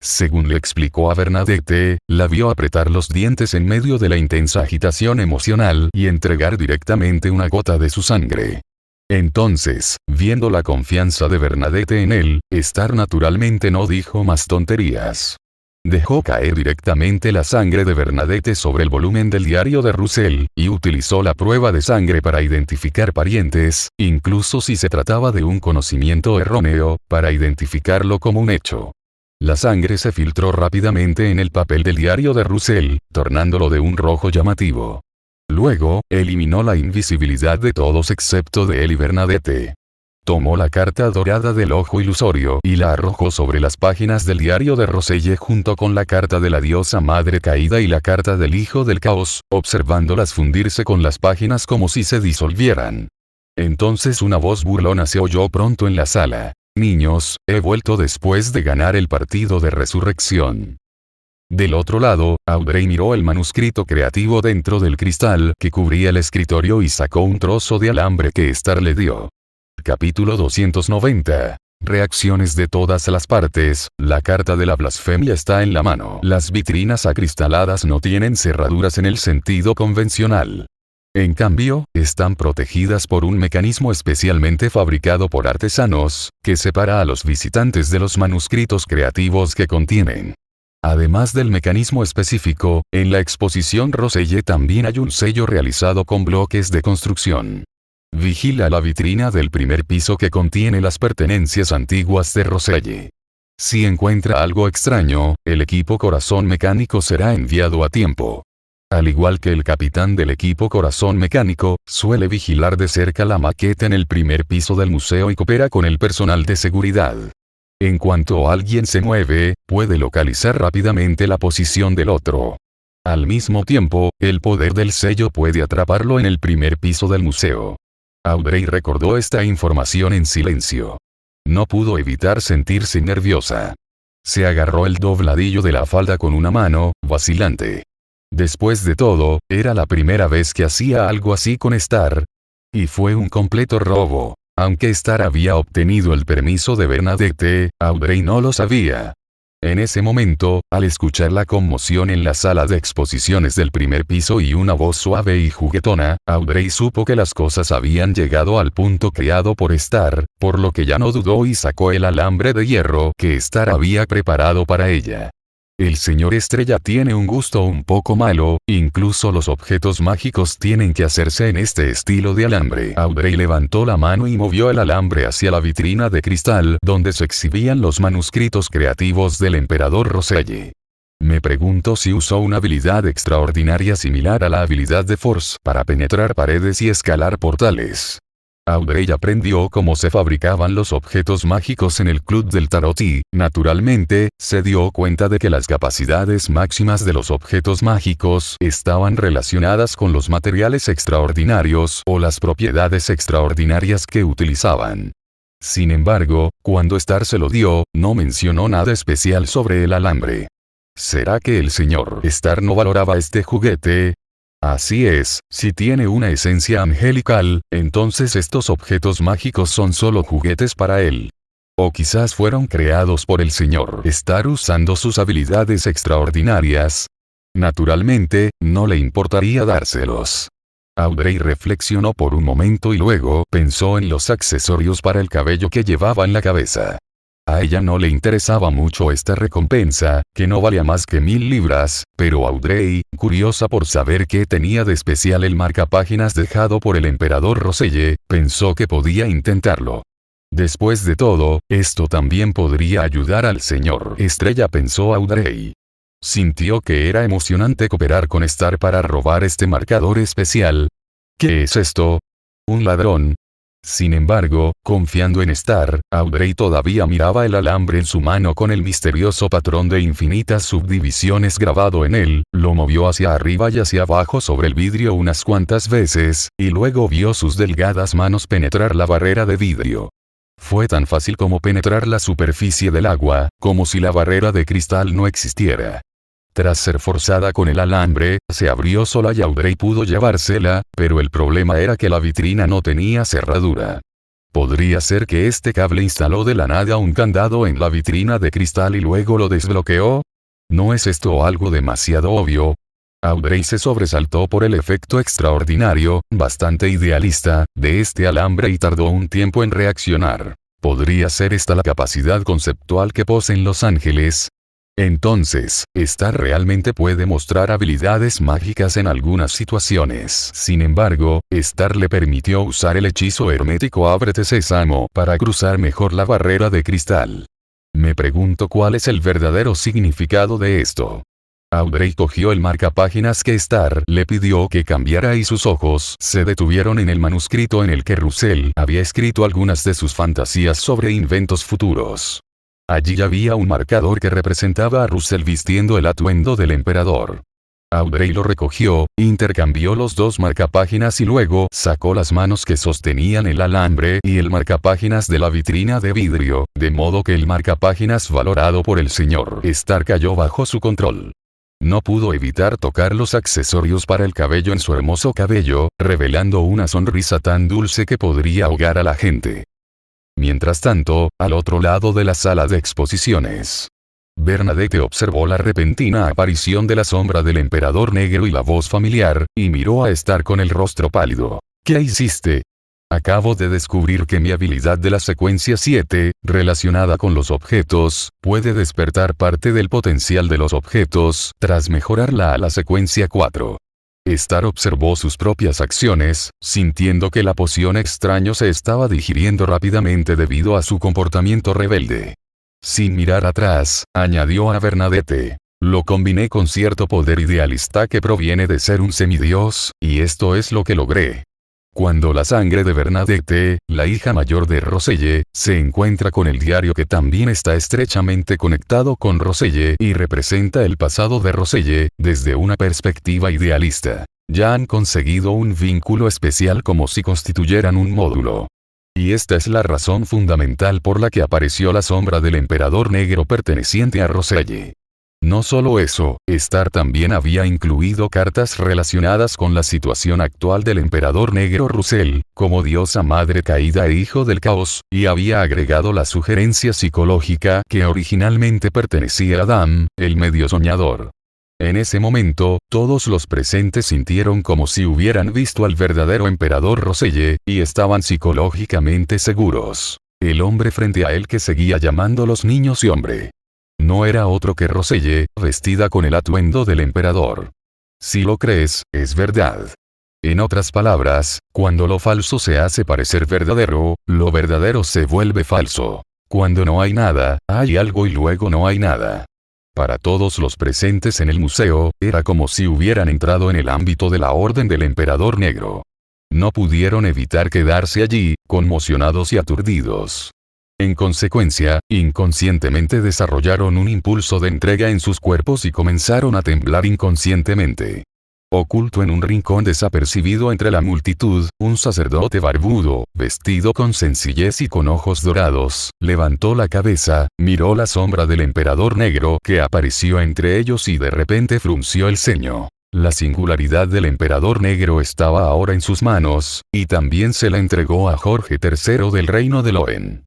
Según le explicó a Bernadette, la vio apretar los dientes en medio de la intensa agitación emocional y entregar directamente una gota de su sangre. Entonces, viendo la confianza de Bernadette en él, Star naturalmente no dijo más tonterías. Dejó caer directamente la sangre de Bernadette sobre el volumen del diario de Russell, y utilizó la prueba de sangre para identificar parientes, incluso si se trataba de un conocimiento erróneo, para identificarlo como un hecho. La sangre se filtró rápidamente en el papel del diario de Russell, tornándolo de un rojo llamativo. Luego, eliminó la invisibilidad de todos excepto de él y Bernadette. Tomó la carta dorada del ojo ilusorio y la arrojó sobre las páginas del diario de Roselle junto con la carta de la diosa madre caída y la carta del hijo del caos, observándolas fundirse con las páginas como si se disolvieran. Entonces una voz burlona se oyó pronto en la sala. Niños, he vuelto después de ganar el partido de resurrección. Del otro lado, Audrey miró el manuscrito creativo dentro del cristal que cubría el escritorio y sacó un trozo de alambre que Star le dio. Capítulo 290. Reacciones de todas las partes. La carta de la blasfemia está en la mano. Las vitrinas acristaladas no tienen cerraduras en el sentido convencional. En cambio, están protegidas por un mecanismo especialmente fabricado por artesanos, que separa a los visitantes de los manuscritos creativos que contienen. Además del mecanismo específico, en la exposición Roselle también hay un sello realizado con bloques de construcción. Vigila la vitrina del primer piso que contiene las pertenencias antiguas de Roselle. Si encuentra algo extraño, el equipo Corazón Mecánico será enviado a tiempo. Al igual que el capitán del equipo Corazón Mecánico, suele vigilar de cerca la maqueta en el primer piso del museo y coopera con el personal de seguridad. En cuanto alguien se mueve, puede localizar rápidamente la posición del otro. Al mismo tiempo, el poder del sello puede atraparlo en el primer piso del museo. Audrey recordó esta información en silencio. No pudo evitar sentirse nerviosa. Se agarró el dobladillo de la falda con una mano, vacilante. Después de todo, era la primera vez que hacía algo así con Star. Y fue un completo robo. Aunque Star había obtenido el permiso de Bernadette, Audrey no lo sabía. En ese momento, al escuchar la conmoción en la sala de exposiciones del primer piso y una voz suave y juguetona, Audrey supo que las cosas habían llegado al punto creado por Star, por lo que ya no dudó y sacó el alambre de hierro que Star había preparado para ella. El señor Estrella tiene un gusto un poco malo, incluso los objetos mágicos tienen que hacerse en este estilo de alambre. Audrey levantó la mano y movió el alambre hacia la vitrina de cristal donde se exhibían los manuscritos creativos del emperador Roselle. Me pregunto si usó una habilidad extraordinaria similar a la habilidad de Force para penetrar paredes y escalar portales. Audrey aprendió cómo se fabricaban los objetos mágicos en el Club del Tarot y, naturalmente, se dio cuenta de que las capacidades máximas de los objetos mágicos estaban relacionadas con los materiales extraordinarios o las propiedades extraordinarias que utilizaban. Sin embargo, cuando Star se lo dio, no mencionó nada especial sobre el alambre. ¿Será que el señor Star no valoraba este juguete? Así es, si tiene una esencia angelical, entonces estos objetos mágicos son solo juguetes para él. O quizás fueron creados por el señor Star usando sus habilidades extraordinarias. Naturalmente, no le importaría dárselos. Audrey reflexionó por un momento y luego pensó en los accesorios para el cabello que llevaba en la cabeza. A ella no le interesaba mucho esta recompensa, que no valía más que 1000 libras, pero Audrey, curiosa por saber qué tenía de especial el marcapáginas dejado por el emperador Roselle, pensó que podía intentarlo. Después de todo, esto también podría ayudar al señor Estrella, pensó Audrey. Sintió que era emocionante cooperar con Star para robar este marcador especial. ¿Qué es esto? ¿Un ladrón? Sin embargo, confiando en Star, Audrey todavía miraba el alambre en su mano con el misterioso patrón de infinitas subdivisiones grabado en él, lo movió hacia arriba y hacia abajo sobre el vidrio unas cuantas veces, y luego vio sus delgadas manos penetrar la barrera de vidrio. Fue tan fácil como penetrar la superficie del agua, como si la barrera de cristal no existiera. Tras ser forzada con el alambre, se abrió sola y Audrey pudo llevársela, pero el problema era que la vitrina no tenía cerradura. ¿Podría ser que este cable instaló de la nada un candado en la vitrina de cristal y luego lo desbloqueó? ¿No es esto algo demasiado obvio? Audrey se sobresaltó por el efecto extraordinario, bastante idealista, de este alambre y tardó un tiempo en reaccionar. ¿Podría ser esta la capacidad conceptual que poseen los ángeles? Entonces, Star realmente puede mostrar habilidades mágicas en algunas situaciones. Sin embargo, Star le permitió usar el hechizo hermético Ábrete Sésamo para cruzar mejor la barrera de cristal. Me pregunto cuál es el verdadero significado de esto. Audrey cogió el marcapáginas que Star le pidió que cambiara y sus ojos se detuvieron en el manuscrito en el que Russell había escrito algunas de sus fantasías sobre inventos futuros. Allí había un marcador que representaba a Russell vistiendo el atuendo del emperador. Audrey lo recogió, intercambió los dos marcapáginas y luego sacó las manos que sostenían el alambre y el marcapáginas de la vitrina de vidrio, de modo que el marcapáginas valorado por el señor Star cayó bajo su control. No pudo evitar tocar los accesorios para el cabello en su hermoso cabello, revelando una sonrisa tan dulce que podría ahogar a la gente. Mientras tanto, al otro lado de la sala de exposiciones, Bernadette observó la repentina aparición de la sombra del emperador negro y la voz familiar, y miró a Star con el rostro pálido. ¿Qué hiciste? Acabo de descubrir que mi habilidad de la secuencia 7, relacionada con los objetos, puede despertar parte del potencial de los objetos, tras mejorarla a la secuencia 4. Star observó sus propias acciones, sintiendo que la poción extraño se estaba digiriendo rápidamente debido a su comportamiento rebelde. Sin mirar atrás, añadió a Bernadette. Lo combiné con cierto poder idealista que proviene de ser un semidios, y esto es lo que logré. Cuando la sangre de Bernadette, la hija mayor de Roselle, se encuentra con el diario que también está estrechamente conectado con Roselle y representa el pasado de Roselle, desde una perspectiva idealista, ya han conseguido un vínculo especial como si constituyeran un módulo. Y esta es la razón fundamental por la que apareció la sombra del emperador negro perteneciente a Roselle. No solo eso, Star también había incluido cartas relacionadas con la situación actual del emperador negro Russell, como diosa madre caída e hijo del caos, y había agregado la sugerencia psicológica que originalmente pertenecía a Adam, el medio soñador. En ese momento, todos los presentes sintieron como si hubieran visto al verdadero emperador Roselle, y estaban psicológicamente seguros. El hombre frente a él que seguía llamándolos niños y hombre. No era otro que Roselle, vestida con el atuendo del emperador. Si lo crees, es verdad. En otras palabras, cuando lo falso se hace parecer verdadero, lo verdadero se vuelve falso. Cuando no hay nada, hay algo y luego no hay nada. Para todos los presentes en el museo, era como si hubieran entrado en el ámbito de la orden del emperador negro. No pudieron evitar quedarse allí, conmocionados y aturdidos. En consecuencia, inconscientemente desarrollaron un impulso de entrega en sus cuerpos y comenzaron a temblar inconscientemente. Oculto en un rincón desapercibido entre la multitud, un sacerdote barbudo, vestido con sencillez y con ojos dorados, levantó la cabeza, miró la sombra del emperador negro que apareció entre ellos y de repente frunció el ceño. La singularidad del emperador negro estaba ahora en sus manos, y también se la entregó a Jorge III del reino de Loen.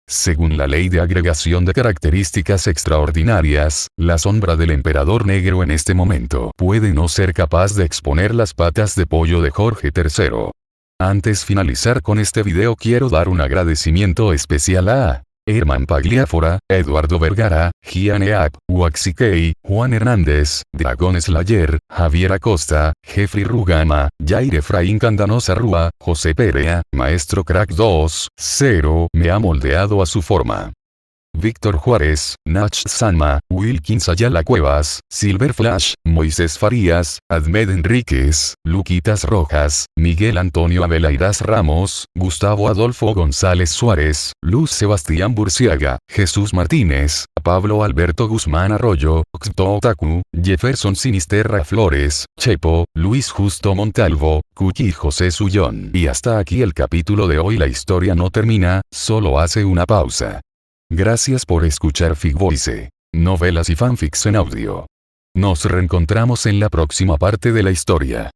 Según la ley de agregación de características extraordinarias, la sombra del emperador negro en este momento puede no ser capaz de exponer las patas de pollo de Jorge III. Antes de finalizar con este video quiero dar un agradecimiento especial a Herman Pagliafora, Eduardo Vergara, Gian Eap, Waxikei, Juan Hernández, Dragon Slayer, Javier Acosta, Jeffrey Rugama, Jair Efraín Candanosa Rúa, José Perea, Maestro Crack 2, 0, me ha moldeado a su forma. Víctor Juárez, Nach Sanma, Wilkins Ayala Cuevas, Silver Flash, Moisés Farías, Admed Enríquez, Luquitas Rojas, Miguel Antonio Abelairas Ramos, Gustavo Adolfo González Suárez, Luz Sebastián Burciaga, Jesús Martínez, Pablo Alberto Guzmán Arroyo, Xto Otaku, Jefferson Sinisterra Flores, Chepo, Luis Justo Montalvo, Cuchi y José Sullón. Y hasta aquí el capítulo de hoy. La historia no termina, solo hace una pausa. Gracias por escuchar Figvoice, novelas y fanfics en audio. Nos reencontramos en la próxima parte de la historia.